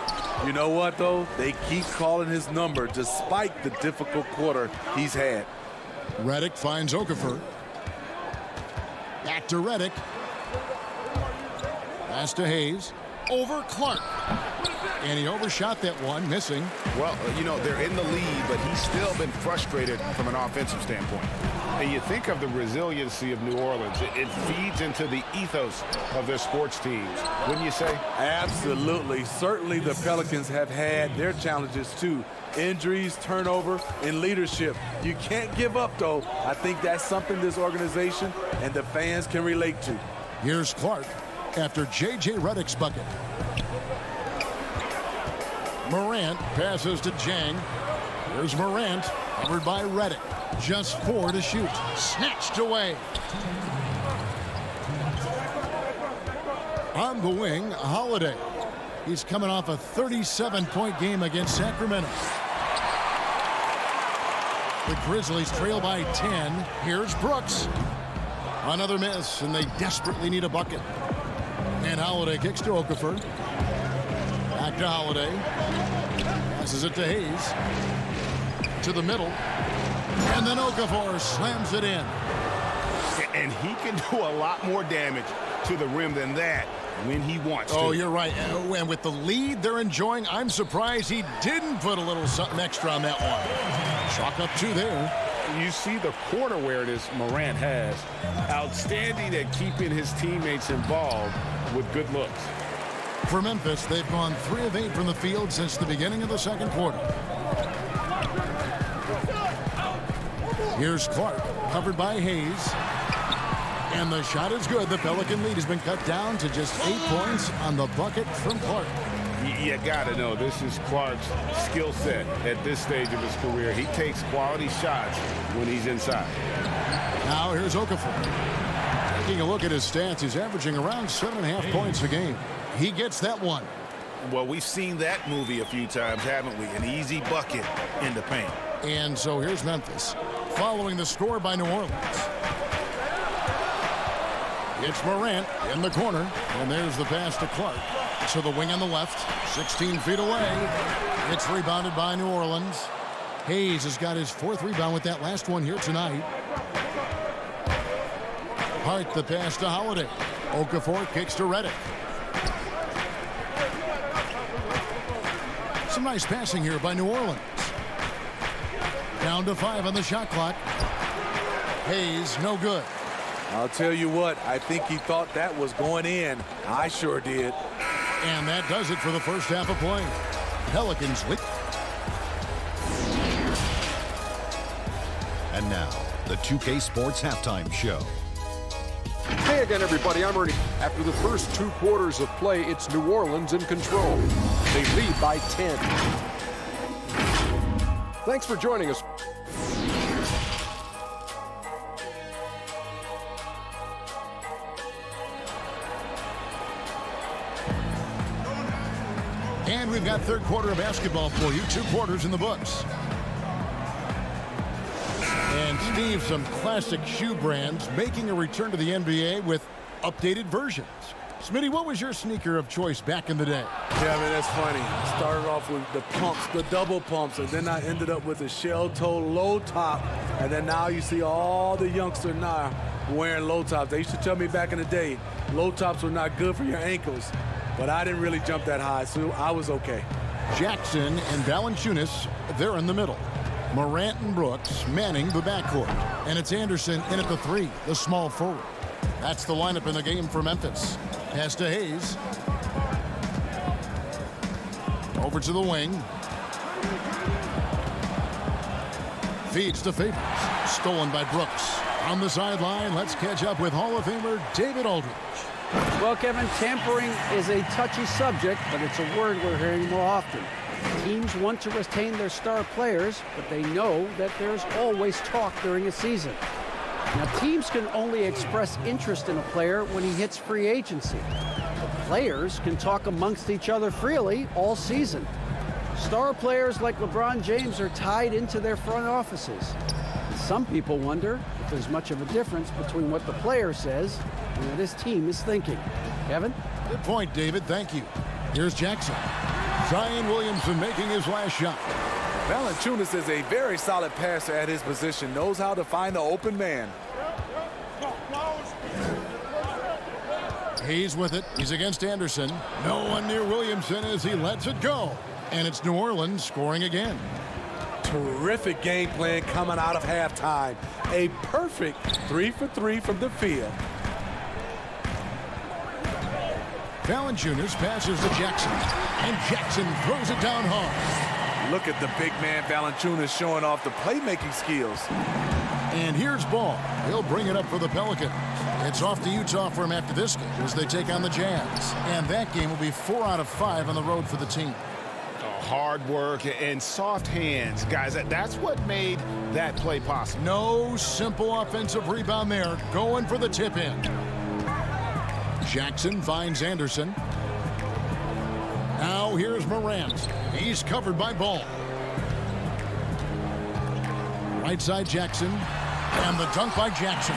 You know what, though? They keep calling his number despite the difficult quarter he's had. Redick finds Okafor. Back to Redick. Pass to Hayes. Over Clark. And he overshot that one, missing. Well, you know, they're in the lead, but he's still been frustrated from an offensive standpoint. And you think of the resiliency of New Orleans. It feeds into the ethos of their sports teams, wouldn't you say? Absolutely. Certainly the Pelicans have had their challenges too. Injuries, turnover, and leadership. You can't give up, though. I think that's something this organization and the fans can relate to. Here's Clark after J.J. Redick's bucket. Morant passes to Jang. Here's Morant, covered by Redick. Just 4 to shoot. Snatched away. On the wing, Holiday. He's coming off a 37-point game against Sacramento. The Grizzlies trail by 10. Here's Brooks. Another miss, and they desperately need a bucket. And Holiday kicks to Okafor. Back to Holiday. Passes it to Hayes. To the middle. And then Okafor slams it in. And he can do a lot more damage to the rim than that when he wants to. Oh, you're right. And with the lead they're enjoying, I'm surprised he didn't put a little something extra on that one. Chalk up 2 there. You see the court awareness Morant has. Outstanding at keeping his teammates involved with good looks. For Memphis, they've gone 3 of 8 from the field since the beginning of the second quarter. Here's Clark, covered by Hayes. And the shot is good. The Pelican lead has been cut down to just 8 points on the bucket from Clark. You got to know this is Clark's skill set at this stage of his career. He takes quality shots when he's inside. Now here's Okafor. Taking a look at his stats, he's averaging around 7.5 points a game. He gets that one. Well, we've seen that movie a few times, haven't we? An easy bucket in the paint. And so here's Memphis, following the score by New Orleans. It's Morant in the corner, and there's the pass to Clark. To the wing on the left, 16 feet away. It's rebounded by New Orleans. Hayes has got his 4th rebound with that last one here tonight. Hart the pass to Holiday. Okafor kicks to Redick. Some nice passing here by New Orleans. Down to 5 on the shot clock. Hayes, no good. I'll tell you what, I think he thought that was going in. I sure did. And that does it for the first half of play. Pelicans lead. And now, the 2K Sports Halftime Show. Hey again, everybody. I'm Ernie. After the first 2 quarters of play, it's New Orleans in control. They lead by 10. Thanks for joining us. And we've got third quarter of basketball for you. 2 quarters in the books. And Steve, some classic shoe brands making a return to the NBA with updated versions. Smitty, what was your sneaker of choice back in the day? Yeah, man, that's funny. I started off with the pumps, the double pumps, and then I ended up with a shell-toe low top. And then now you see all the youngsters now wearing low tops. They used to tell me back in the day, low tops were not good for your ankles. But I didn't really jump that high, so I was okay. Jackson and Valanciunas, they're in the middle. Morant and Brooks manning the backcourt. And it's Anderson in at the 3, the small forward. That's the lineup in the game for Memphis. Pass to Hayes. Over to the wing. Feeds to Favors. Stolen by Brooks. On the sideline, let's catch up with Hall of Famer David Aldridge. Well, Kevin, tampering is a touchy subject, but it's a word we're hearing more often. Teams want to retain their star players, but they know that there's always talk during a season. Now, teams can only express interest in a player when he hits free agency. But players can talk amongst each other freely all season. Star players like LeBron James are tied into their front offices. Some people wonder if there's much of a difference between what the player says and what his team is thinking. Kevin? Good point, David. Thank you. Here's Jackson. Zion Williamson making his last shot. Valanciunas is a very solid passer at his position, knows how to find the open man. He's with it. He's against Anderson. No one near Williamson as he lets it go. And it's New Orleans scoring again. Terrific game plan coming out of halftime. A perfect 3 for 3 from the field. Valanciunas passes to Jackson. And Jackson throws it down hard. Look at the big man Valanciunas showing off the playmaking skills. And here's Ball. He'll bring it up for the Pelicans. It's off to Utah for him after this game as they take on the Jazz. And that game will be 4 out of 5 on the road for the team. Hard work and soft hands, guys. That's what made that play possible. No simple offensive rebound there. Going for the tip-in. Jackson finds Anderson. Now here's Morant. He's covered by Ball. Right side Jackson. And the dunk by Jackson.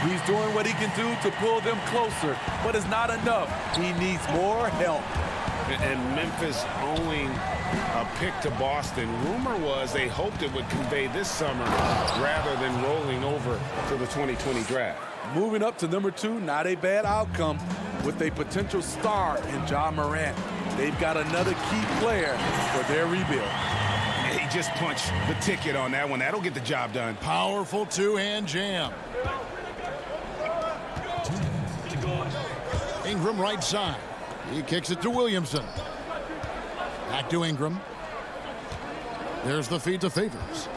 He's doing what he can do to pull them closer, but it's not enough. He needs more help. And Memphis owing a pick to Boston. Rumor was they hoped it would convey this summer rather than rolling over to the 2020 draft. Moving up to number 2, not a bad outcome with a potential star in Ja Morant. They've got another key player for their rebuild. He just punched the ticket on that one. That'll get the job done. Powerful two-hand jam. Ingram right side. He kicks it to Williamson. Back to Ingram. There's the feed to Favors.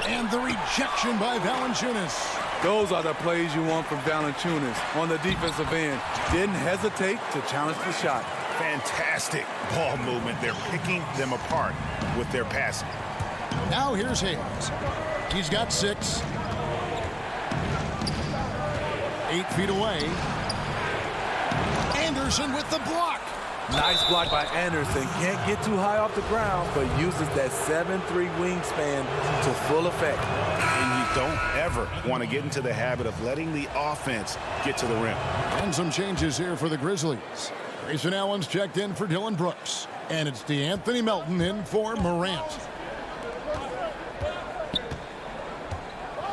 And the rejection by Valanciunas. Those are the plays you want from Valanciunas on the defensive end. Didn't hesitate to challenge the shot. Fantastic ball movement. They're picking them apart with their passing. Now here's Hayes. He's got 6. 8 feet away. Anderson with the block. Nice block by Anderson. Can't get too high off the ground, but uses that 7'3" wingspan to full effect. And you don't ever want to get into the habit of letting the offense get to the rim. And some changes here for the Grizzlies. Grayson Allen's checked in for Dylan Brooks. And it's DeAnthony Melton in for Morant.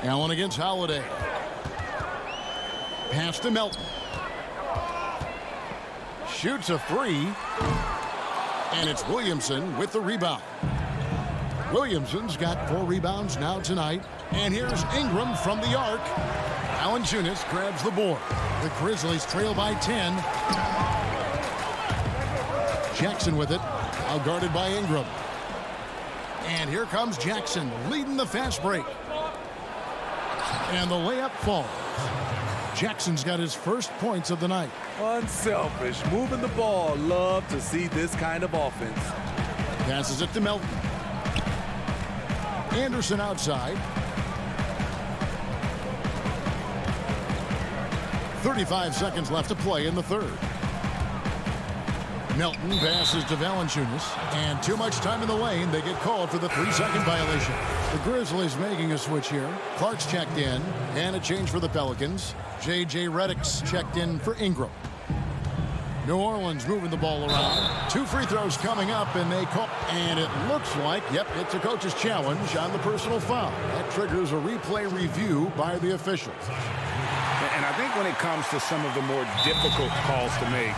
Allen against Holiday. Pass to Melton. Shoots a 3. And it's Williamson with the rebound. Williamson's got 4 rebounds now tonight. And here's Ingram from the arc. Valanciunas grabs the board. The Grizzlies trail by 10. Jackson with it. Now guarded by Ingram. And here comes Jackson leading the fast break. And the layup falls. Jackson's got his first points of the night. Unselfish, moving the ball. Love to see this kind of offense. Passes it to Melton. Anderson outside. 35 seconds left to play in the third. Melton passes to Valanciunas. And too much time in the lane. They get called for the 3-second violation. The Grizzlies making a switch here. Clark's checked in. And a change for the Pelicans. J.J. Redick's checked in for Ingram. New Orleans moving the ball around. 2 free throws coming up, and they call. And it looks like, yep, it's a coach's challenge on the personal foul. That triggers a replay review by the officials. And I think when it comes to some of the more difficult calls to make,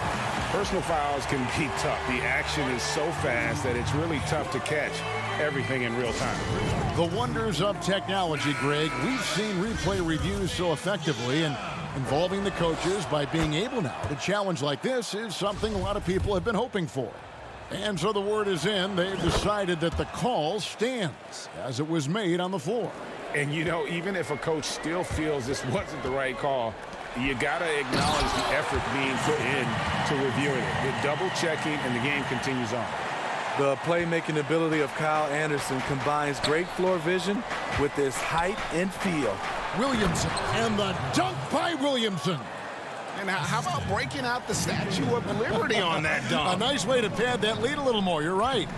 personal fouls can be tough. The action is so fast that it's really tough to catch everything in real time. The wonders of technology, Greg. We've seen replay reviews so effectively, and involving the coaches by being able now to challenge like this is something a lot of people have been hoping for. And so the word is in. They've decided that the call stands as it was made on the floor. And, you know, even if a coach still feels this wasn't the right call, you got to acknowledge the effort being put in to reviewing it. The double checking, and the game continues on. The playmaking ability of Kyle Anderson combines great floor vision with his height and feel. Williamson, and the dunk by Williamson. And how about breaking out the Statue of Liberty on that dunk? A nice way to pad that lead a little more. You're right.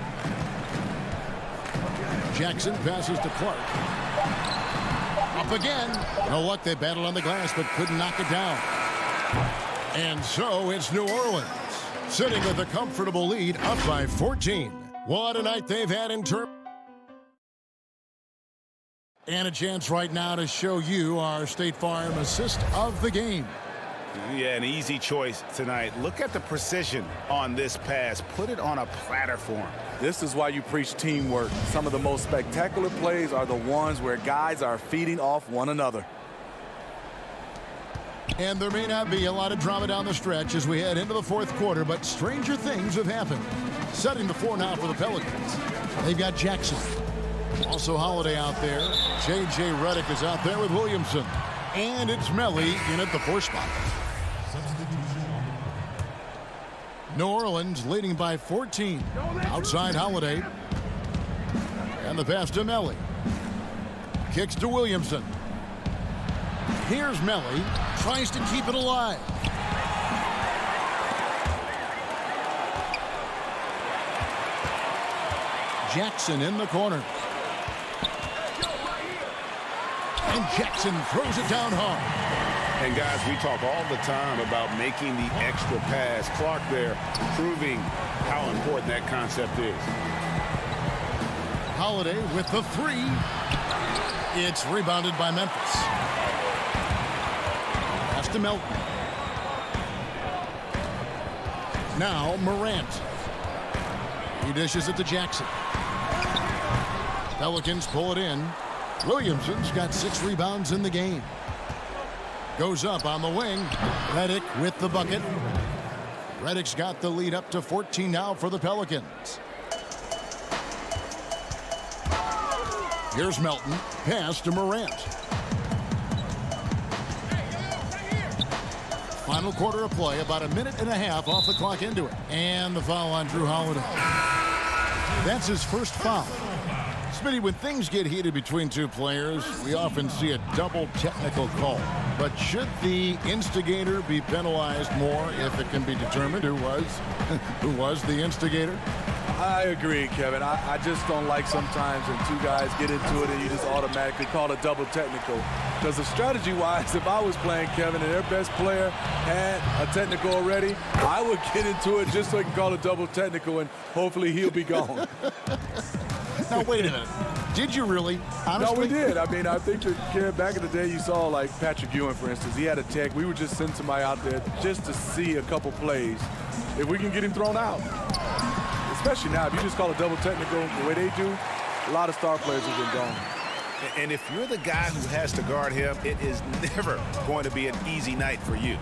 Jackson passes to Clark. Up again. No luck. They battled on the glass, but couldn't knock it down. And so it's New Orleans, sitting with a comfortable lead, up by 14. What a night they've had in terms. And a chance right now to show you our State Farm assist of the game. Yeah, an easy choice tonight. Look at the precision on this pass. Put it on a platter for him. This is why you preach teamwork. Some of the most spectacular plays are the ones where guys are feeding off one another. And there may not be a lot of drama down the stretch as we head into the fourth quarter, but stranger things have happened. Setting the floor now for the Pelicans. They've got Jackson. Also Holiday out there. J.J. Redick is out there with Williamson. And it's Melly in at the 4 spot. New Orleans leading by 14. Outside Holiday. And the pass to Melly. Kicks to Williamson. Here's Melly. Tries to keep it alive. Jackson in the corner. And Jackson throws it down hard. And guys, we talk all the time about making the extra pass. Clark there proving how important that concept is. Holiday with the 3. It's rebounded by Memphis. Pass to Melton. Now Morant. He dishes it to Jackson. Pelicans pull it in. Williamson's got 6 rebounds in the game. Goes up on the wing. Redick with the bucket. Redick's got the lead up to 14 now for the Pelicans. Here's Melton. Pass to Morant. Final quarter of play. About a minute and a half off the clock into it. And the foul on Drew Holiday. That's his first foul. Smitty, when things get heated between two players, we often see a double technical call. But should the instigator be penalized more if it can be determined who was the instigator? I agree, Kevin. I just don't like sometimes when two guys get into it and you just automatically call a double technical. Because the strategy-wise, if I was playing Kevin and their best player had a technical already, I would get into it just so I can call a double technical and hopefully he'll be gone. Now, wait a minute. Did you really? Honestly? No, we did. I mean, I think that back in the day, you saw like Patrick Ewing, for instance. He had a tech. We would just send somebody out there just to see a couple plays. If we can get him thrown out. Especially now, if you just call a double technical the way they do, a lot of star players have been gone. And if you're the guy who has to guard him, it is never going to be an easy night for you.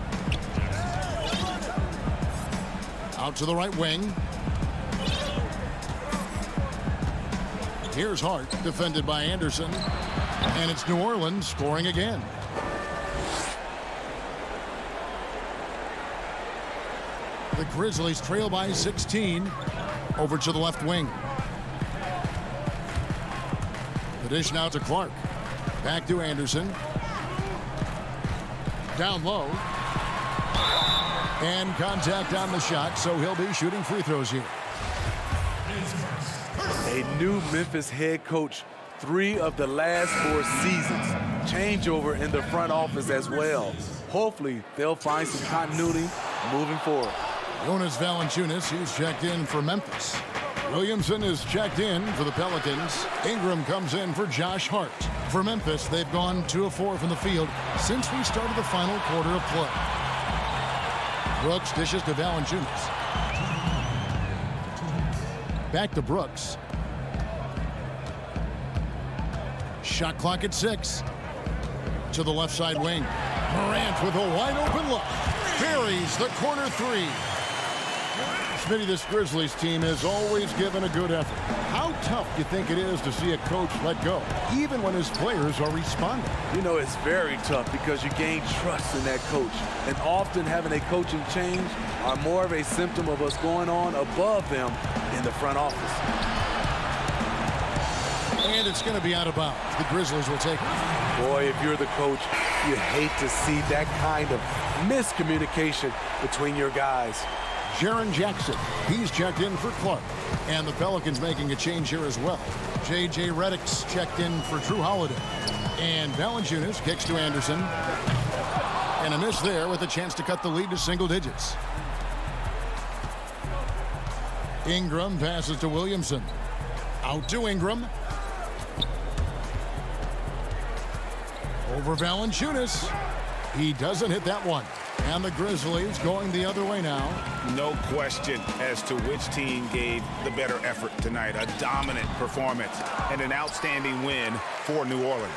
Out to the right wing. Here's Hart, defended by Anderson. And it's New Orleans scoring again. The Grizzlies trail by 16. Over to the left wing. The dish now to Clark. Back to Anderson. Down low. And contact on the shot, so he'll be shooting free throws here. A new Memphis head coach, 3 of the last 4 seasons. Changeover in the front office as well. Hopefully, they'll find some continuity moving forward. Jonas Valanciunas, who's checked in for Memphis. Williamson is checked in for the Pelicans. Ingram comes in for Josh Hart. For Memphis, they've gone 2 of 4 from the field since we started the final quarter of play. Brooks dishes to Valanciunas. Back to Brooks. Shot clock at 6. To the left side wing. Morant with a wide open look. Buries the corner 3. Smitty, this Grizzlies team has always given a good effort. How tough do you think it is to see a coach let go, even when his players are responding? You know, it's very tough because you gain trust in that coach. And often having a coaching change are more of a symptom of what's going on above them in the front office. And it's going to be out of bounds. The Grizzlies will take it. Boy, if you're the coach, you hate to see that kind of miscommunication between your guys. Jaren Jackson, he's checked in for Clark. And the Pelicans making a change here as well. J.J. Redick's checked in for Drew Holiday. And Valanciunas kicks to Anderson. And a miss there with a chance to cut the lead to single digits. Ingram passes to Williamson. Out to Ingram. Over Valanciunas. He doesn't hit that one. And the Grizzlies going the other way now. No question as to which team gave the better effort tonight. A dominant performance and an outstanding win for New Orleans.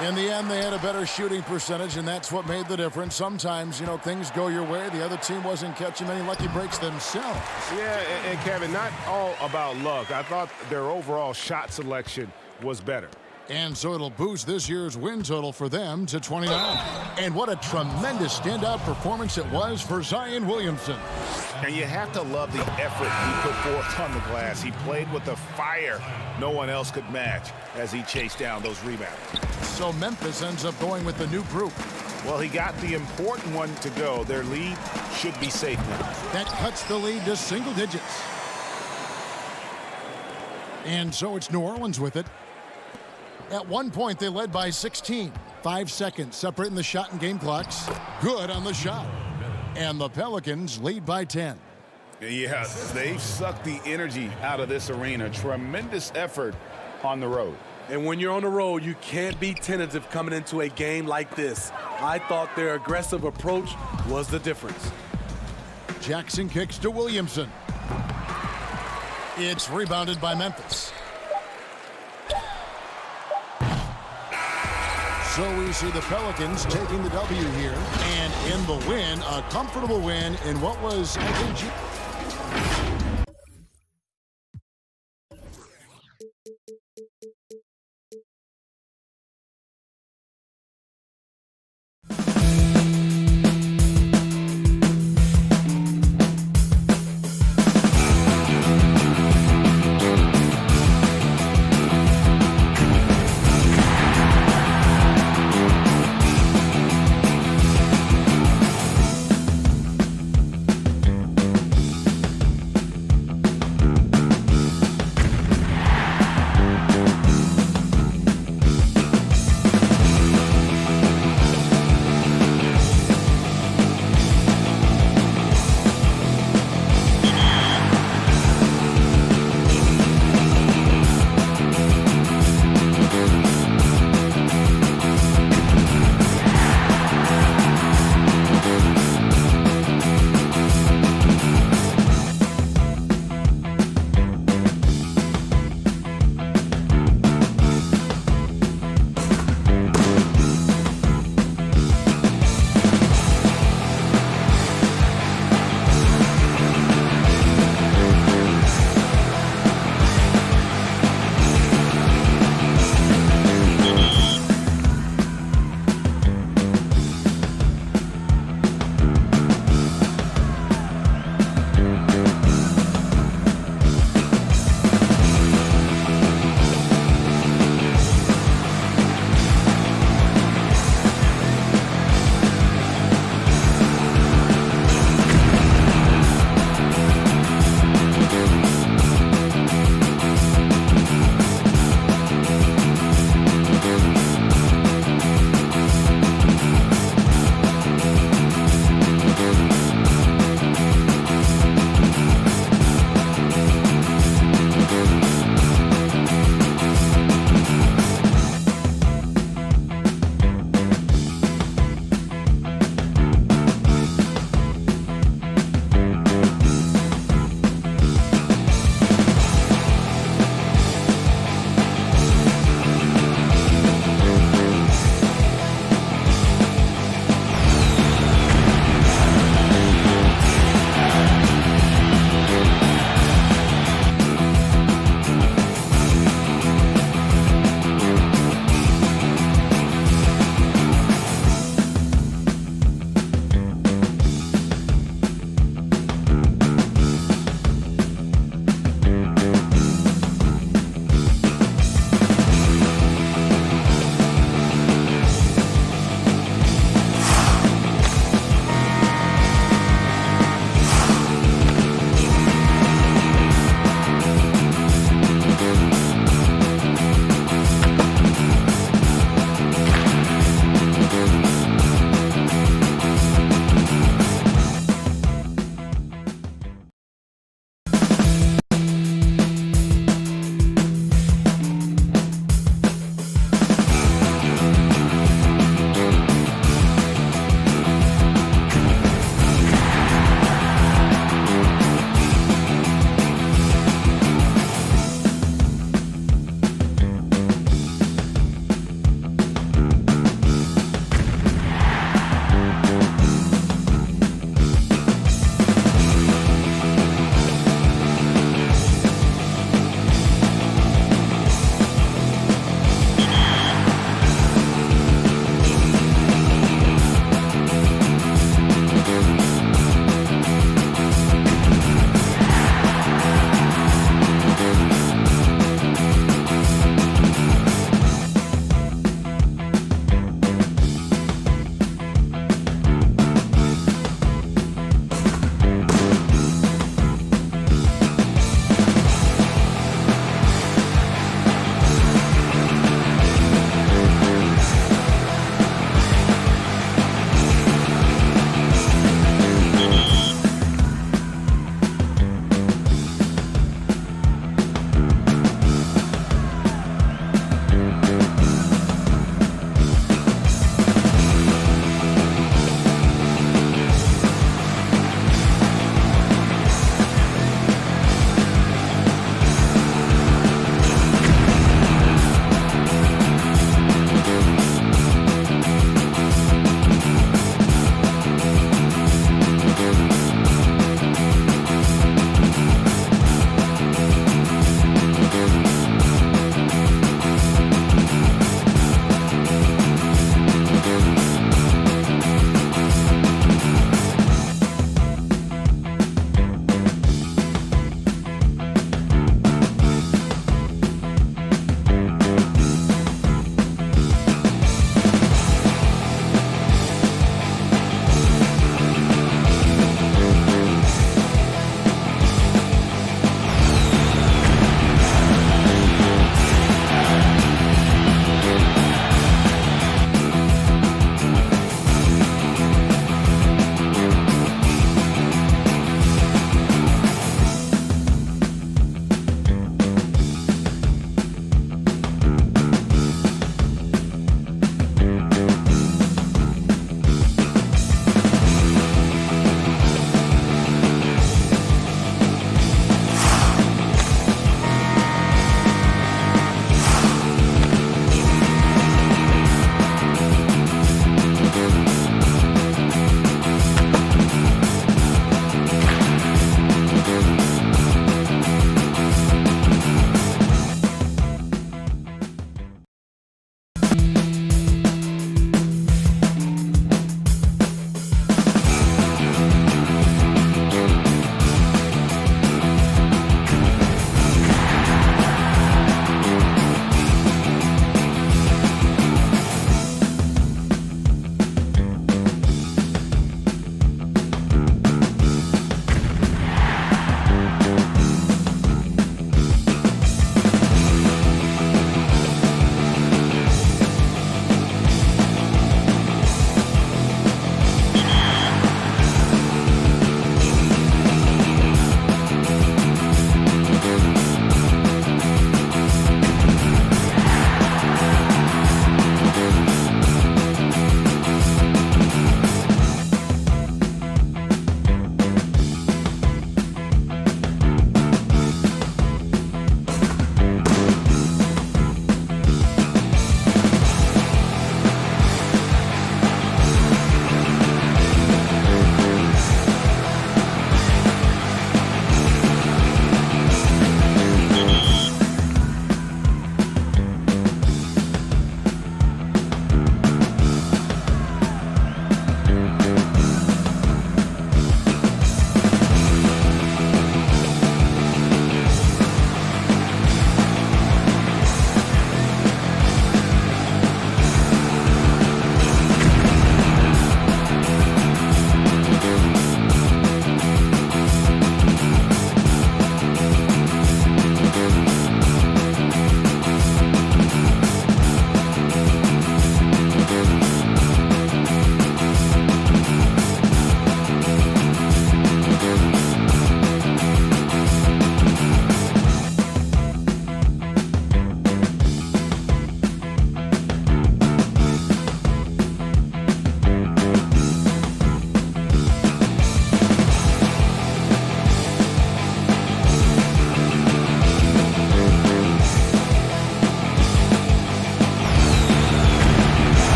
In the end, they had a better shooting percentage, and that's what made the difference. Sometimes, things go your way. The other team wasn't catching many lucky breaks themselves. Yeah, and Kevin, not all about luck. I thought their overall shot selection was better. And so it'll boost this year's win total for them to 29. And what a tremendous standout performance it was for Zion Williamson. And you have to love the effort he put forth on the glass. He played with a fire no one else could match as he chased down those rebounds. So Memphis ends up going with the new group. Well, he got the important one to go. Their lead should be safe now. That cuts the lead to single digits. And so it's New Orleans with it. At one point, they led by 16. 5 seconds separating the shot and game clocks. Good on the shot. And the Pelicans lead by 10. Yeah, they've sucked the energy out of this arena. Tremendous effort on the road. And when you're on the road, you can't be tentative coming into a game like this. I thought their aggressive approach was the difference. Jackson kicks to Williamson. It's rebounded by Memphis. So we see the Pelicans taking the W here. And in the win, a comfortable win in what was, I think,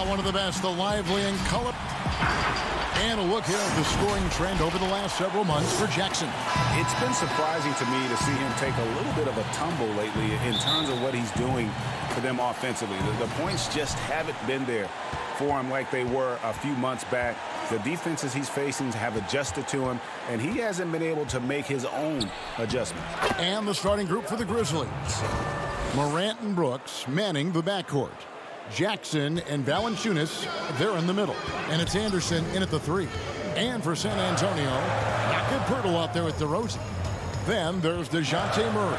One of the best, the lively and color. And a look here at the scoring trend over the last several months for Jackson. It's been surprising to me to see him take a little bit of a tumble lately in terms of what he's doing for them offensively. The points just haven't been there for him like they were a few months back. The defenses he's facing have adjusted to him, and he hasn't been able to make his own adjustments. And the starting group for the Grizzlies. Morant and Brooks manning the backcourt. Jackson and Valanciunas, they're in the middle. And it's Anderson in at the 3. And for San Antonio, not good Pirtle out there with DeRozan. Then there's DeJounte Murray.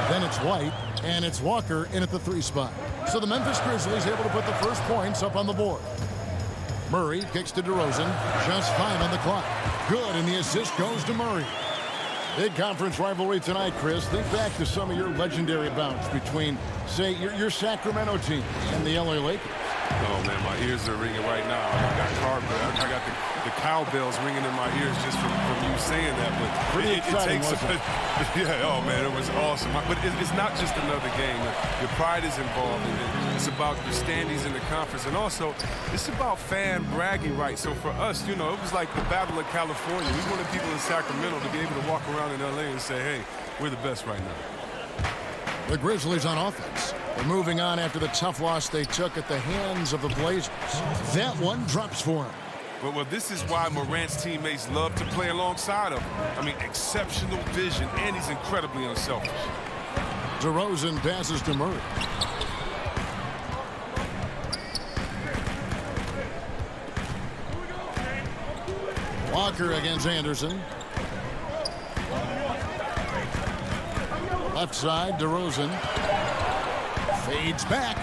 Then it's White, and it's Walker in at the 3 spot. So the Memphis Grizzlies able to put the first points up on the board. Murray kicks to DeRozan, just 5 on the clock. Good, and the assist goes to Murray. Big conference rivalry tonight, Chris. Think back to some of your legendary bouts between, say, your Sacramento team and the LA Lakers. Oh, man, my ears are ringing right now. I got the cowbells ringing in my ears just from you saying that. But pretty exciting, wasn't it? Yeah, oh, man, it was awesome. But it's not just another game. Your pride is involved in it. It's about your standings in the conference. And also, it's about fan bragging rights. So for us, you know, it was like the Battle of California. We wanted people in Sacramento to be able to walk around in L.A. and say, hey, we're the best right now. The Grizzlies on offense. They're moving on after the tough loss they took at the hands of the Blazers. That one drops for him. Well, this is why Morant's teammates love to play alongside him. I mean, exceptional vision, and he's incredibly unselfish. DeRozan passes to Murray. Walker against Anderson. Left side, DeRozan. Fades back.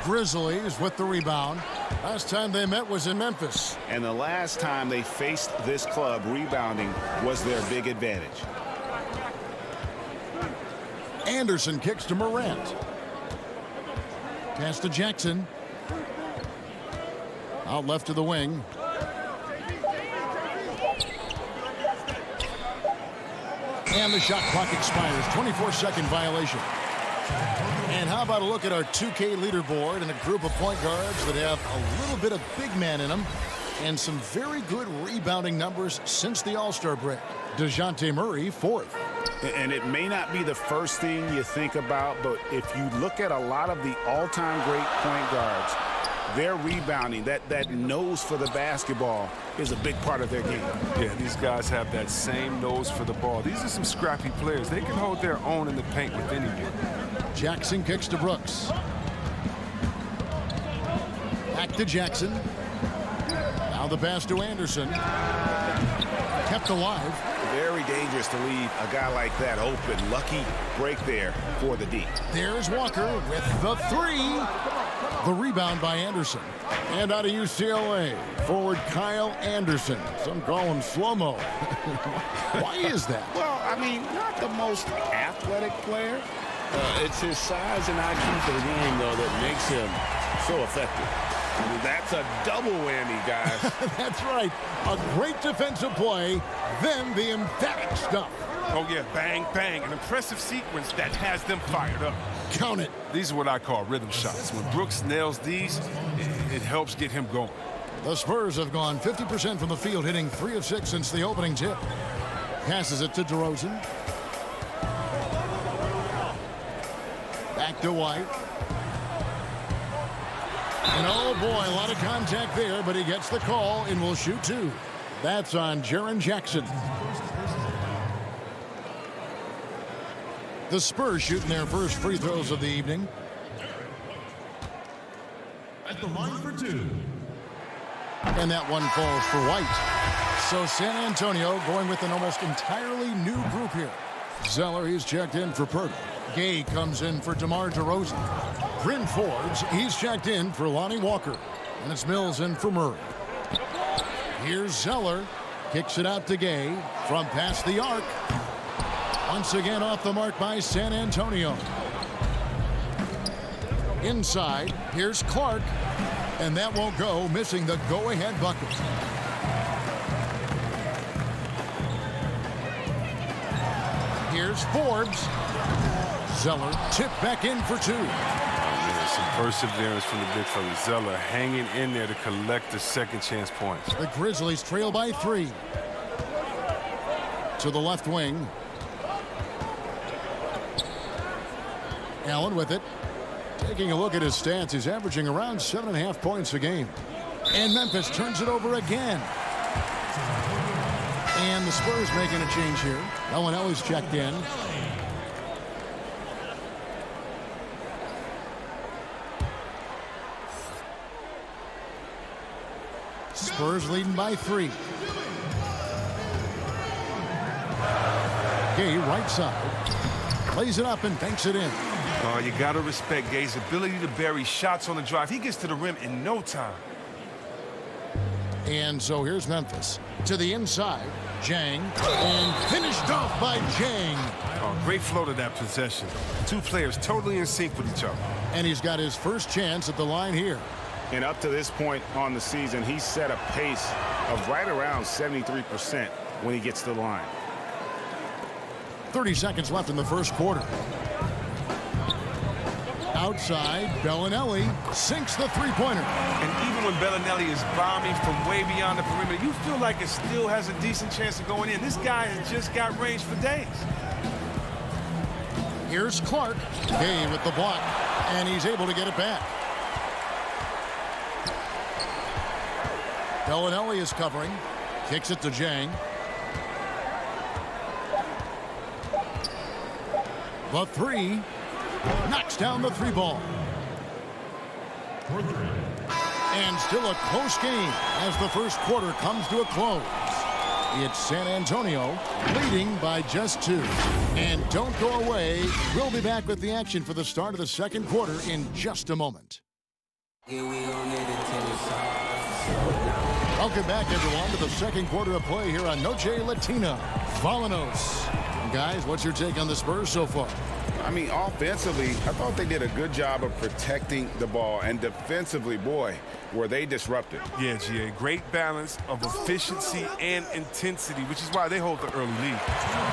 Grizzlies with the rebound. Last time they met was in Memphis. And the last time they faced this club, rebounding was their big advantage. Anderson kicks to Morant. Pass to Jackson. Out left to the wing. And the shot clock expires. 24-second violation. And how about a look at our 2K leaderboard and a group of point guards that have a little bit of big man in them and some very good rebounding numbers since the All-Star break. DeJounte Murray, 4th. And it may not be the first thing you think about, but if you look at a lot of the all-time great point guards, their rebounding, that nose for the basketball is a big part of their game. Yeah, these guys have that same nose for the ball. These are some scrappy players. They can hold their own in the paint with anyone. Jackson kicks to Brooks. Back to Jackson. Now the pass to Anderson. Kept alive. Very dangerous to leave a guy like that open. Lucky break there for the D. There's Walker with the 3. The rebound by Anderson. And out of UCLA, forward Kyle Anderson. Some call him slow-mo. Why is that? Well, I mean, not the most athletic player. It's his size and IQ for the game, though, that makes him so effective. I mean, that's a double whammy, guys. That's right. A great defensive play, then the emphatic stuff. Oh, yeah, bang, bang. An impressive sequence that has them fired up. Count it. These are what I call rhythm shots. When Brooks nails these, it helps get him going. The Spurs have gone 50% from the field, hitting 3 of 6 since the opening tip. Passes it to DeRozan. Back to White. And oh boy, a lot of contact there, but he gets the call and will shoot 2. That's on Jaren Jackson. The Spurs shooting their first free throws of the evening. At the line for 2. And that one falls for White. So San Antonio going with an almost entirely new group here. Zeller, he's checked in for Pirtle. Gay comes in for DeMar DeRozan. Bryn Forbes, he's checked in for Lonnie Walker. And it's Mills in for Murray. Here's Zeller. Kicks it out to Gay from past the arc. Once again off the mark by San Antonio. Inside, here's Clark. And that won't go, missing the go-ahead bucket. Here's Forbes. Zeller tipped back in for two. Some perseverance from the big fella. Zeller hanging in there to collect the second chance points. The Grizzlies trail by 3. To the left wing. Allen with it. Taking a look at his stats, he's averaging around 7.5 points a game. And Memphis turns it over again. And the Spurs making a change here. Bellinelli's checked in. Spurs leading by 3. Gay right side. Plays it up and banks it in. Oh, you got to respect Gay's ability to bury shots on the drive. He gets to the rim in no time. And so here's Memphis. To the inside. Jang. And finished off by Jang. Oh, great flow to that possession. Two players totally in sync with each other. And he's got his first chance at the line here. And up to this point on the season, he's set a pace of right around 73% when he gets to the line. 30 seconds left in the first quarter. Outside, Bellinelli sinks the three-pointer. And even when Bellinelli is bombing from way beyond the perimeter, you feel like it still has a decent chance of going in. This guy has just got range for days. Here's Clark. Gay with the block, and he's able to get it back. Bellinelli is covering. Kicks it to Jang. The three. Knocks down the three ball. And still a close game as the first quarter comes to a close. It's San Antonio leading by just 2. And don't go away. We'll be back with the action for the start of the second quarter in just a moment. Welcome back, everyone, to the second quarter of play here on Noche Latina. Volanos. Guys, what's your take on the Spurs so far? I mean, offensively, I thought they did a good job of protecting the ball. And defensively, boy, were they disruptive. Yeah, GA, great balance of efficiency and intensity, which is why they hold the early lead.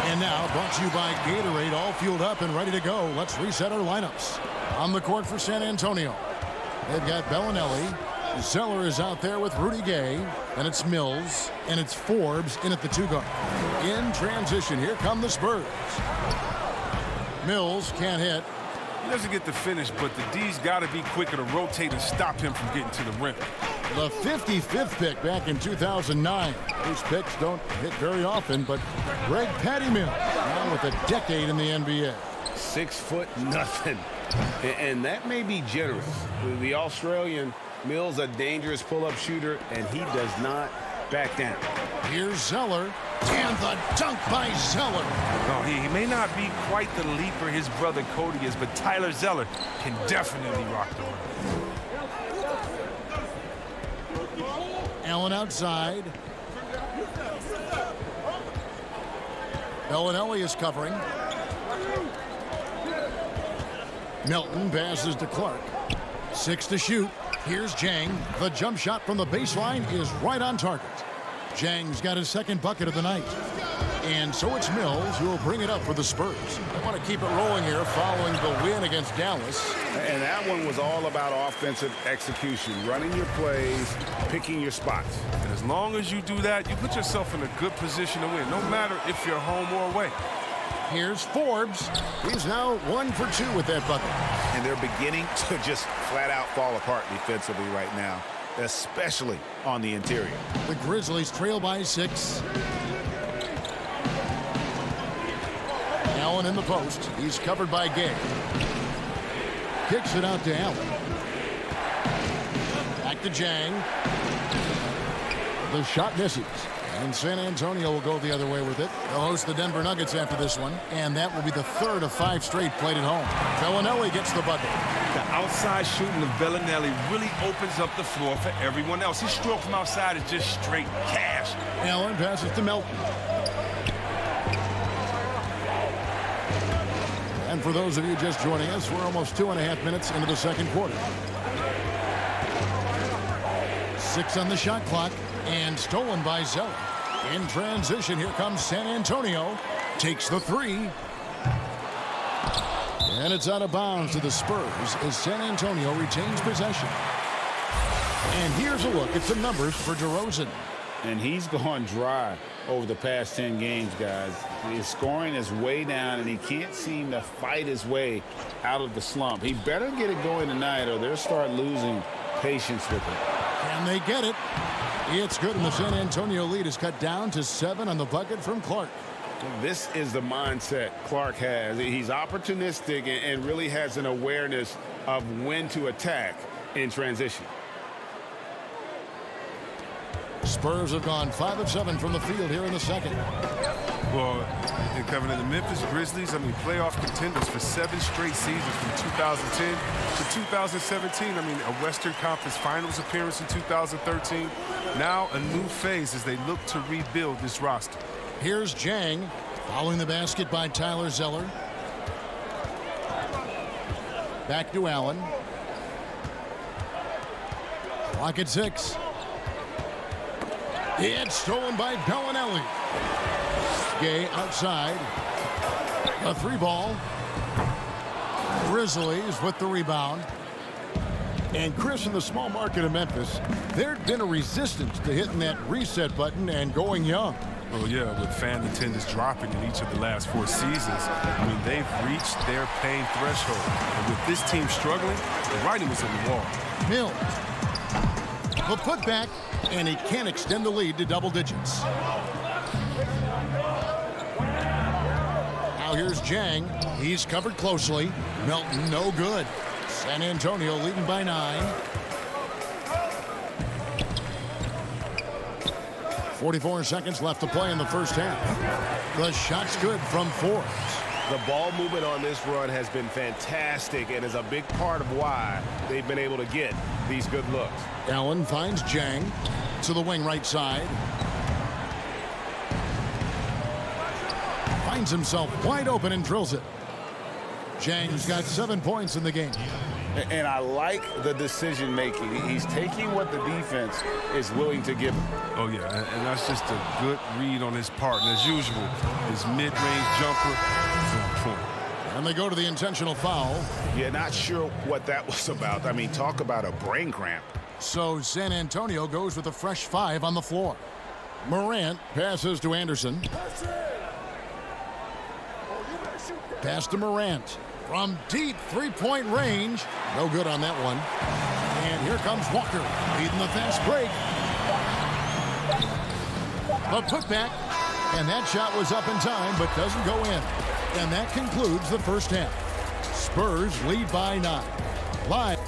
And now, brought to you by Gatorade, all fueled up and ready to go. Let's reset our lineups. On the court for San Antonio, they've got Bellinelli. Zeller is out there with Rudy Gay, and it's Mills, and it's Forbes in at the 2 guard. In transition, here come the Spurs. Mills can't hit. He doesn't get the finish, but the D's got to be quicker to rotate and stop him from getting to the rim. The 55th pick back in 2009. These picks don't hit very often, but Greg Patty Mills, now with a decade in the NBA. 6'0". And that may be generous. The Australian Mills, a dangerous pull-up shooter, and he does not back down. Here's Zeller, and the dunk by Zeller. No, he may not be quite the leaper his brother Cody is, but Tyler Zeller can definitely rock the rim. Allen outside. Bellinelli is covering. Melton passes to Clark. 6 to shoot. Here's Jang. The jump shot from the baseline is right on target. Jang's got his second bucket of the night. And so it's Mills who will bring it up for the Spurs. They want to keep it rolling here following the win against Dallas. And that one was all about offensive execution, running your plays, picking your spots. And as long as you do that, you put yourself in a good position to win, no matter if you're home or away. Here's Forbes. He's now 1 for 2 with that bucket. And they're beginning to just flat out fall apart defensively right now, especially on the interior. The Grizzlies trail by 6. Allen in the post. He's covered by Gay. Kicks it out to Allen. Back to Jang. The shot misses. And San Antonio will go the other way with it. They'll host the Denver Nuggets after this one. And that will be the 3rd of 5 straight played at home. Bellinelli gets the bucket. The outside shooting of Bellinelli really opens up the floor for everyone else. His stroke from outside is just straight cash. Allen passes to Melton. And for those of you just joining us, we're almost 2.5 minutes into the second quarter. 6 on the shot clock. And stolen by Zeller. In transition, here comes San Antonio. Takes the 3. And it's out of bounds to the Spurs as San Antonio retains possession. And here's a look at some numbers for DeRozan. And he's gone dry over the past 10 games, guys. His scoring is way down, and he can't seem to fight his way out of the slump. He better get it going tonight, or they'll start losing patience with it. Can they get it? It's good, and the San Antonio lead is cut down to 7 on the bucket from Clark. This is the mindset Clark has. He's opportunistic and really has an awareness of when to attack in transition. Spurs have gone 5 of 7 from the field here in the second. Well, and Kevin, in the Memphis Grizzlies, I mean, playoff contenders for 7 straight seasons from 2010 to 2017. I mean, a Western Conference Finals appearance in 2013. Now a new phase as they look to rebuild this roster. Here's Jang following the basket by Tyler Zeller. Back to Allen. Clock at 6. It's stolen by Bellinelli. Gay outside. A 3-ball. Grizzlies with the rebound. And Chris, in the small market of Memphis, there'd been a resistance to hitting that reset button and going young. Oh, yeah, with fan attendance dropping in each of the last 4 seasons. I mean, they've reached their pain threshold. And with this team struggling, the writing was on the wall. Mills. The putback, and he can't extend the lead to double digits. Now here's Jang. He's covered closely. Melton, no good. San Antonio leading by 9. 44 seconds left to play in the first half. The shot's good from Forbes. The ball movement on this run has been fantastic and is a big part of why they've been able to get these good looks. Allen finds Jang to the wing right side. Finds himself wide open and drills it. Jang's got 7 points in the game. And I like the decision making. He's taking what the defense is willing to give him. Oh, yeah, and that's just a good read on his part. And as usual, his mid-range jumper is on point. And they go to the intentional foul. Yeah, not sure what that was about. I mean, talk about a brain cramp. So San Antonio goes with a fresh 5 on the floor. Morant passes to Anderson. Pass to Morant. From deep 3-point range. No good on that one. And here comes Walker leading the fast break. A putback. And that shot was up in time but doesn't go in. And that concludes the first half. Spurs lead by 9. Live.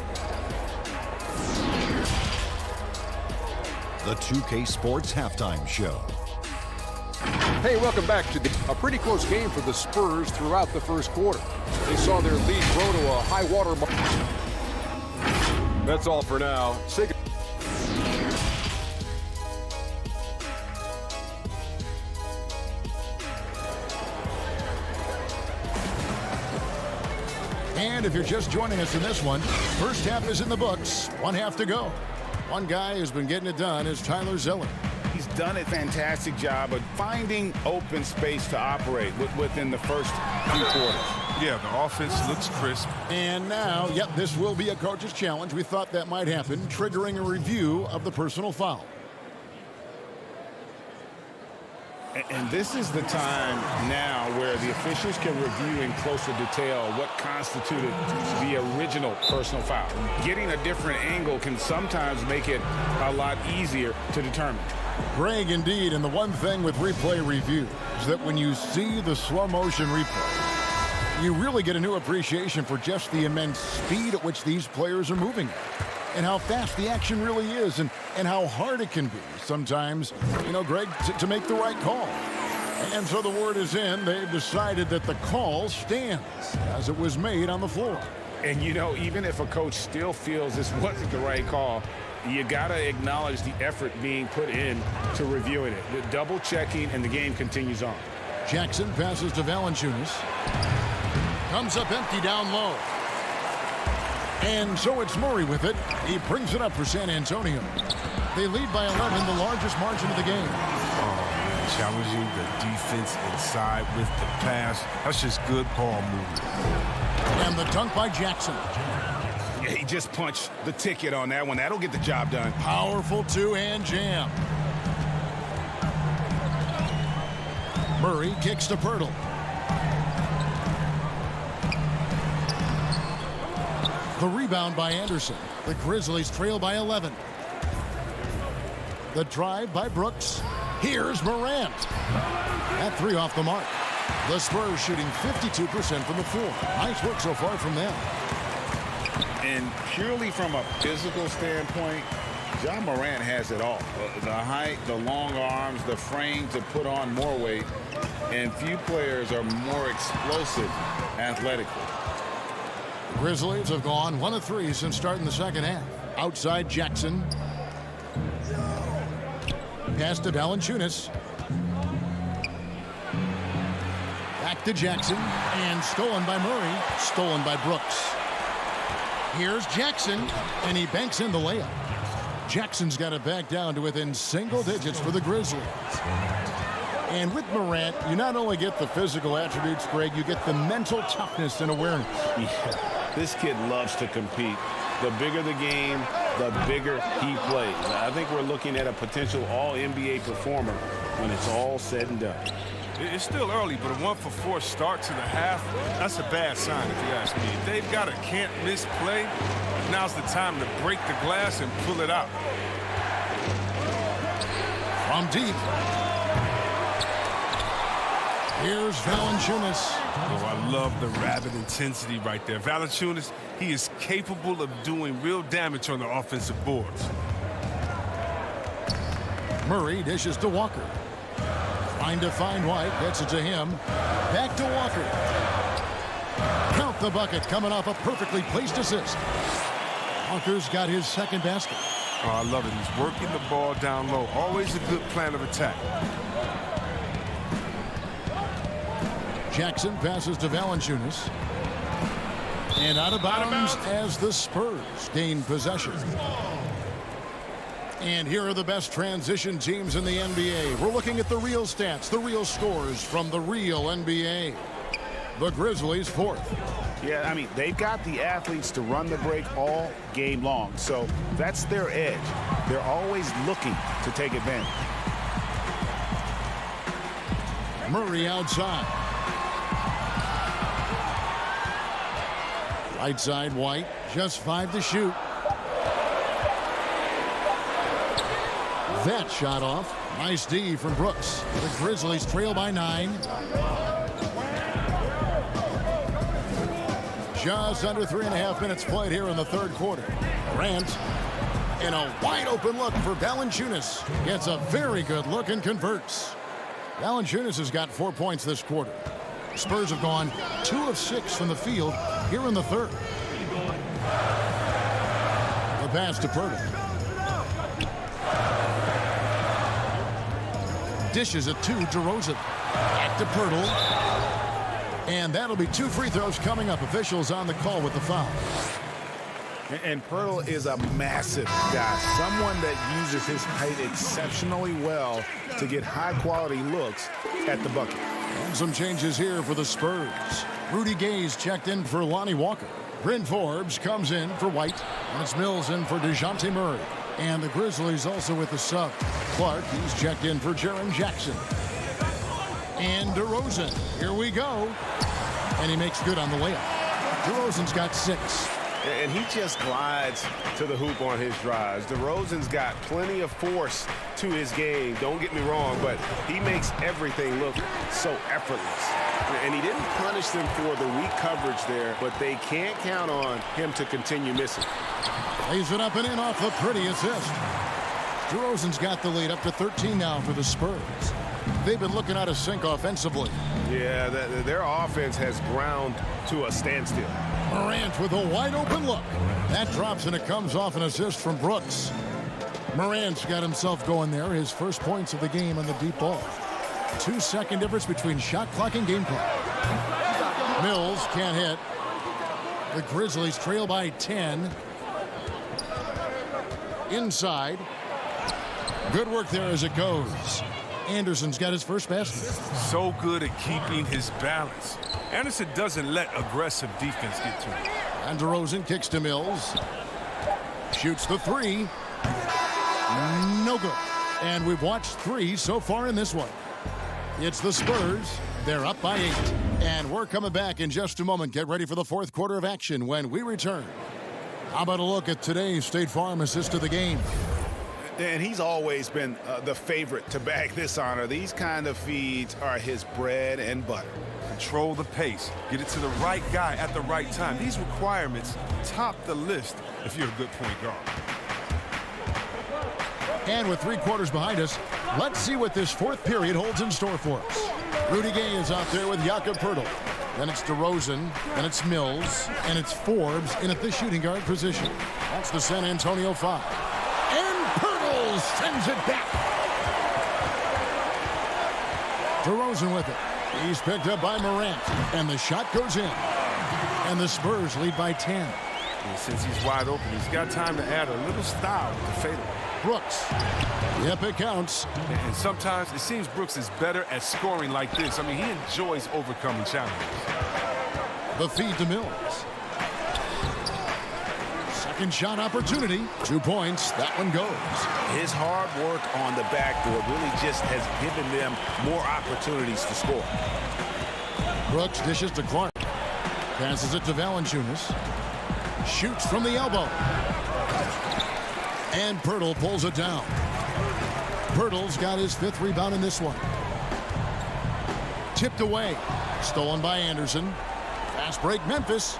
The 2K Sports Halftime Show. Hey, welcome back to a pretty close game for the Spurs throughout the first quarter. They saw their lead grow to a high water mark. That's all for now. And if you're just joining us in this one, first half is in the books. 1 half to go. One guy who's been getting it done is Tyler Zeller. He's done a fantastic job of finding open space to operate within the first few quarters. Yeah, the offense looks crisp. And now, yep, this will be a coach's challenge. We thought that might happen, triggering a review of the personal foul. And this is the time now where the officials can review in closer detail what constituted the original personal foul. Getting a different angle can sometimes make it a lot easier to determine. Greg, indeed, and the one thing with replay review is that when you see the slow motion replay, you really get a new appreciation for just the immense speed at which these players are moving and how fast the action really is and how hard it can be sometimes, you know, Greg, to make the right call. And so the word is in. They've decided that the call stands as it was made on the floor. And, you know, even if a coach still feels this wasn't the right call, you got to acknowledge the effort being put in to reviewing it. The double checking, and the game continues on. Jackson passes to Valanciunas. Comes up empty down low. And so it's Murray with it. He brings it up for San Antonio. They lead by 11, the largest margin of the game. challenging the defense inside with the pass. That's just good ball movement. And the dunk by Jackson. Yeah, he just punched the ticket on that one. That'll get the job done. Powerful two-hand jam. Murray kicks to Pirtle. The rebound by Anderson. The Grizzlies trail by 11. The drive by Brooks. Here's Morant. That three off the mark. The Spurs shooting 52% from the floor. Nice work so far from them. And purely from a physical standpoint, Ja Morant has it all. The height, the long arms, the frame to put on more weight. And few players are more explosive athletically. The Grizzlies have gone 1 of 3 since starting the second half. Outside Jackson. Pass to Valanciunas. Back to Jackson. And stolen by Murray. Stolen by Brooks. Here's Jackson. And he banks in the layup. Jackson's got it back down to within single digits for the Grizzlies. And with Morant, you not only get the physical attributes, Greg, you get the mental toughness and awareness. Yeah, this kid loves to compete. The bigger the game, the bigger he plays. I think we're looking at a potential all-NBA performer when it's all said and done. It's still early, but a 1-for-4 start to the half, that's a bad sign if you ask me. If they've got a can't-miss play, now's the time to break the glass and pull it out. From deep. Here's Valanciunas. Oh, I love the rapid intensity right there. Valanciunas, he is capable of doing real damage on the offensive boards. Murray dishes to Walker. Trying to find White. Gets it to him. Back to Walker. Count the bucket coming off a perfectly placed assist. Walker's got his second basket. Oh, I love it. He's working the ball down low. Always a good plan of attack. Jackson passes to Valanciunas. And out of bounds as the Spurs gain possession. And here are the best transition teams in the NBA. We're looking at the real stats, the real scores from the real NBA. The Grizzlies fourth. Yeah, I mean, they've got the athletes to run the break all game long. So that's their edge. They're always looking to take advantage. Murray outside. Right side, White. Just 5 to shoot. That shot off. Nice D from Brooks. The Grizzlies trail by 9. Just under 3.5 minutes played here in the third quarter. Morant in a wide open look for Valanciunas. Gets a very good look and converts. Valanciunas has got 4 points this quarter. Spurs have gone 2 of 6 from the field here in the third. The pass to Pirtle. Dishes it to DeRozan. Back to Pirtle. And that'll be 2 free throws coming up. Officials on the call with the foul. And Pirtle is a massive guy, someone that uses his height exceptionally well to get high-quality looks at the bucket. And some changes here for the Spurs. Rudy Gay's checked in for Lonnie Walker. Bryn Forbes comes in for White. And it's Mills in for DeJounte Murray. And the Grizzlies also with the sub. Clark, he's checked in for Jaren Jackson. And DeRozan, here we go. And he makes good on the layup. DeRozan's got 6. And he just glides to the hoop on his drives. DeRozan's got plenty of force to his game. Don't get me wrong, but he makes everything look so effortless. And he didn't punish them for the weak coverage there, but they can't count on him to continue missing. Lays it up and in off the pretty assist. DeRozan's got the lead up to 13 now for the Spurs. They've been looking out of sync offensively. Yeah, their offense has ground to a standstill. Morant with a wide open look. That drops and it comes off an assist from Brooks. Morant's got himself going there. His first points of the game on the deep ball. 2-second difference between shot clock and game clock. Mills can't hit. The Grizzlies trail by 10. Inside. Good work there as it goes. Anderson's got his first basket. So good at keeping his balance. Anderson doesn't let aggressive defense get to him. And DeRozan kicks to Mills. Shoots the three. No good. And we've watched 3 so far in this one. It's the Spurs. They're up by 8. And we're coming back in just a moment. Get ready for the fourth quarter of action when we return. How about a look at today's State Farm assist of the game? And he's always been the favorite to bag this honor. These kind of feeds are his bread and butter. Control the pace. Get it to the right guy at the right time. These requirements top the list if you're a good point guard. And with 3 quarters behind us, let's see what this fourth period holds in store for us. Rudy Gay is out there with Jakob Poeltl. Then it's DeRozan, then it's Mills, and it's Forbes in at the shooting guard position. That's the San Antonio 5. And Poeltl sends it back. DeRozan with it. He's picked up by Morant, and the shot goes in. And the Spurs lead by 10. And since he's wide open, he's got time to add a little style with the fadeaway. Brooks. Yep, it counts. And sometimes it seems Brooks is better at scoring like this. I mean, he enjoys overcoming challenges. The feed to Mills. Second shot opportunity. 2 points. That one goes. His hard work on the backboard really just has given them more opportunities to score. Brooks dishes to Clark. Passes it to Valanciunas. Shoots from the elbow. And Poeltl pulls it down. Poeltl's got his 5th rebound in this one. Tipped away. Stolen by Anderson. Fast break Memphis.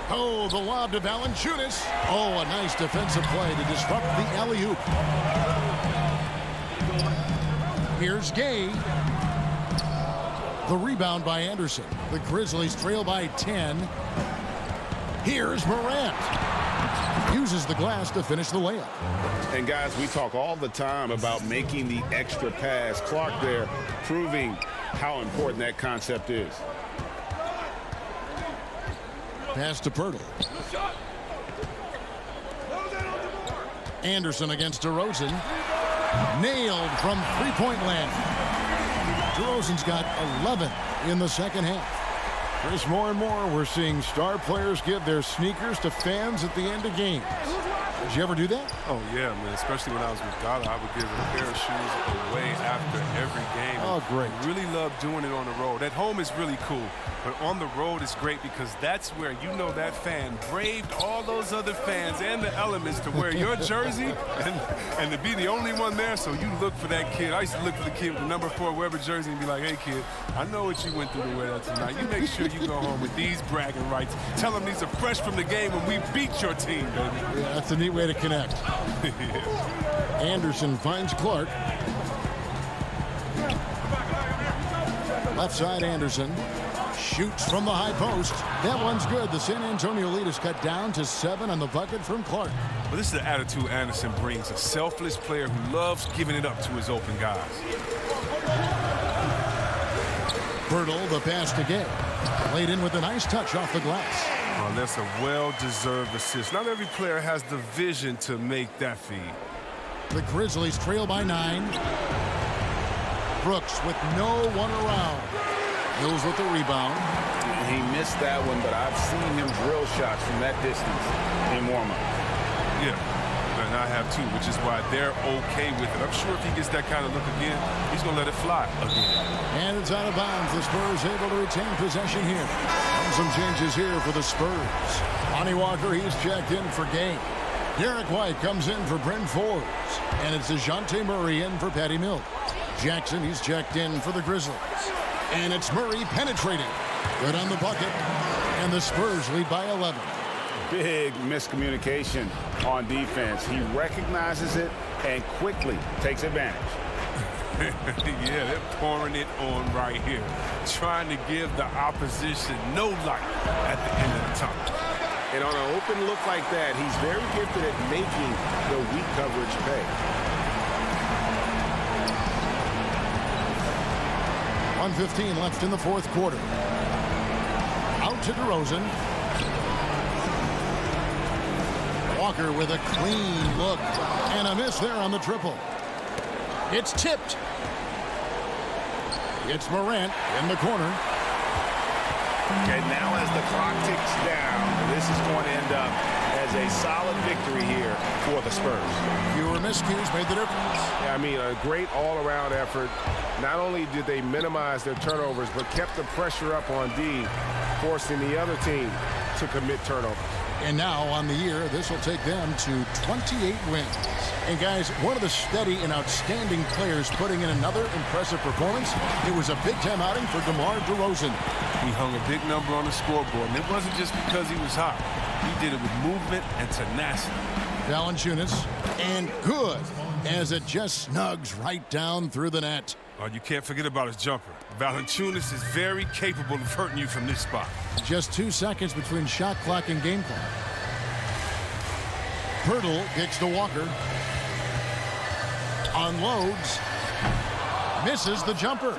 Oh, the lob to Valanciunas. Oh, a nice defensive play to disrupt the alley-oop. Here's Gay. The rebound by Anderson. The Grizzlies trail by 10. Here's Morant. Uses the glass to finish the layup. And guys, we talk all the time about making the extra pass. Clark there proving how important that concept is. Pass to Poeltl. Anderson against DeRozan. Nailed from three-point land. DeRozan's got 11 in the second half. Chris, more and more we're seeing star players give their sneakers to fans at the end of games. Did you ever do that? Oh, yeah, man. Especially when I was with Dada, I would give a pair of shoes away after every game. Oh, great. I really love doing it on the road. At home is really cool, but on the road is great because that's where you know that fan braved all those other fans and the elements to wear your jersey and to be the only one there, so you look for that kid. I used to look for the kid with the number 4 Weber jersey and be like, hey, kid, I know what you went through to wear that tonight. You make sure you go home with these bragging rights. Tell them these are fresh from the game when we beat your team, baby. Yeah, that's a neat way to connect. Anderson finds Clark. Left side Anderson. Shoots from the high post. That one's good. The San Antonio lead is cut down to 7 on the bucket from Clark. Well, this is the attitude Anderson brings. A selfless player who loves giving it up to his open guys. Poeltl, the pass to Gay. Laid in with a nice touch off the glass. Well, that's a well-deserved assist. Not every player has the vision to make that feed. The Grizzlies trail by 9. Brooks with no one around. Mills with the rebound. He missed that one, but I've seen him drill shots from that distance in warm-up. Yeah, and I have too, which is why they're okay with it. I'm sure if he gets that kind of look again, he's going to let it fly again. And it's out of bounds. The Spurs able to retain possession here. And some changes here for the Spurs. Lonnie Walker, he's checked in for Gay. Derek White comes in for Bryn Forbes. And it's DeJounte Murray in for Patty Mills. Jackson, he's checked in for the Grizzlies. And it's Murray penetrating. Good on the bucket. And the Spurs lead by 11. Big miscommunication on defense. He recognizes it and quickly takes advantage. Yeah, they're pouring it on right here. Trying to give the opposition no light at the end of the tunnel. And on an open look like that, he's very gifted at making the weak coverage pay. 1:15 left in the fourth quarter. Out to DeRozan. Walker with a clean look. And a miss there on the triple. It's tipped. It's Morant in the corner. Okay, now as the clock ticks down, this is going to end up as a solid victory here for the Spurs. Fewer miscues made the difference. Yeah, I mean, a great all-around effort. Not only did they minimize their turnovers, but kept the pressure up on D, forcing the other team to commit turnovers. And now on the year, this will take them to 28 wins. And guys, one of the steady and outstanding players putting in another impressive performance, it was a big-time outing for DeMar DeRozan. He hung a big number on the scoreboard, and it wasn't just because he was hot. He did it with movement and tenacity. Valanciunas, and good, as it just snugs right down through the net. Oh, you can't forget about his jumper. Valanciunas is very capable of hurting you from this spot. Just 2 seconds between shot clock and game clock. Pirtle kicks to Walker. Unloads. Misses the jumper.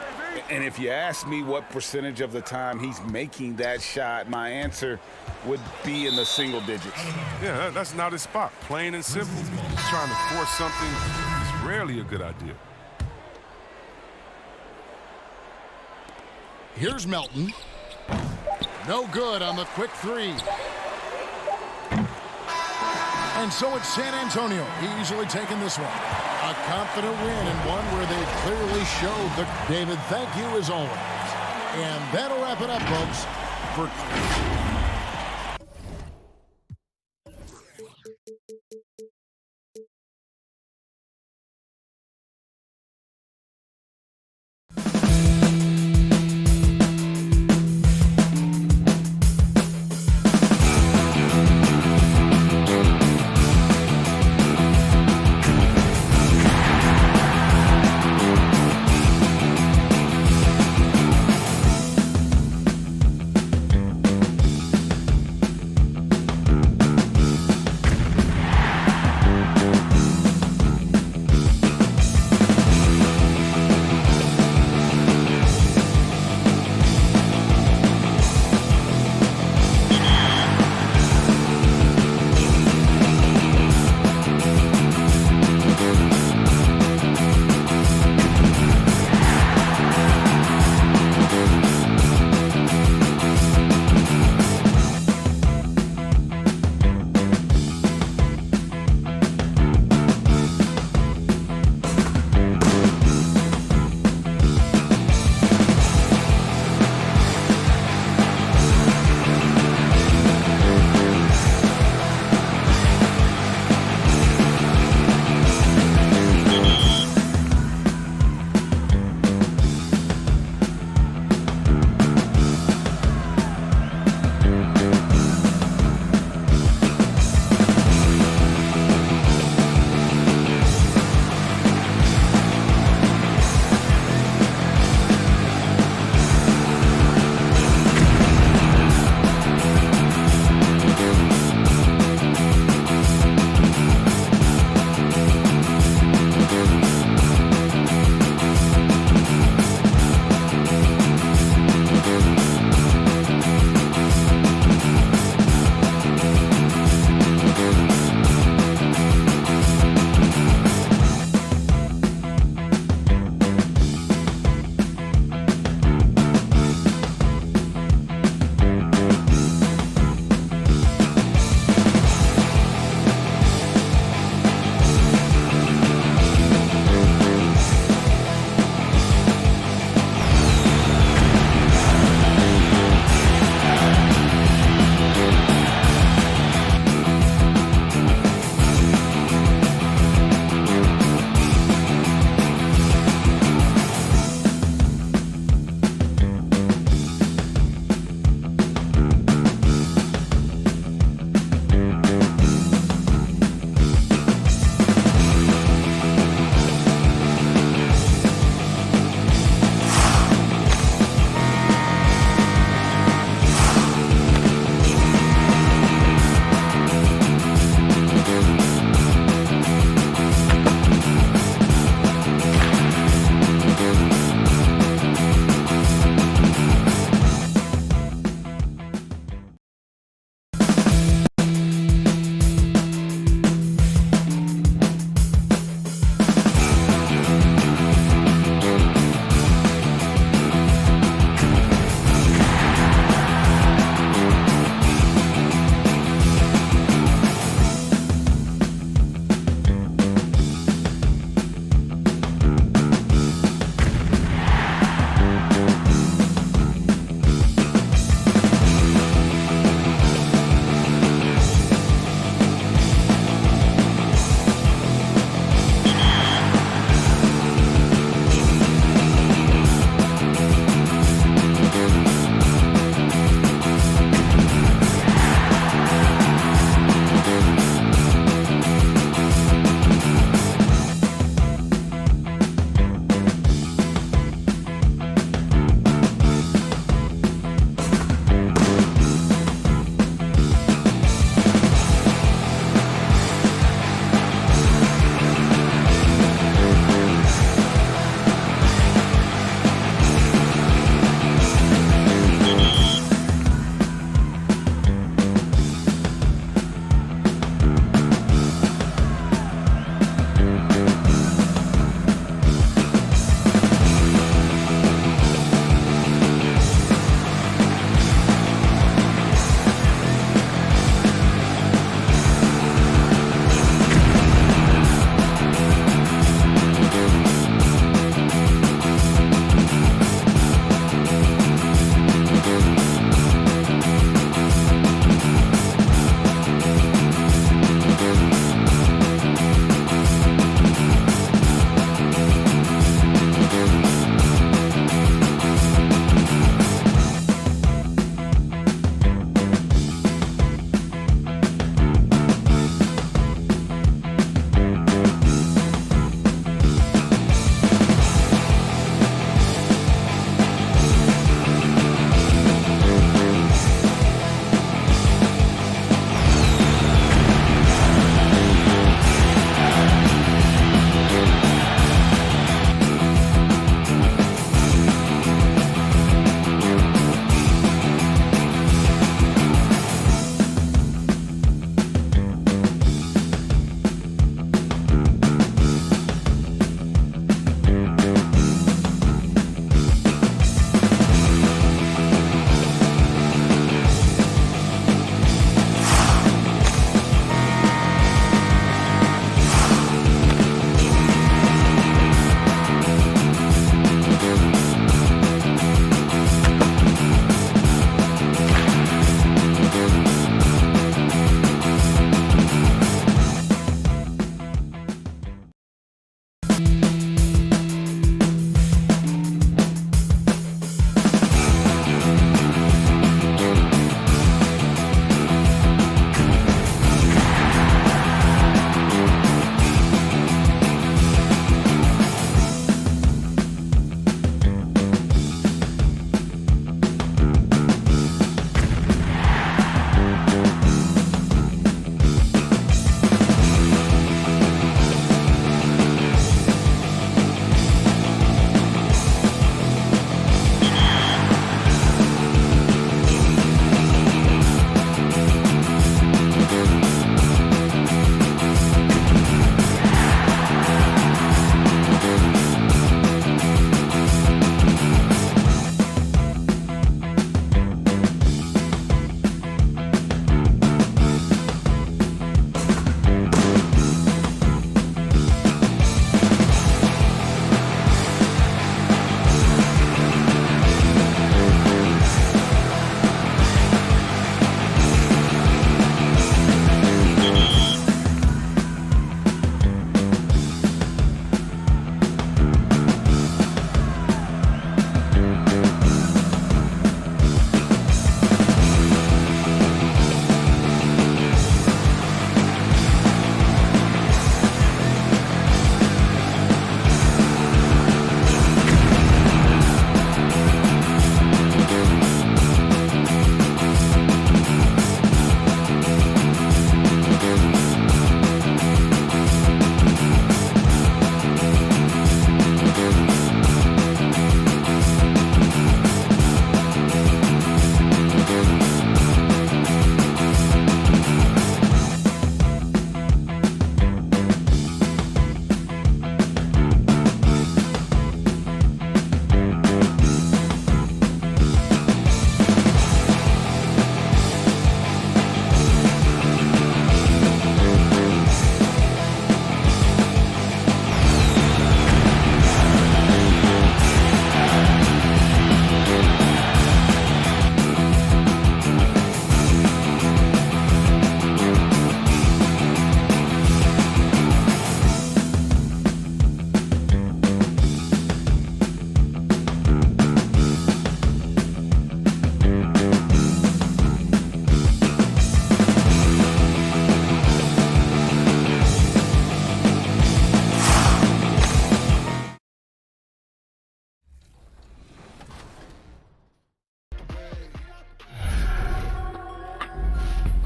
And if you ask me what percentage of the time he's making that shot, my answer would be in the single digits. Yeah, that's not his spot. Plain and simple. He's trying to force something is rarely a good idea. Here's Melton. No good on the quick three. And so it's San Antonio easily taking this one. A confident win and one where they clearly showed the... David, thank you as always. And that'll wrap it up, folks, for...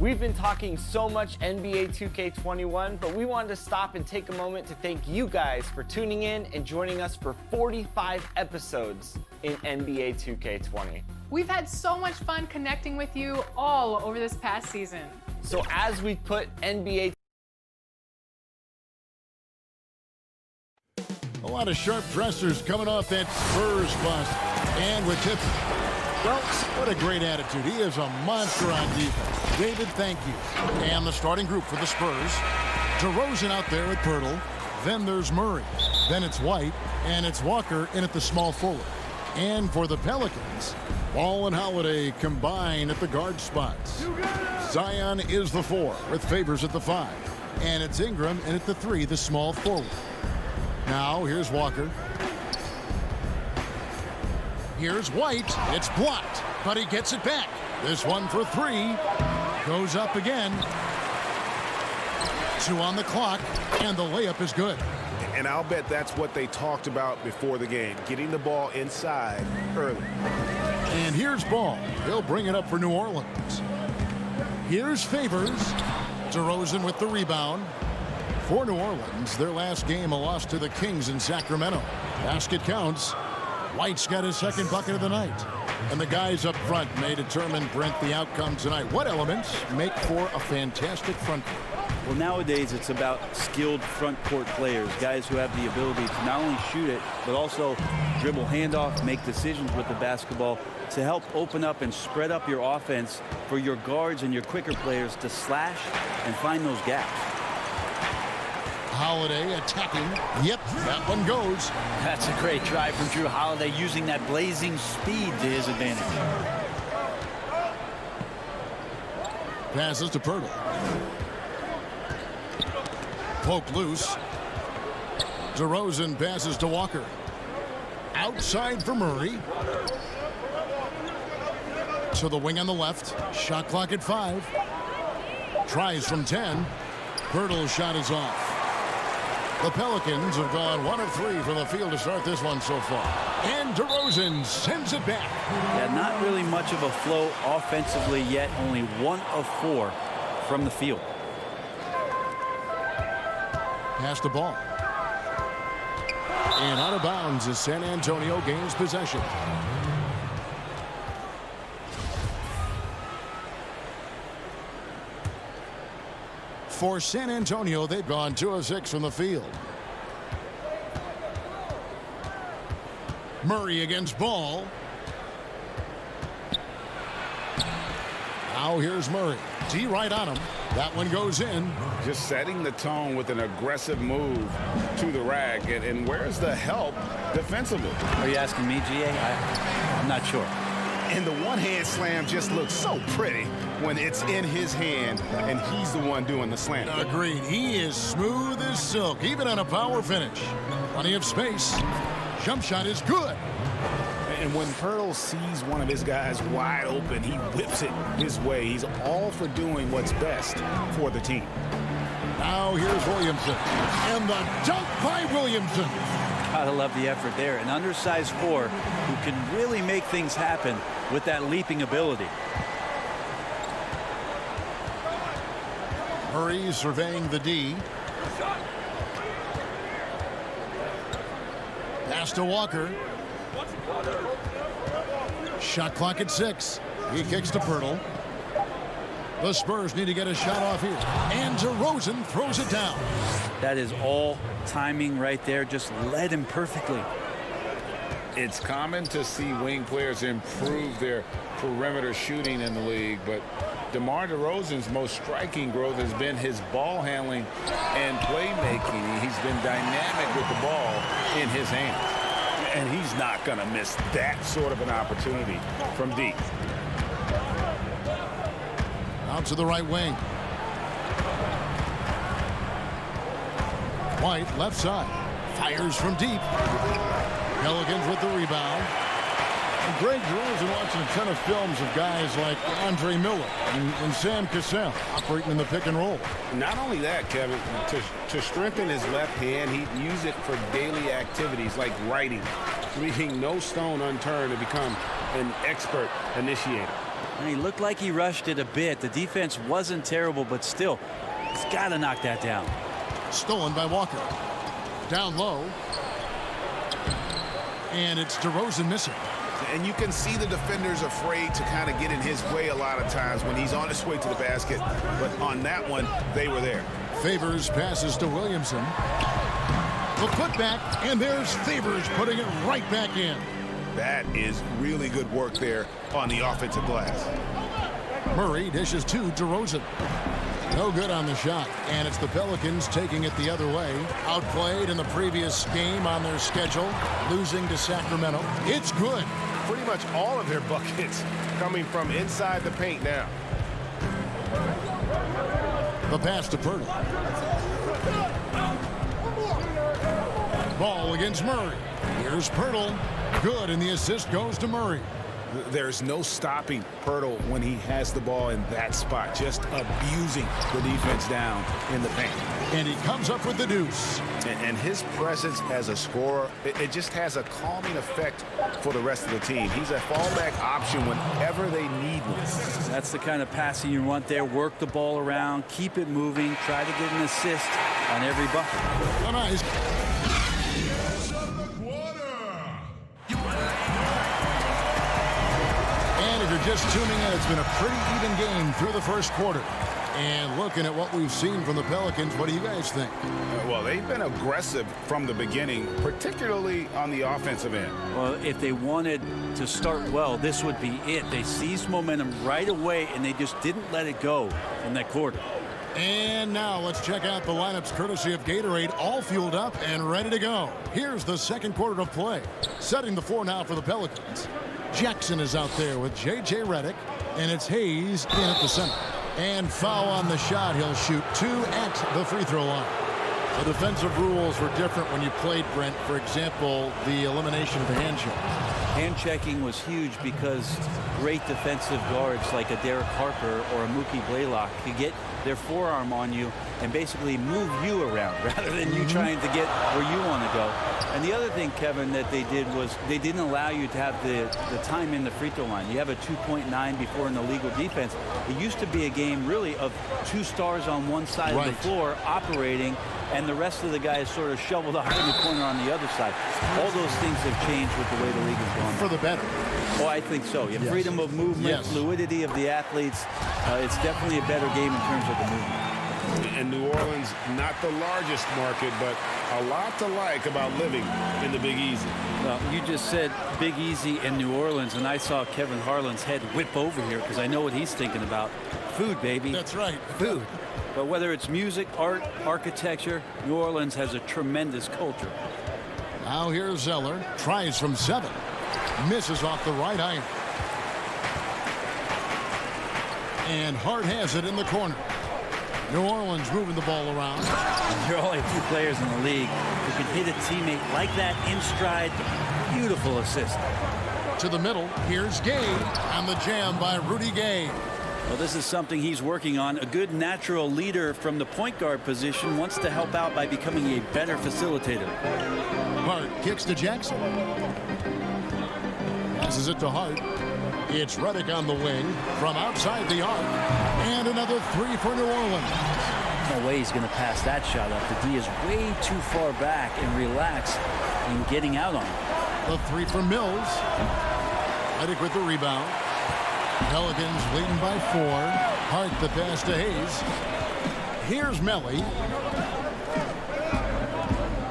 We've been talking so much NBA 2K21, but we wanted to stop and take a moment to thank you guys for tuning in and joining us for 45 episodes in NBA 2K20. We've had so much fun connecting with you all over this past season. So as we put NBA... A lot of sharp dressers coming off that Spurs bust. And with Tippett. Well, what a great attitude. He is a monster on defense. David, thank you. And the starting group for the Spurs. DeRozan out there at Pirtle. Then there's Murray. Then it's White. And it's Walker in at the small forward. And for the Pelicans, Ball and Holiday combine at the guard spots. Zion is the 4 with Favors at the 5. And it's Ingram in at the 3, the small forward. Now here's Walker. Here's White. It's blocked, but he gets it back. This one for 3. Goes up again. 2 on the clock, and the layup is good. And I'll bet that's what they talked about before the game, getting the ball inside early. And here's Ball. He'll bring it up for New Orleans. Here's Favors. DeRozan with the rebound. For New Orleans, their last game, a loss to the Kings in Sacramento. Basket counts. White's got his second bucket of the night. And the guys up front may determine, Brent, the outcome tonight. What elements make for a fantastic front court? Well, nowadays it's about skilled front court players, guys who have the ability to not only shoot it, but also dribble handoff, make decisions with the basketball to help open up and spread up your offense for your guards and your quicker players to slash and find those gaps. Holiday attacking. Yep, that one goes. That's a great drive from Drew Holiday, using that blazing speed to his advantage. Passes to Pirtle. Poke loose. DeRozan passes to Walker. Outside for Murray. To the wing on the left. Shot clock at 5. Tries from 10. Pirtle's shot is off. The Pelicans have gone 1 of 3 from the field to start this one so far. And DeRozan sends it back. Yeah, not really much of a flow offensively yet. Only 1 of 4 from the field. Pass the ball. And out of bounds as San Antonio gains possession. For San Antonio, they've gone 2 of 6 from the field. Murray against Ball. Now here's Murray. D right on him. That one goes in. Just setting the tone with an aggressive move to the rack. And where's the help defensively? Are you asking me, GA? I'm not sure. And the one-hand slam just looks so pretty when it's in his hand and he's the one doing the slam. Agreed. He is smooth as silk, even on a power finish. Plenty of space. Jump shot is good. And when Pirtle sees one of his guys wide open, he whips it his way. He's all for doing what's best for the team. Now here's Williamson. And the dunk by Williamson. Gotta love the effort there. An undersized 4 who can really make things happen with that leaping ability. Murray surveying the D. Pass to Walker. Shot clock at 6. He kicks to Pirtle. The Spurs need to get a shot off here. And DeRozan throws it down. That is all timing right there. Just led him perfectly. It's common to see wing players improve their perimeter shooting in the league, but DeMar DeRozan's most striking growth has been his ball handling and playmaking. He's been dynamic with the ball in his hands. And he's not going to miss that sort of an opportunity from deep. Out to the right wing. White, left side. Fires from deep. Pelicans with the rebound. And Greg DeRozan watching a ton of films of guys like Andre Miller and Sam Cassell operating in the pick and roll. Not only that, Kevin, to strengthen his left hand, he'd use it for daily activities like writing, leaving no stone unturned to become an expert initiator. And he looked like he rushed it a bit. The defense wasn't terrible, but still, he's got to knock that down. Stolen by Walker. Down low. And it's DeRozan missing. And you can see the defenders afraid to kind of get in his way a lot of times when he's on his way to the basket. But on that one, they were there. Favors passes to Williamson. The putback, and there's Favors putting it right back in. That is really good work there on the offensive glass. Murray dishes to DeRozan. No good on the shot, and it's the Pelicans taking it the other way. Outplayed in the previous game on their schedule, losing to Sacramento. It's good. Pretty much all of their buckets coming from inside the paint now. The pass to Pirtle. Ball against Murray. Here's Pirtle. Good, and the assist goes to Murray. There's no stopping Pirtle when he has the ball in that spot, just abusing the defense down in the paint. And he comes up with the deuce. And his presence as a scorer, it just has a calming effect for the rest of the team. He's a fallback option whenever they need one. That's the kind of passing you want there. Work the ball around, keep it moving, try to get an assist on every bucket. Nice. And if you're just tuning in, it's been a pretty even game through the first quarter. And looking at what we've seen from the Pelicans, what do you guys think? Well, they've been aggressive from the beginning, particularly on the offensive end. Well, if they wanted to start well, this would be it. They seized momentum right away, and they just didn't let it go in that quarter. And now let's check out the lineups courtesy of Gatorade, all fueled up and ready to go. Here's the second quarter of play. Setting the floor now for the Pelicans. Jackson is out there with J.J. Redick, and it's Hayes in at the center. And foul on the shot. He'll shoot 2 at the free throw line. The defensive rules were different when you played, Brent. For example, the elimination of the hand check. Hand checking was huge because great defensive guards like a Derek Harper or a Mookie Blaylock could get their forearm on you and basically move you around rather than you trying to get where you want to go. And the other thing, Kevin, that they did was they didn't allow you to have the time in the free throw line. You have a 2.9 before in the legal defense. It used to be a game really of 2 stars on one side of the floor operating, and the rest of the guys sort of shoveled off in the corner on the other side. All those things have changed with the way the league is going. For the better. Oh, I think so. You have freedom of movement, fluidity of the athletes. It's definitely a better game in terms of the movement. And New Orleans, not the largest market, but a lot to like about living in the Big Easy. Well, you just said Big Easy in New Orleans, and I saw Kevin Harlan's head whip over here because I know what he's thinking about. Food, baby. That's right. Food. But whether it's music, art, architecture, New Orleans has a tremendous culture. Now here's Zeller. Tries from 7. Misses off the right iron. And Hart has it in the corner. New Orleans moving the ball around. There are only a few players in the league who can hit a teammate like that in stride. Beautiful assist. To the middle. Here's Gay on the jam by Rudy Gay. Well, this is something he's working on. A good natural leader from the point guard position wants to help out by becoming a better facilitator. Hart kicks to Jackson. Passes it to Hart. It's Redick on the wing from outside the arc. And another 3 for New Orleans. No way he's going to pass that shot up. The D is way too far back and relaxed in getting out on it. The 3 from Mills. Redick with the rebound. Pelicans leading by 4. Hart the pass to Hayes. Here's Melly.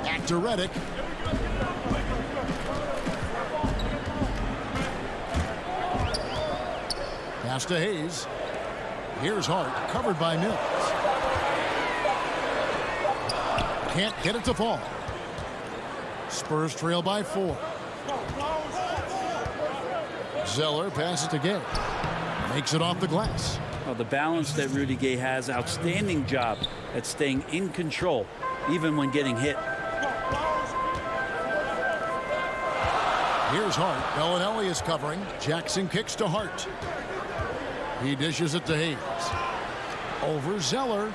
Back to Redick. Pass to Hayes. Here's Hart, covered by Mills. Can't get it to fall. Spurs trail by 4. Zeller passes to Gay. Makes it off the glass. Well, the balance that Rudy Gay has, outstanding job at staying in control, even when getting hit. Here's Hart. Bellinelli is covering. Jackson kicks to Hart. He dishes it to Hayes. Over Zeller.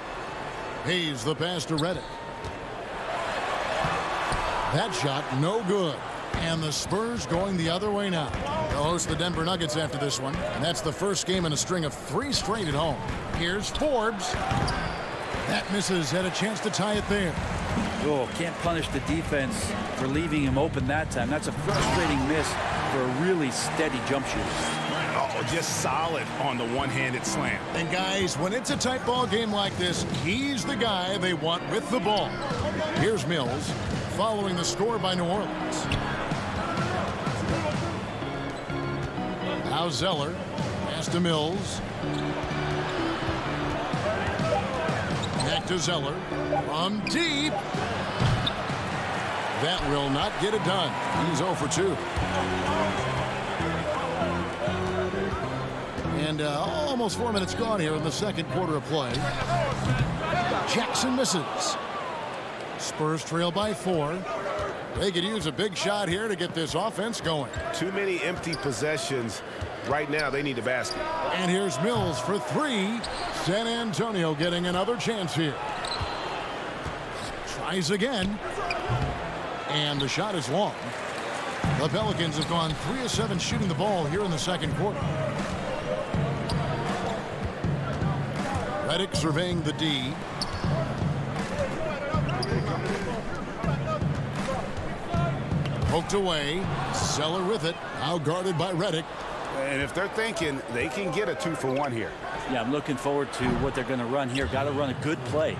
Hayes the pass to Redick. That shot no good. And the Spurs going the other way now. They'll host the Denver Nuggets after this one. And that's the first game in a string of 3 straight at home. Here's Forbes. That misses. Had a chance to tie it there. Oh, can't punish the defense for leaving him open that time. That's a frustrating miss for a really steady jump shooter. Oh, just solid on the one-handed slam. And guys, when it's a tight ball game like this, he's the guy they want with the ball. Here's Mills following the score by New Orleans. Now Zeller. Pass to Mills. Back to Zeller. From deep. That will not get it done. He's 0 for 2. And almost 4 minutes gone here in the second quarter of play. Jackson misses. Spurs trail by 4. They could use a big shot here to get this offense going. Too many empty possessions. Right now, they need a basket. And here's Mills for 3. San Antonio getting another chance here. Tries again. And the shot is long. The Pelicans have gone 3 of 7 shooting the ball here in the second quarter. Redick surveying the D. Poked away. Zeller with it. Now guarded by Redick. And if they're thinking they can get a 2-for-1 here. Yeah, I'm looking forward to what they're going to run here. Got to run a good play.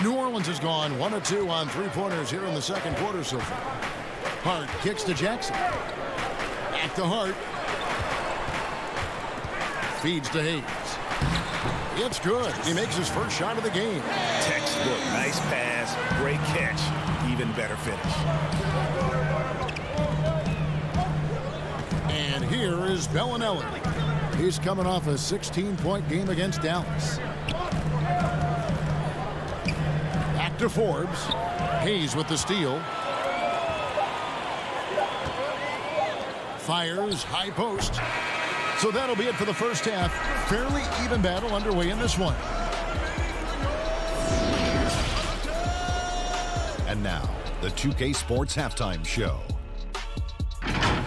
New Orleans has gone 1 of 2 on 3-pointers here in the second quarter so far. Hart kicks to Jackson. Back to Hart. Feeds to Hayes. It's good. He makes his first shot of the game. Textbook. Nice pass. Great catch. Even better finish. And here is Bellinelli. He's coming off a 16-point game against Dallas. Back to Forbes. Hayes with the steal. Fires high post. So that'll be it for the first half. Fairly even battle underway in this one. And now, the 2K Sports Halftime Show.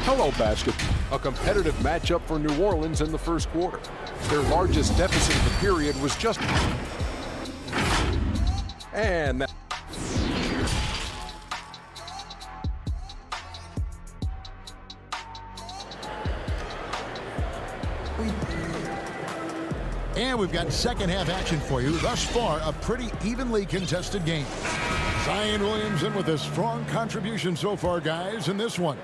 Hello, basket. A competitive matchup for New Orleans in the first quarter. Their largest deficit of the period was just... And that... And we've got second half action for you. Thus far, a pretty evenly contested game. Zion Williamson with a strong contribution so far, guys, in this one.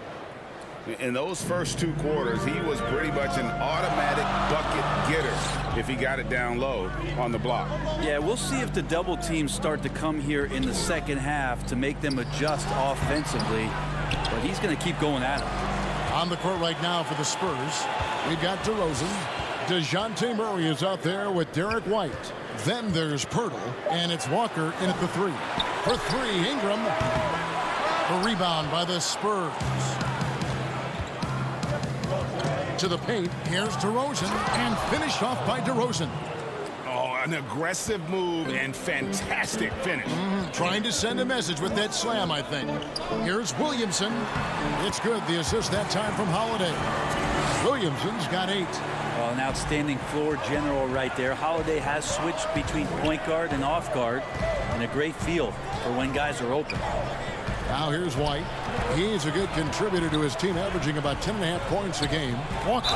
In those first 2 quarters, he was pretty much an automatic bucket getter if he got it down low on the block. Yeah, we'll see if the double teams start to come here in the second half to make them adjust offensively. But he's going to keep going at him. On the court right now for the Spurs, we've got DeRozan. DeJounte Murray is out there with Derek White. Then there's Pirtle, and it's Walker in at the 3. For 3, Ingram. The rebound by the Spurs. To the paint, here's DeRozan, and finished off by DeRozan. Oh, an aggressive move and fantastic finish. Trying to send a message with that slam, I think. Here's Williamson. It's good. The assist that time from Holiday. Williamson's got 8. Well, an outstanding floor general right there. Holiday has switched between point guard and off guard, and a great feel for when guys are open. Now here's White. He's a good contributor to his team, averaging about 10.5 points a game. Walker.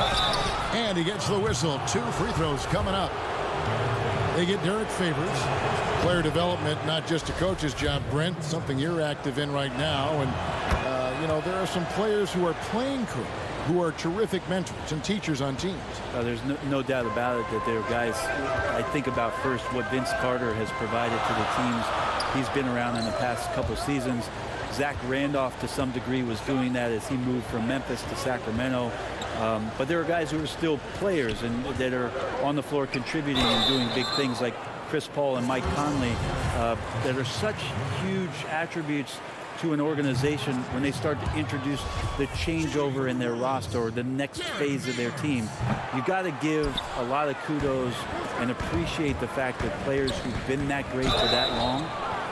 And he gets the whistle. 2 free throws coming up. They get Derek Favors. Player development, not just a coach's job, Brent, something you're active in right now. And, you know, there are some players who are playing career, who are terrific mentors and teachers on teams. There's no doubt about it that there are guys. I think about first what Vince Carter has provided to the teams he's been around in the past couple seasons. Zach Randolph, to some degree, was doing that as he moved from Memphis to Sacramento. But there are guys who are still players and that are on the floor contributing and doing big things like Chris Paul and Mike Conley that are such huge attributes to an organization when they start to introduce the changeover in their roster or the next phase of their team. You got to give a lot of kudos and appreciate the fact that players who've been that great for that long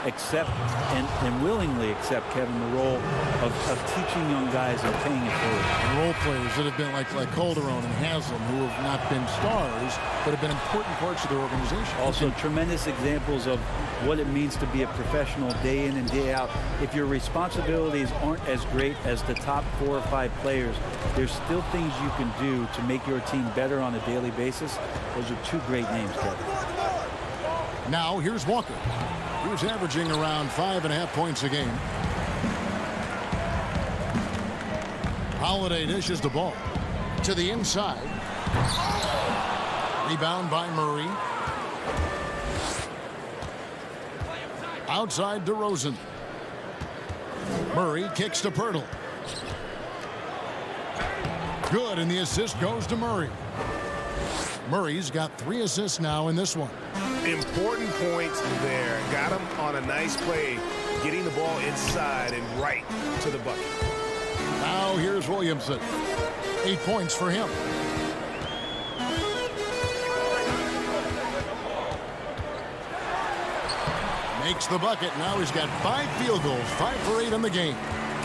accept and willingly accept, Kevin, the role of teaching young guys and paying it forward. And role players that have been like Calderon and Haslam, who have not been stars, but have been important parts of their organization. Also, tremendous examples of what it means to be a professional day in and day out. If your responsibilities aren't as great as the top 4 or 5 players, there's still things you can do to make your team better on a daily basis. Those are 2 great names, Kevin. Now here's Walker. He was averaging around 5.5 points a game. Holiday dishes the ball to the inside. Rebound by Murray. Outside DeRozan. Murray kicks to Pirtle. Good, and the assist goes to Murray. Murray's got 3 assists now in this one. Important points there. Got him on a nice play, getting the ball inside and right to the bucket. Now here's Williamson. 8 points for him. Makes the bucket. Now he's got 5 field goals, 5 for 8 in the game.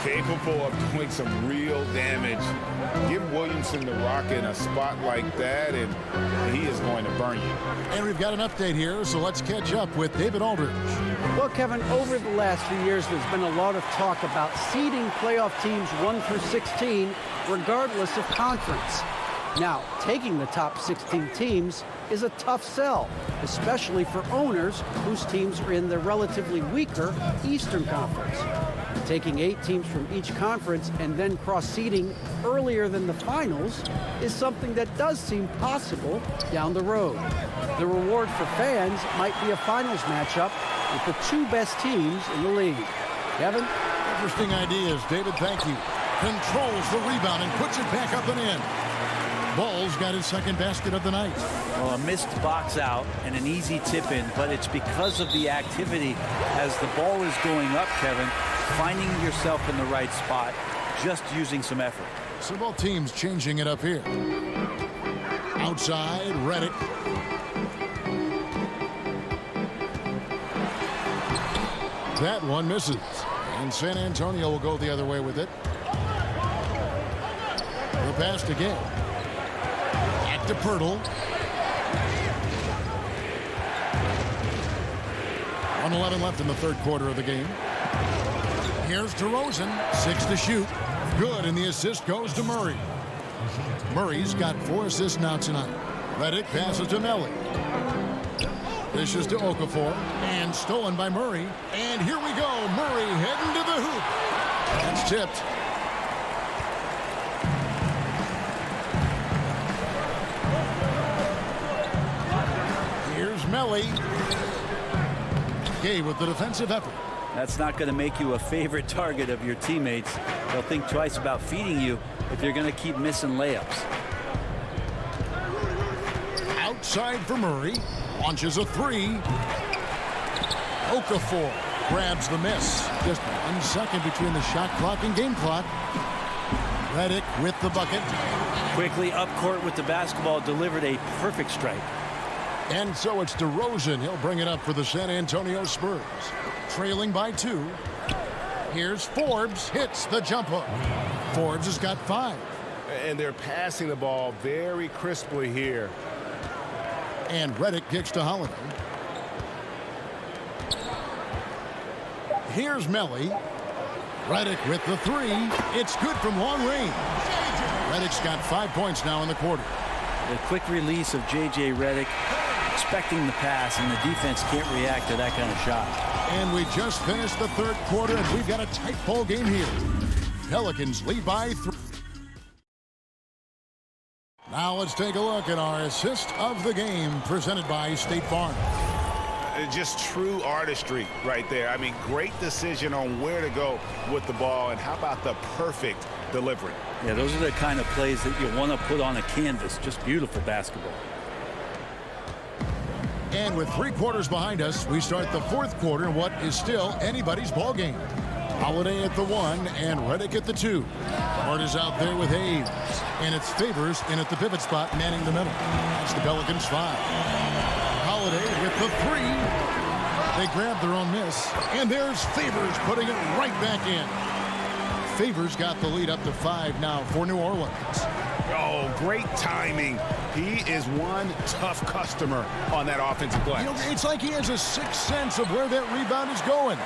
Capable of doing some real damage. Give Williamson the rock in a spot like that, and he is going to burn you. And we've got an update here, so let's catch up with David Aldridge. Well, Kevin, over the last few years, there's been a lot of talk about seeding playoff teams 1 through 16, regardless of conference. Now, taking the top 16 teams is a tough sell, especially for owners whose teams are in the relatively weaker Eastern Conference. Taking 8 teams from each conference and then cross-seeding earlier than the finals is something that does seem possible down the road. The reward for fans might be a finals matchup with the 2 best teams in the league. Kevin? Interesting ideas. David, thank you. Controls the rebound and puts it back up and in. Ball's got his 2nd basket of the night. Well, a missed box out and an easy tip in, but it's because of the activity as the ball is going up, Kevin, finding yourself in the right spot, just using some effort. So both teams changing it up here. Outside, Redick. That one misses. And San Antonio will go the other way with it. The pass to Gay. Back to Pirtle. 1:11 left in the 3rd quarter of the game. Here's DeRozan. 6 to shoot. Good, and the assist goes to Murray. Murray's got 4 assists now tonight. Redick passes to Melly. Dishes to Okafor. And stolen by Murray. And here we go. Murray heading to the hoop. That's tipped. Here's Melly. Gay with the defensive effort. That's not going to make you a favorite target of your teammates. They'll think twice about feeding you if you're going to keep missing layups. Outside for Murray. Launches a 3. Okafor grabs the miss. Just 1 second between the shot clock and game clock. Redick with the bucket. Quickly up court with the basketball, delivered a perfect strike. And so it's DeRozan. He'll bring it up for the San Antonio Spurs. Trailing by 2. Here's Forbes. Hits the jump hook. Forbes has got 5. And they're passing the ball very crisply here. And Redick kicks to Holiday. Here's Melly. Redick with the 3. It's good from long range. Redick's got 5 points now in the quarter. The quick release of J.J. Redick, expecting the pass, and the defense can't react to that kind of shot. And we just finished the 3rd quarter, and we've got a tight ball game here. Pelicans lead by 3. Now let's take a look at our assist of the game presented by State Farm. Just true artistry right there. I mean, great decision on where to go with the ball, and how about the perfect delivery? Yeah, those are the kind of plays that you want to put on a canvas. Just beautiful basketball. And with 3 quarters behind us, we start the 4th quarter in what is still anybody's ball game. Holiday at the 1 and Redick at the 2. Hart is out there with Hayes. And it's Favors in at the pivot spot, manning the middle. That's the Pelicans 5. Holiday with the 3. They grab their own miss. And there's Favors putting it right back in. Favors got the lead up to 5 now for New Orleans. Oh, great timing. He is one tough customer on that offensive glass. You know, it's like he has a sixth sense of where that rebound is going.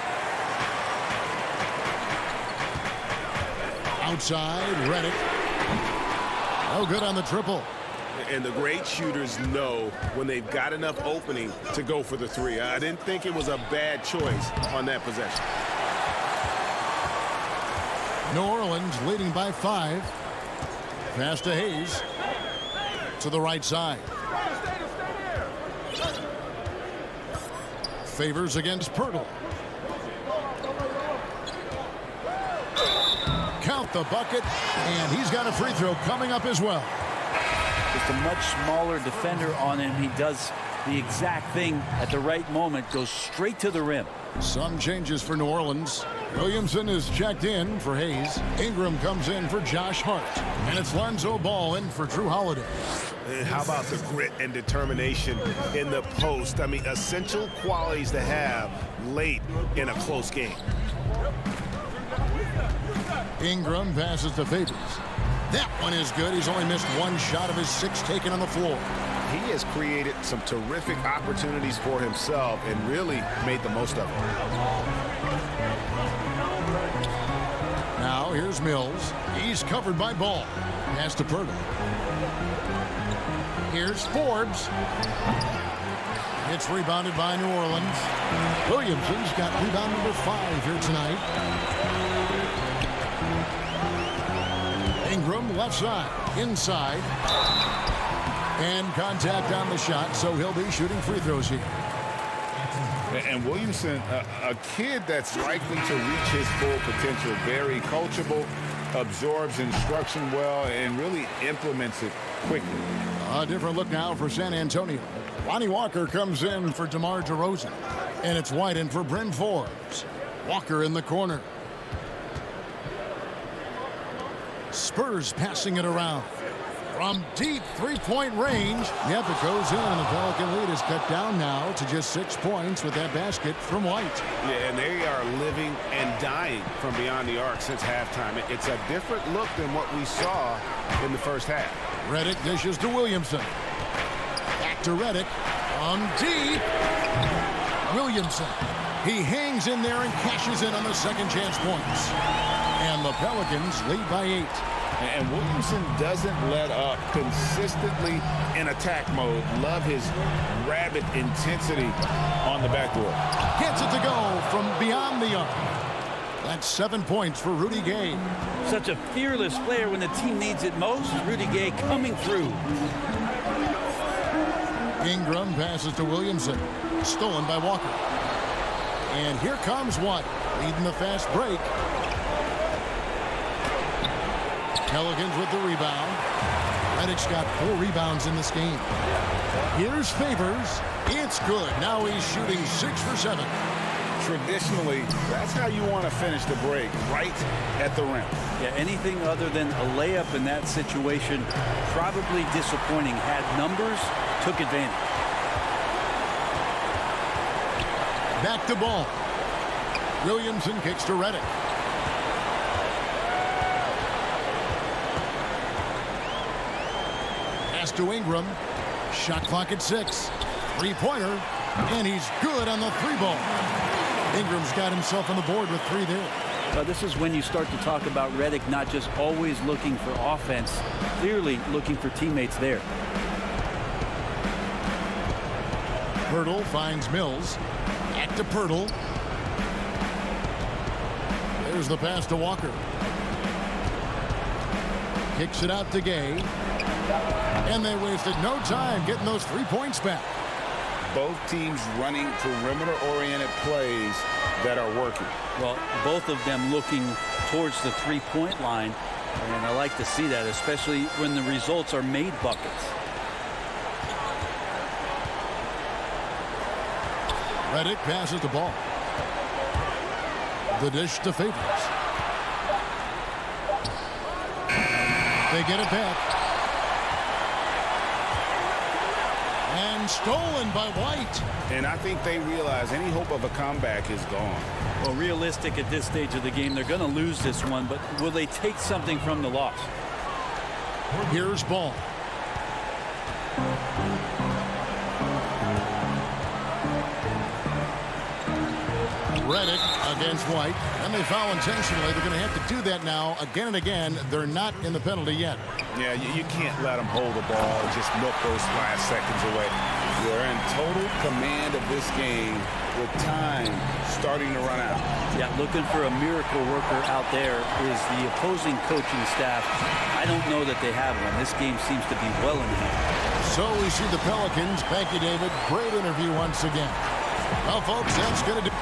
Outside, Redick. No good on the triple. And the great shooters know when they've got enough opening to go for the three. I didn't think it was a bad choice on that possession. New Orleans leading by 5. Pass to Hayes. To the right side. Favors against Pirtle. Count the bucket, and he's got a free throw coming up as well. Just a much smaller defender on him. He does the exact thing at the right moment, goes straight to the rim. Some changes for New Orleans. Williamson is checked in for Hayes. Ingram comes in for Josh Hart. And it's Lonzo Ball in for Drew Holiday. And how about the grit and determination in the post? I mean, essential qualities to have late in a close game. Ingram passes to Favors. That one is good. He's only missed one shot of his 6 taken on the floor. He has created some terrific opportunities for himself and really made the most of it. Now here's Mills. He's covered by Ball. Pass to Pirtle. Here's Forbes. It's rebounded by New Orleans. Williamson's got rebound number 5 here tonight. Ingram left side. Inside. And contact on the shot, so he'll be shooting free throws here. And Williamson, a kid that's likely to reach his full potential, very coachable, absorbs instruction well, and really implements it quickly. A different look now for San Antonio. Lonnie Walker comes in for DeMar DeRozan. And it's White in for Bryn Forbes. Walker in the corner. Spurs passing it around. From deep three-point range. Yep, it goes in. The Pelican lead is cut down now to just 6 points with that basket from White. Yeah, and they are living and dying from beyond the arc since halftime. It's a different look than what we saw in the first half. Redick dishes to Williamson. Back to Redick. From deep. Williamson. He hangs in there and cashes in on the second chance points. And the Pelicans lead by 8. And Williamson doesn't let up consistently in attack mode. Love his rabid intensity on the backboard. Gets it to go from beyond the arc. That's 7 points for Rudy Gay. Such a fearless player when the team needs it most. Rudy Gay coming through. Ingram passes to Williamson. Stolen by Walker. And here comes White, leading the fast break. Pelicans with the rebound. Redick's got 4 rebounds in this game. Here's Favors. It's good. Now he's shooting 6 for 7. Traditionally, that's how you want to finish the break, right at the rim. Yeah, anything other than a layup in that situation, probably disappointing. Had numbers, took advantage. Back to Ball. Williamson kicks to Redick. Pass to Ingram. Shot clock at 6. Three-pointer. And he's good on the 3-ball. Ingram's got himself on the board with 3 there. Well, this is when you start to talk about Redick not just always looking for offense, clearly looking for teammates there. Pirtle finds Mills. Back to Pirtle. There's the pass to Walker. Kicks it out to Gay. And they wasted no time getting those 3 points back. Both teams running perimeter-oriented plays that are working. Well, both of them looking towards the three-point line, and I like to see that, especially when the results are made buckets. Redick passes the ball. The dish to Favors. They get it back. And and stolen by White. And I think they realize any hope of a comeback is gone. Well, realistic at this stage of the game, they're going to lose this one, but will they take something from the loss? Here's Ball. Redick against White, and they foul intentionally. They're going to have to do that now again and again. They're not in the penalty yet. Yeah, you can't let them hold the ball and just milk those last seconds away. They're in total command of this game with time starting to run out. Yeah, looking for a miracle worker out there is the opposing coaching staff. I don't know that they have one. This game seems to be well in hand. So we see the Pelicans. Thank you, David. Great interview once again. Well, folks, that's going to do